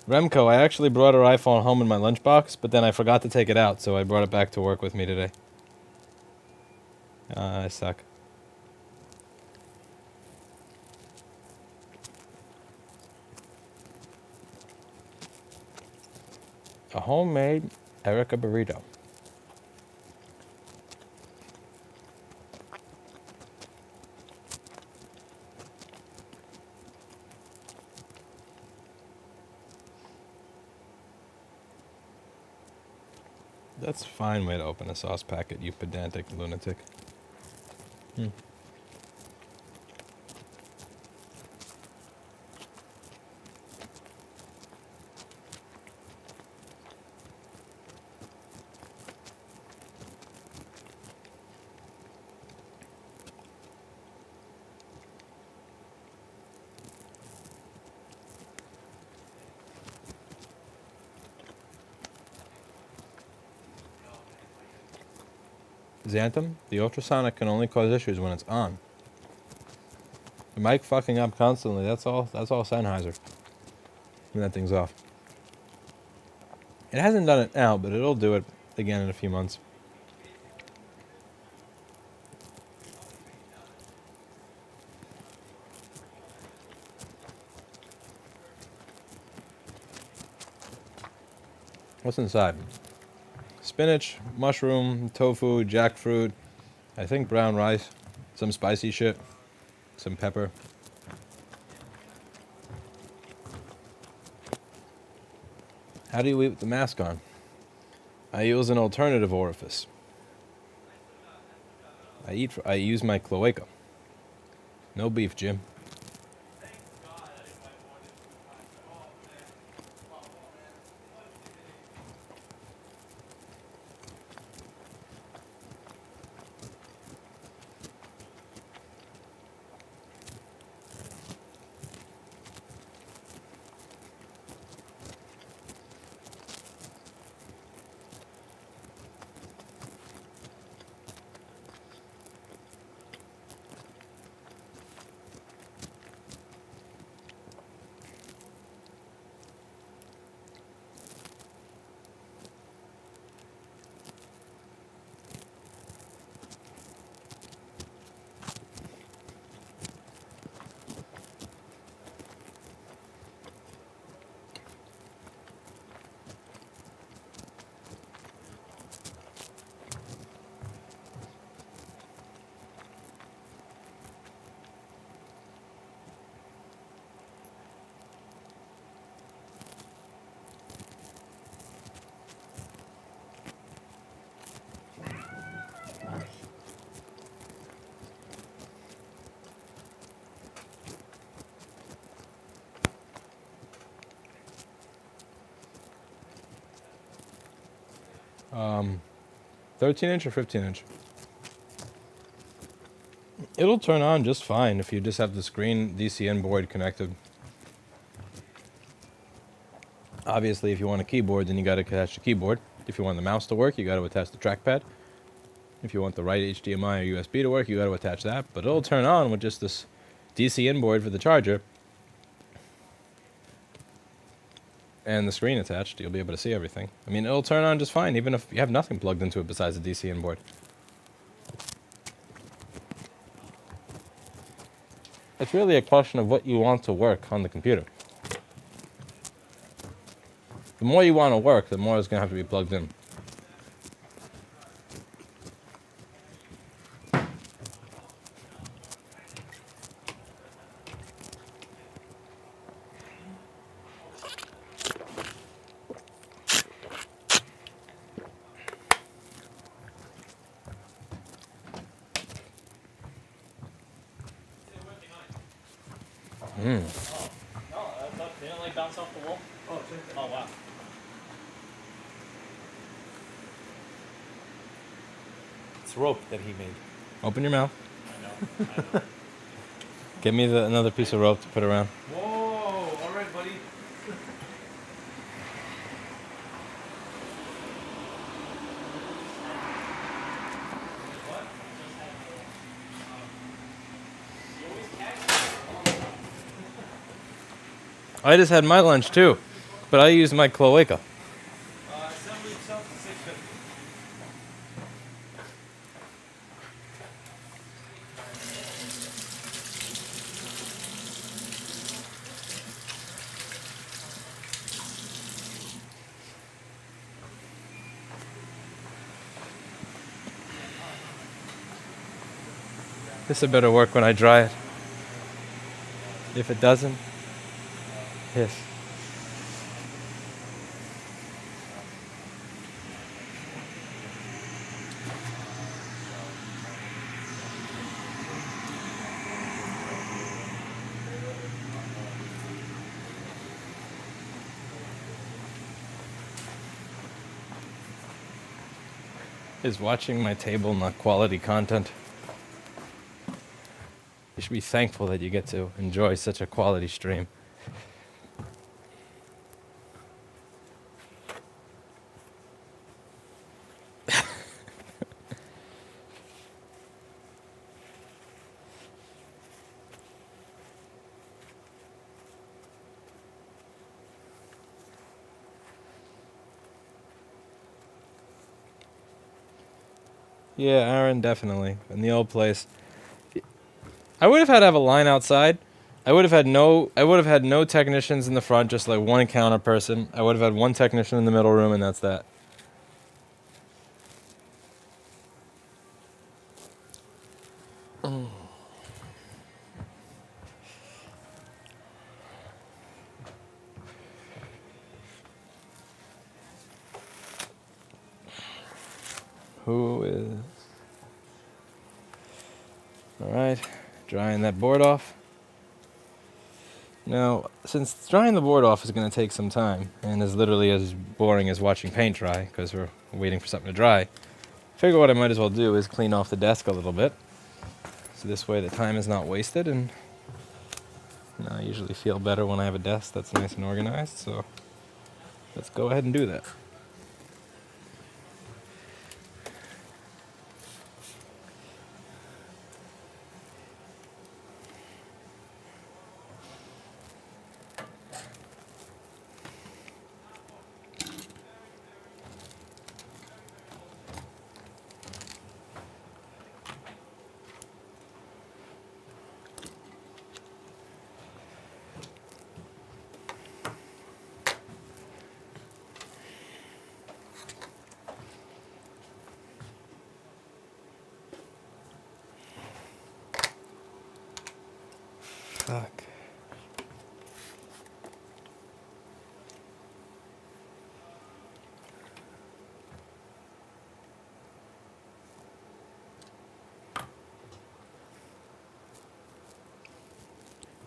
A: Remco, I actually brought her iPhone home in my lunchbox, but then I forgot to take it out, so I brought it back to work with me today. I suck. A homemade Erica burrito. That's a fine way to open a sauce packet, you pedantic lunatic. Xanthem, the ultrasonic can only cause issues when it's on. The mic fucking up constantly, that's all Sennheiser. When that thing's off. It hasn't done it now, but it'll do it again in a few months. What's inside? Spinach, mushroom, tofu, jackfruit, I think brown rice, some spicy shit, some pepper. How do you eat with the mask on? I use an alternative orifice. I use my cloaca. No beef, Jim. 13-inch or 15-inch. It'll turn on just fine if you just have the screen DCN board connected. Obviously, if you want a keyboard, then you got to attach the keyboard. If you want the mouse to work, you got to attach the trackpad. If you want the right HDMI or USB to work, you got to attach that. But it'll turn on with just this DCN board for the charger and the screen attached. You'll be able to see everything. I mean, it'll turn on just fine, even if you have nothing plugged into it besides the DCN board. It's really a question of what you want to work on the computer. The more you want to work, the more it's going to have to be plugged in.
B: No, I thought they didn't like bounce off the wall. Oh wow.
E: It's rope that he made.
A: Open your mouth.
B: I know.
A: Get me another piece of rope to put around.
D: Whoa! All right, buddy.
A: I just had my lunch too, but I used my cloaca.
D: Assembly itself is 650.
A: This had better work when I dry it. If it doesn't, hiss. Is watching my table not quality content? You should be thankful that you get to enjoy such a quality stream. Yeah, Aaron, definitely. In the old place. I would have had to have a line outside. I would have had no technicians in the front, just like one counter person. I would have had one technician in the middle room, and that's that. Who is... Alright, drying that board off. Now, since drying the board off is going to take some time, and is literally as boring as watching paint dry, because we're waiting for something to dry, I figure what I might as well do is clean off the desk a little bit. So this way the time is not wasted, and I usually feel better when I have a desk that's nice and organized, so let's go ahead and do that. Fuck.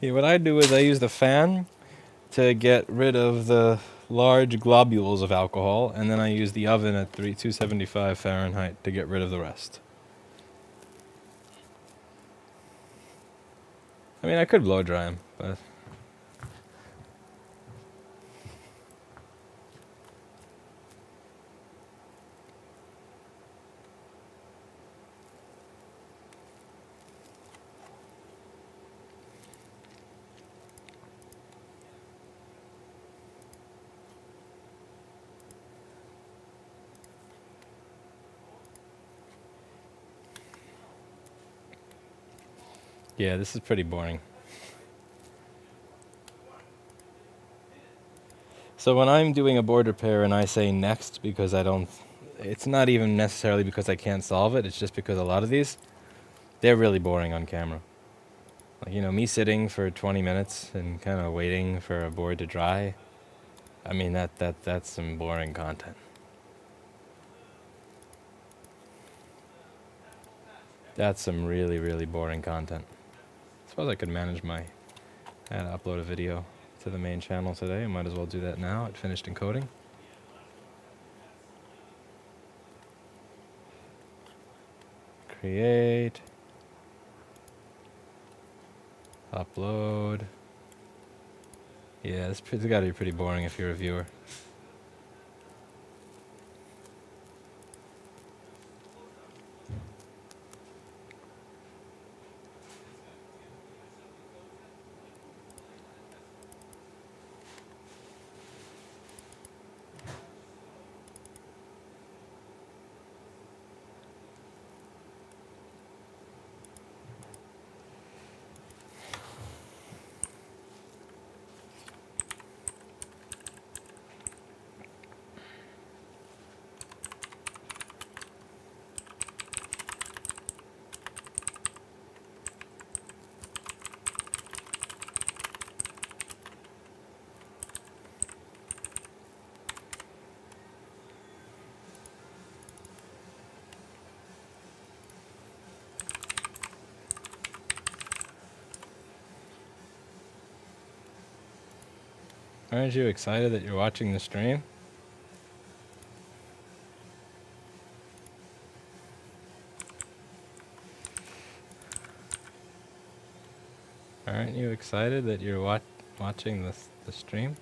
A: Yeah, what I do is I use the fan to get rid of the large globules of alcohol, and then I use the oven at 275 Fahrenheit to get rid of the rest. I mean, I could blow dry them, but... Yeah, this is pretty boring. So when I'm doing a board repair and I say next because I don't... It's not even necessarily because I can't solve it, it's just because a lot of these, they're really boring on camera. Like, you know, me sitting for 20 minutes and kind of waiting for a board to dry, I mean, that's some boring content. That's some really, really boring content. I suppose I could manage I had to upload a video to the main channel today. I might as well do that now. It finished encoding. Create. Upload. Yeah, it's got to be pretty boring if you're a viewer. Aren't you excited that you're watching the stream? Aren't you excited that you're watching the stream?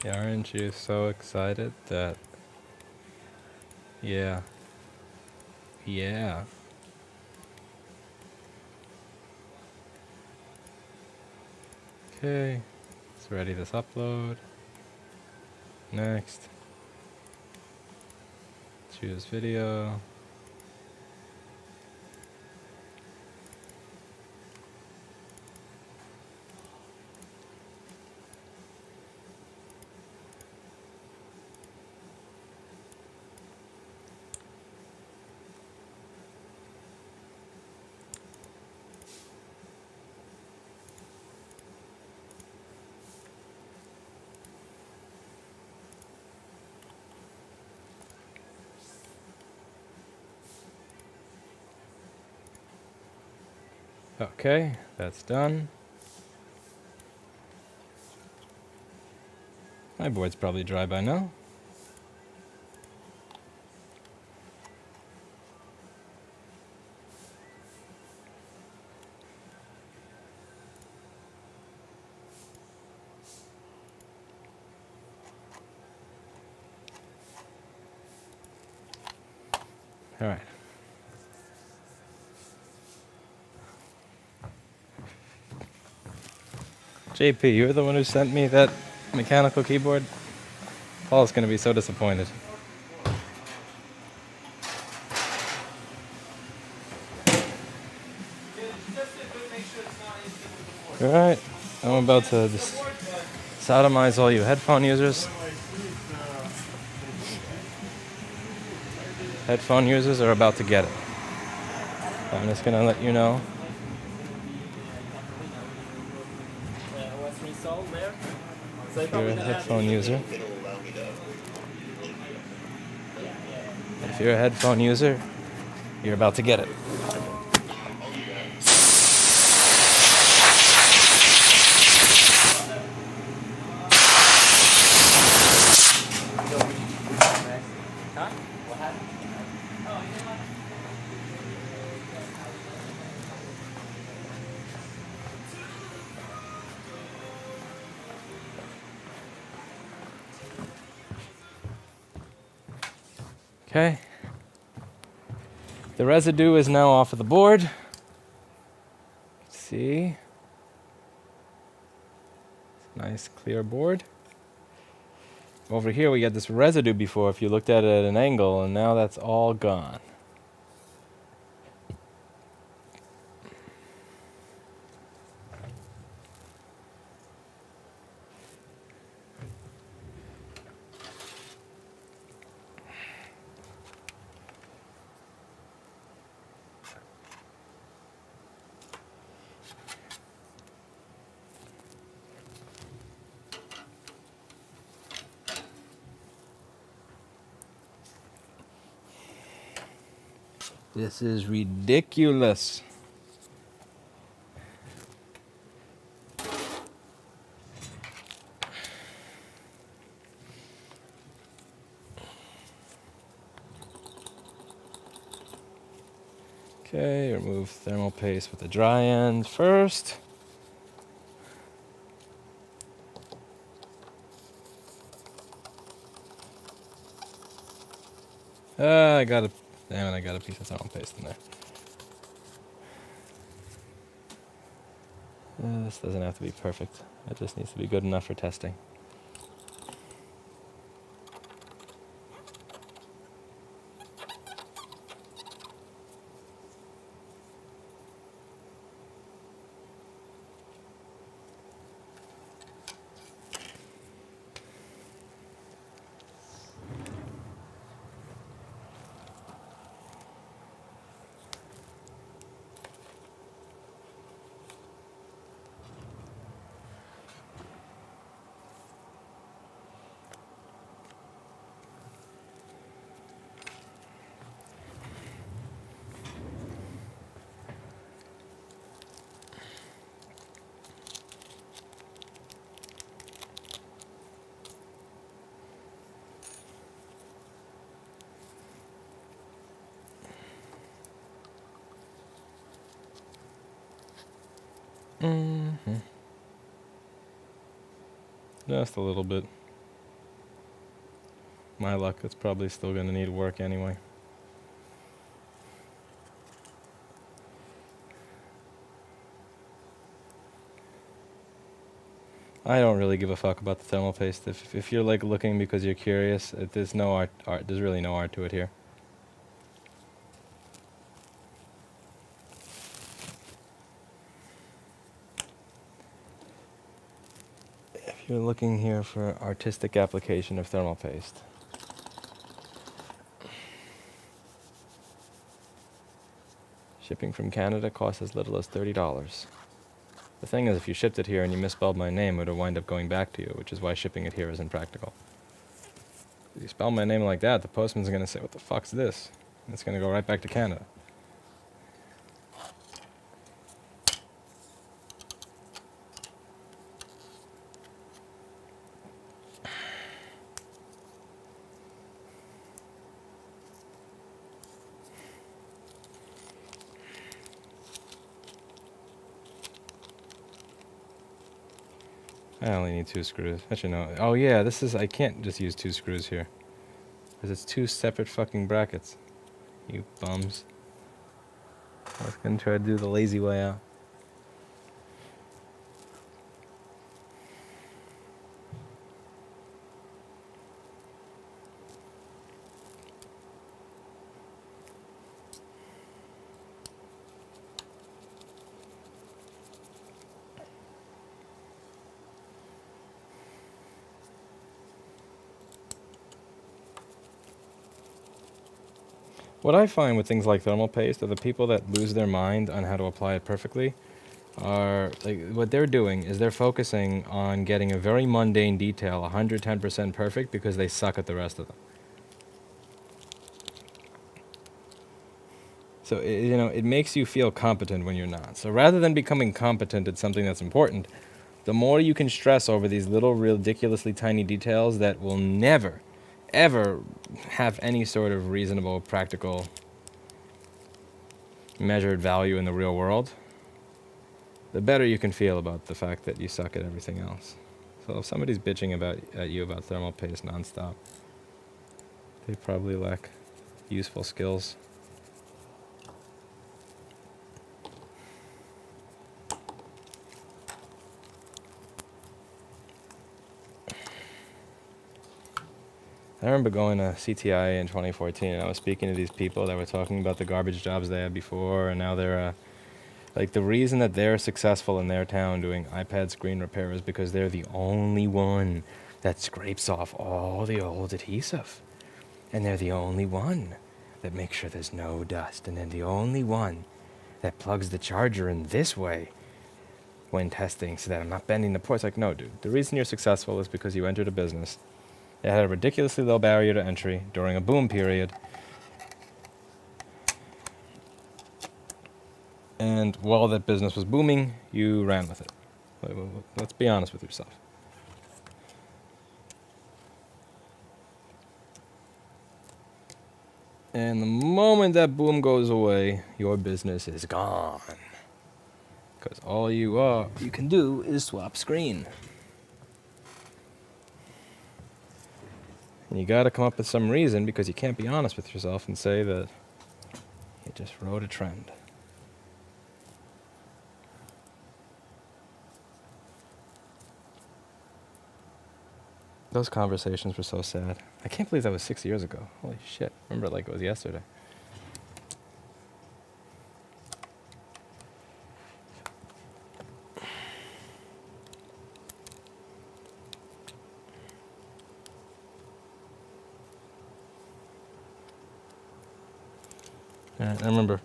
A: Yeah, aren't you so excited that... Yeah. Yeah. Okay. Let's ready this upload. Next. Choose video. Okay, that's done. My board's probably dry by now. All right. JP, you're the one who sent me that mechanical keyboard? Paul's going to be so disappointed.
D: Just make sure it's not
A: Alright, I'm about to just sodomize all you headphone users. Headphone users are about to get it. I'm just gonna let you know.
B: What's resolved there? So
A: If you're a headphone user. If you're a headphone user, you're about to get it. Okay. The residue is now off of the board. See? Nice clear board. Over here we got this residue before if you looked at it at an angle, and now that's all gone. This is ridiculous. Okay, remove thermal paste with the dry end first. I got a piece of thermal paste in there. This doesn't have to be perfect. It just needs to be good enough for testing. Just a little bit. My luck, it's probably still going to need work anyway. I don't really give a fuck about the thermal paste. If you're like looking because you're curious, there's no art. There's really no art to it here. If you're looking here for artistic application of thermal paste, shipping from Canada costs as little as $30. The thing is, if you shipped it here and you misspelled my name, it would wind up going back to you, which is why shipping it here isn't practical. If you spell my name like that, the postman's going to say, "What the fuck's this?" And it's going to go right back to Canada. I only need 2 screws. Actually, no. Oh yeah, I can't just use 2 screws here. Because it's 2 separate fucking brackets. You bums. I was gonna try to do the lazy way out. What I find with things like thermal paste are the people that lose their mind on how to apply it perfectly are, like, what they're doing is they're focusing on getting a very mundane detail 110% perfect because they suck at the rest of them. So, it makes you feel competent when you're not. So rather than becoming competent at something that's important, the more you can stress over these little ridiculously tiny details that will never, ever have any sort of reasonable, practical, measured value in the real world, the better you can feel about the fact that you suck at everything else. So if somebody's bitching at you about thermal paste nonstop, they probably lack useful skills. I remember going to CTI in 2014, and I was speaking to these people that were talking about the garbage jobs they had before, and now they're like, the reason that they're successful in their town doing iPad screen repair is because they're the only one that scrapes off all the old adhesive. And they're the only one that makes sure there's no dust. And they're the only one that plugs the charger in this way when testing so that I'm not bending the port. It's like, no, dude. The reason you're successful is because you entered a business that had a ridiculously low barrier to entry during a boom period. And while that business was booming, you ran with it. Let's be honest with yourself. And the moment that boom goes away, your business is gone. Because all you can do is swap screen. And you gotta come up with some reason, because you can't be honest with yourself and say that you just rode a trend. Those conversations were so sad. I can't believe that was 6 years ago. Holy shit. I remember it like it was yesterday. I remember,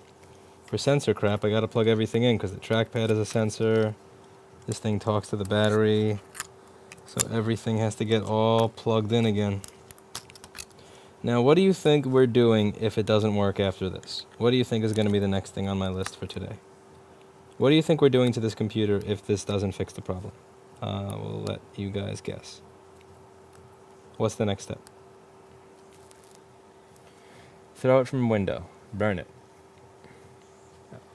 A: for sensor crap, I gotta plug everything in because the trackpad is a sensor. This thing talks to the battery. So everything has to get all plugged in again. Now, what do you think we're doing if it doesn't work after this? What do you think is going to be the next thing on my list for today? What do you think we're doing to this computer if this doesn't fix the problem? We'll let you guys guess. What's the next step? Throw it from a window. Burn it.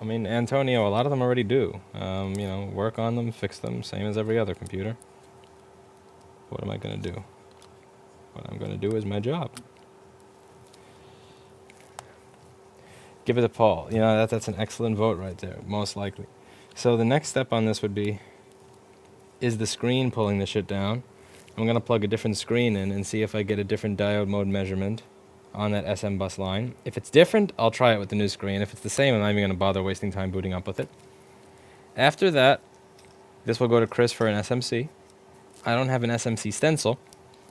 A: I mean, Antonio, a lot of them already do. Work on them, fix them, same as every other computer. What am I going to do? What I'm going to do is my job. Give it to Paul. That's an excellent vote right there, most likely. So the next step on this would be, is the screen pulling the shit down? I'm going to plug a different screen in and see if I get a different diode mode measurement on that SM bus line. If it's different, I'll try it with the new screen. If it's the same, I'm not even going to bother wasting time booting up with it. After that, this will go to Chris for an SMC. I don't have an SMC stencil.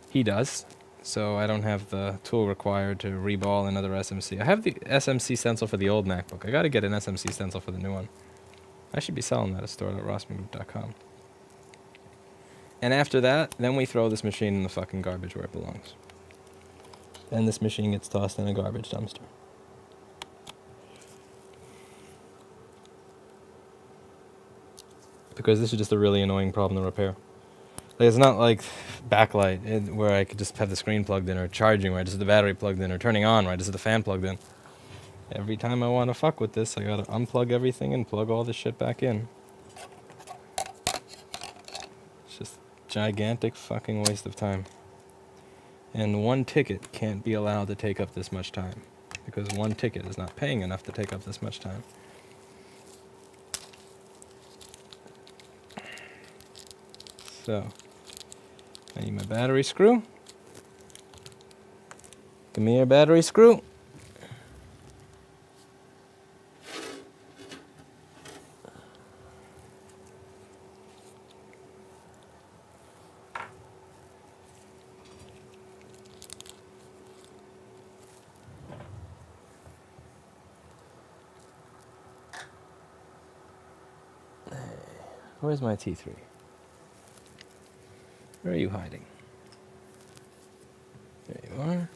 A: He does. So I don't have the tool required to reball another SMC. I have the SMC stencil for the old MacBook. I got to get an SMC stencil for the new one. I should be selling that at store.rossmanngroup.com. And after that, then we throw this machine in the fucking garbage where it belongs. And this machine gets tossed in a garbage dumpster. Because this is just a really annoying problem to repair. Like, it's not like backlight where I could just have the screen plugged in, or charging where I just have the battery plugged in, or turning on where I just have the fan plugged in. Every time I want to fuck with this, I gotta unplug everything and plug all this shit back in. It's just a gigantic fucking waste of time. And one ticket can't be allowed to take up this much time, because one ticket is not paying enough to take up this much time. So, I need my battery screw. Give me your battery screw. Where's my T3? Where are you hiding? There you are.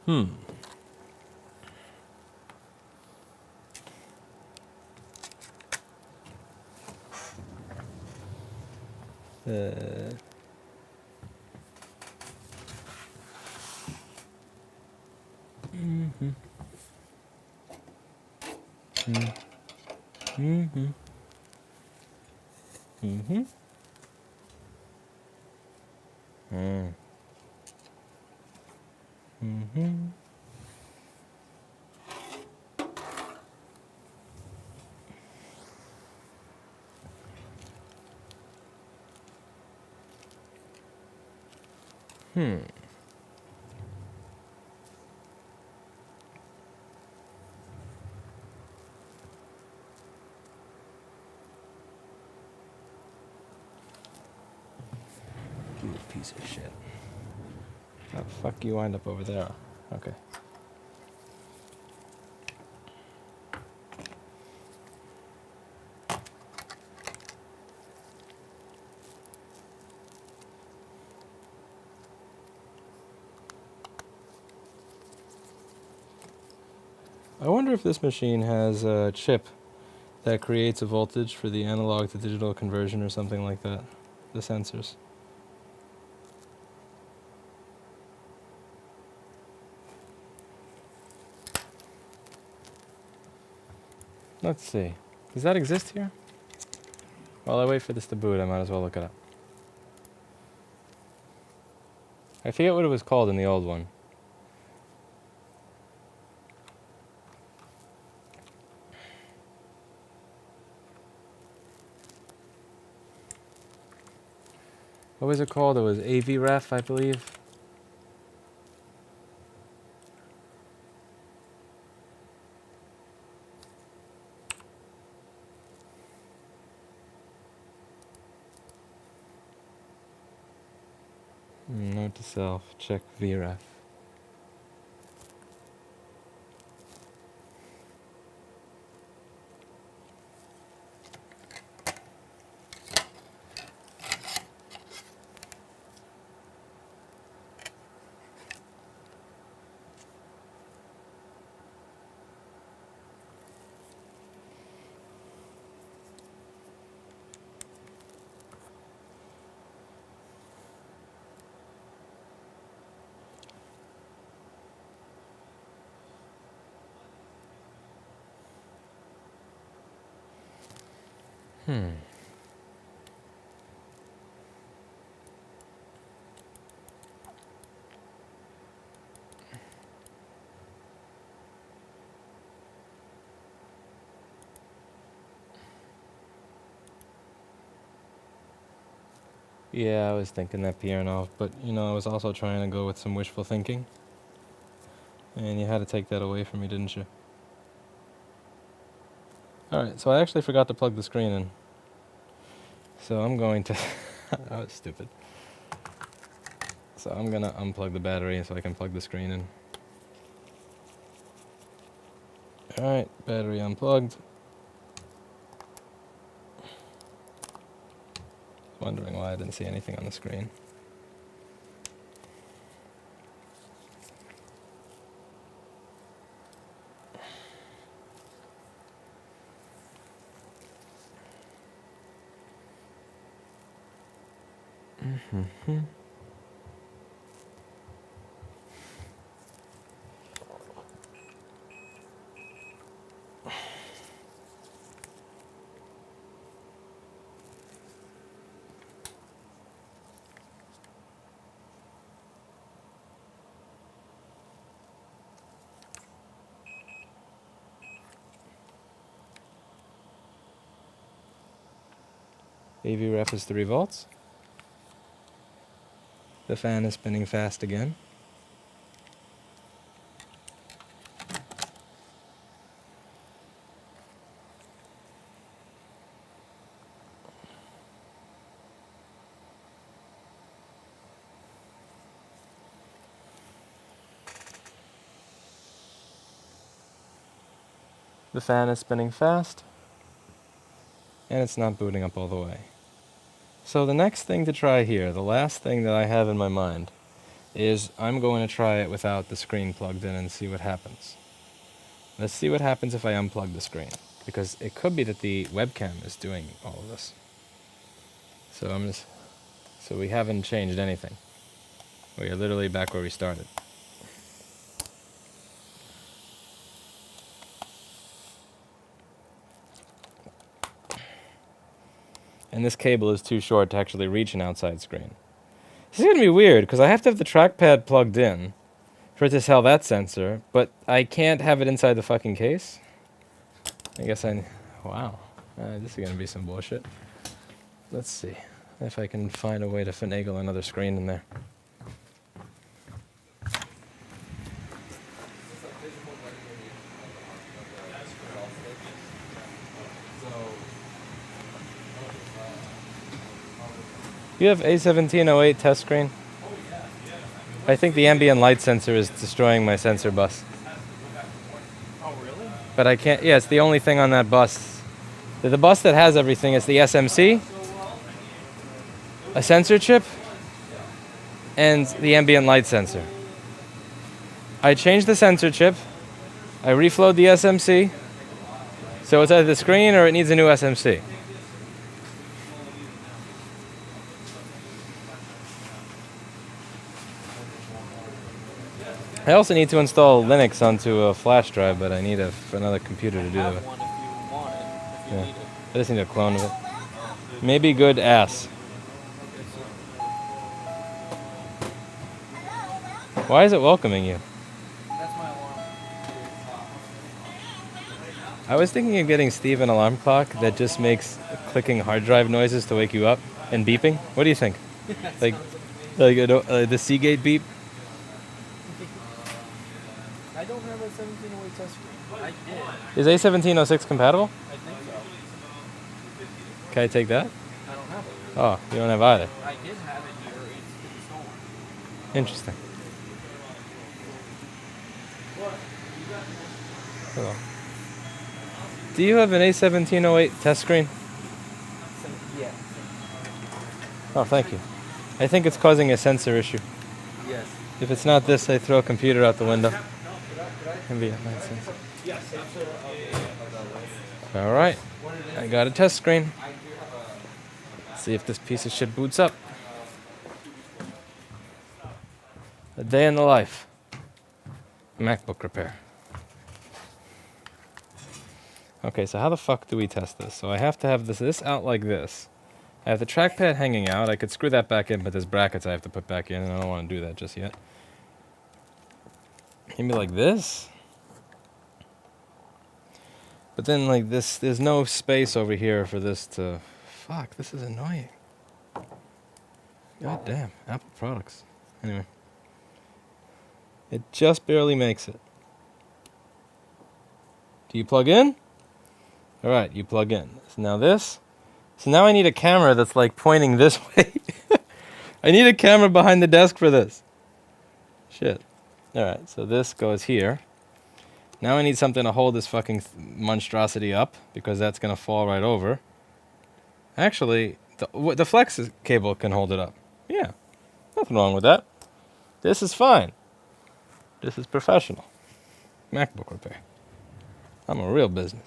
A: Hmm. Uh. Mm-hmm. Mm-hmm. Mm-hmm. Mm. Mm-hmm. Hmm. You piece of shit. How the fuck you wind up over there? Okay. I wonder if this machine has a chip that creates a voltage for the analog to digital conversion or something like that. The sensors. Let's see. Does that exist here? While I wait for this to boot, I might as well look it up. I forget what it was called in the old one. What was it called? It was AVREF, I believe. Note to self, check VREF. Yeah, I was thinking that Piernov, but you know, I was also trying to go with some wishful thinking. And you had to take that away from me, didn't you? Alright, so I actually forgot to plug the screen in. So I'm going to... that was stupid. So I'm going to unplug the battery so I can plug the screen in. Alright, battery unplugged. Wondering why I didn't see anything on the screen. AV ref is 3 volts. The fan is spinning fast again. The fan is spinning fast, and it's not booting up all the way. So the next thing to try here, the last thing that I have in my mind, is I'm going to try it without the screen plugged in and see what happens. Let's see what happens if I unplug the screen, because it could be that the webcam is doing all of this. So we haven't changed anything. We are literally back where we started. And this cable is too short to actually reach an outside screen. This is going to be weird, because I have to have the trackpad plugged in for it to tell that sensor, but I can't have it inside the fucking case. I guess wow. This is going to be some bullshit. Let's see if I can find a way to finagle another screen in there. You have A1708 test screen? I think the ambient light sensor is destroying my sensor bus.
C: Oh, really?
A: But I can't, yeah, it's the only thing on that bus. The bus that has everything is the SMC, a sensor chip, and the ambient light sensor. I changed the sensor chip, I reflowed the SMC, so it's either the screen or it needs a new SMC. I also need to install Linux onto a flash drive, but I need another computer to do
C: Have
A: that.
C: one if you want it. If you
A: Yeah.
C: need it.
A: I just need a clone of it. Maybe good ass. Why is it welcoming you?
C: That's my alarm.
A: I was thinking of getting Steve an alarm clock that just makes clicking hard drive noises to wake you up and beeping. What do you think? like the Seagate beep?
C: I don't have a 1708 test screen. I did.
A: Is A1706 compatible?
C: I think so.
A: Can I take that?
C: I don't have it.
A: Oh, you don't have either.
C: I did have it here. It's stolen.
A: Interesting. Hello. Do you have an A1708 test screen?
D: Yeah.
A: Oh, thank you. I think it's causing a sensor issue.
D: Yes.
A: If it's not this, I throw a computer out the window. Ambient light sensor. All right. I got a test screen. Let's see if this piece of shit boots up. A day in the life. MacBook repair. Okay, so how the fuck do we test this? So I have to have this out like this. I have the trackpad hanging out. I could screw that back in, but there's brackets I have to put back in, and I don't want to do that just yet. Maybe like this? But then like this, there's no space over here for this to... Fuck, this is annoying. God damn, Apple products. Anyway. It just barely makes it. Do you plug in? Alright, you plug in. So now this. So now I need a camera that's like pointing this way. I need a camera behind the desk for this. Shit. Alright, so this goes here. Now I need something to hold this fucking monstrosity up, because that's going to fall right over. Actually, the flex cable can hold it up. Yeah, nothing wrong with that. This is fine. This is professional. MacBook repair. I'm a real business.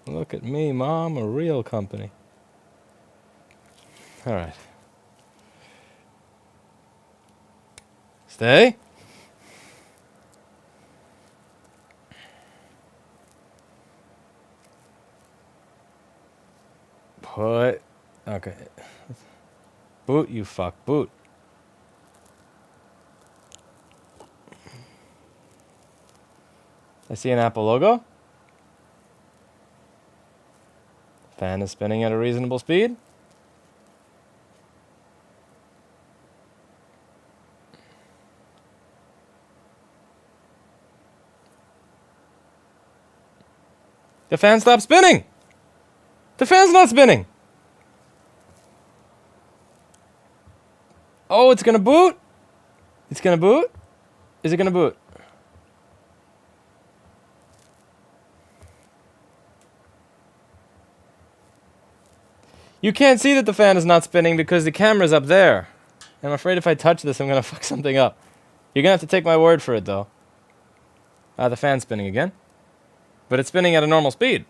A: Look at me, Mom, a real company. All right. Stay. Put. Okay. Boot, you fuck. Boot. I see an Apple logo. Fan is spinning at a reasonable speed. The fan stopped spinning! The fan's not spinning! Oh, it's gonna boot? It's gonna boot? Is it gonna boot? You can't see that the fan is not spinning because the camera's up there. I'm afraid if I touch this, I'm gonna fuck something up. You're gonna have to take my word for it, though. The fan's spinning again. But it's spinning at a normal speed.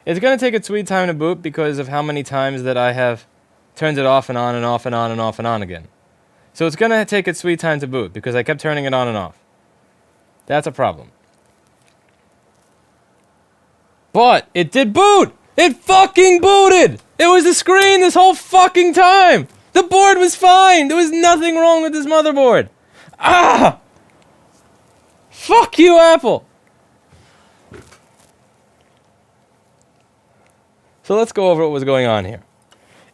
A: It's gonna take its sweet time to boot because of how many times that I have turned it off and on and off and on and off and on again. So it's gonna take its sweet time to boot because I kept turning it on and off. That's a problem. But it did boot! It fucking booted! It was the screen this whole fucking time! The board was fine! There was nothing wrong with this motherboard! Ah! Fuck you, Apple! So let's go over what was going on here.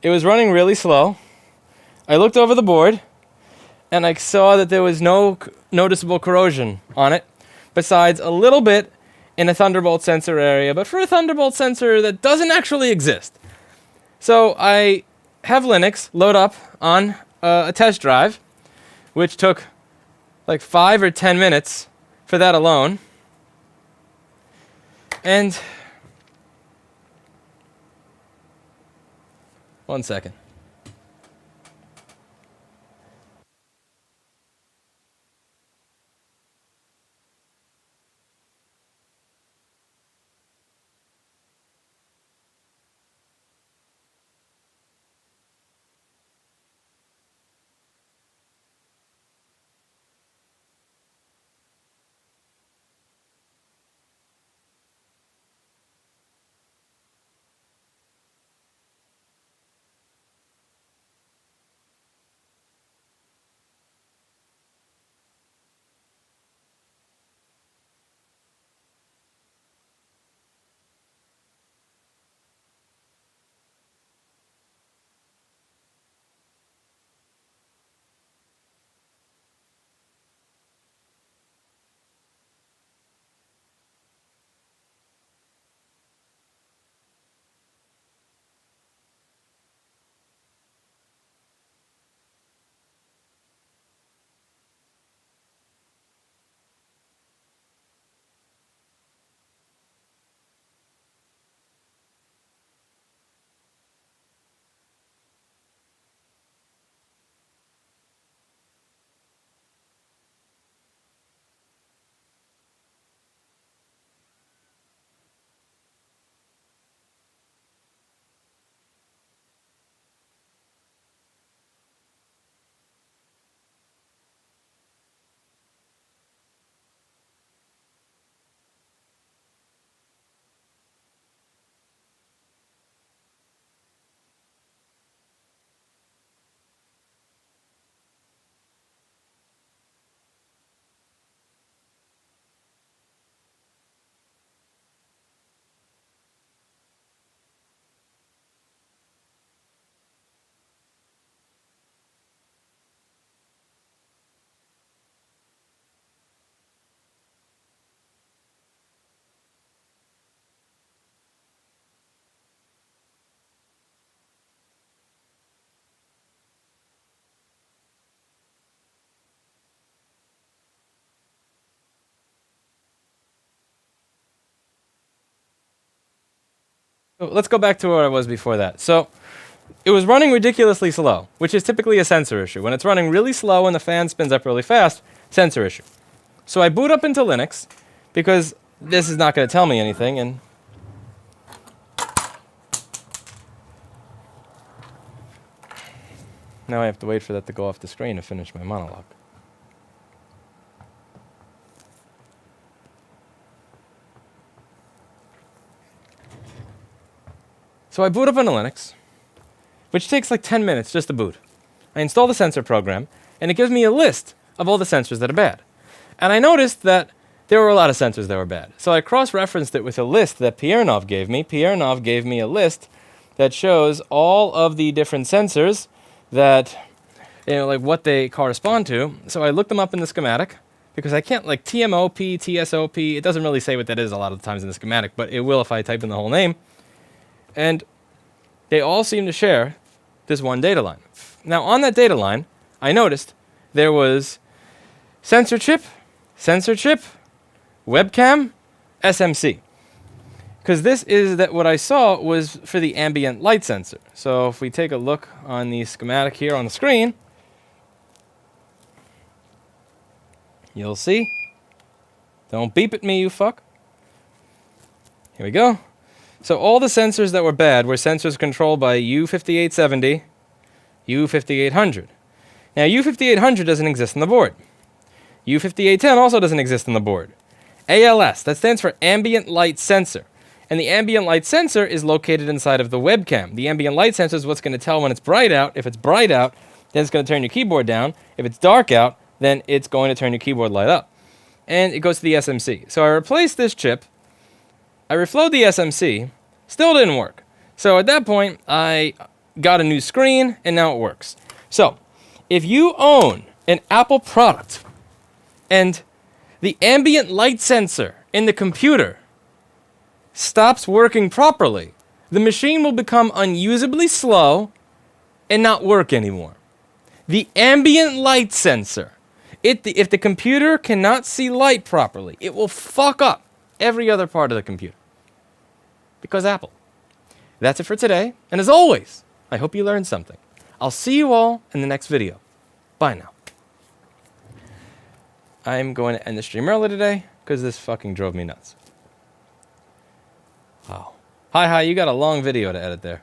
A: It was running really slow. I looked over the board, and I saw that there was no noticeable corrosion on it, besides a little bit in a Thunderbolt sensor area, but for a Thunderbolt sensor that doesn't actually exist. So I have Linux load up on a test drive, which took like 5 or 10 minutes for that alone. And 1 second. So let's go back to where I was before that. So it was running ridiculously slow, which is typically a sensor issue. When it's running really slow and the fan spins up really fast, sensor issue. So I boot up into Linux because this is not going to tell me anything, and now I have to wait for that to go off the screen to finish my monologue. So I boot up into Linux, which takes like 10 minutes just to boot. I install the sensor program, and it gives me a list of all the sensors that are bad. And I noticed that there were a lot of sensors that were bad. So I cross-referenced it with a list that Piernov gave me. Piernov gave me a list that shows all of the different sensors that, like what they correspond to. So I looked them up in the schematic because I can't, like TMOP, TSOP, it doesn't really say what that is a lot of the times in the schematic, but it will if I type in the whole name. And they all seem to share this one data line. Now on that data line, I noticed there was sensor chip, webcam, SMC. Because this is that what I saw was for the ambient light sensor. So if we take a look on the schematic here on the screen, you'll see. Don't beep at me, you fuck. Here we go. So all the sensors that were bad were sensors controlled by U5870, U5800. Now U5800 doesn't exist on the board. U5810 also doesn't exist on the board. ALS, that stands for ambient light sensor. And the ambient light sensor is located inside of the webcam. The ambient light sensor is what's going to tell when it's bright out. If it's bright out, then it's going to turn your keyboard down. If it's dark out, then it's going to turn your keyboard light up. And it goes to the SMC. So I replaced this chip. I reflowed the SMC. Still didn't work. So at that point, I got a new screen, and now it works. So if you own an Apple product and the ambient light sensor in the computer stops working properly, the machine will become unusably slow and not work anymore. The ambient light sensor, if the computer cannot see light properly, it will fuck up every other part of the computer. Because Apple. That's it for today, and as always, I hope you learned something. I'll see you all in the next video. Bye now. I'm going to end the stream early today because this fucking drove me nuts. Wow. Hi, you got a long video to edit there.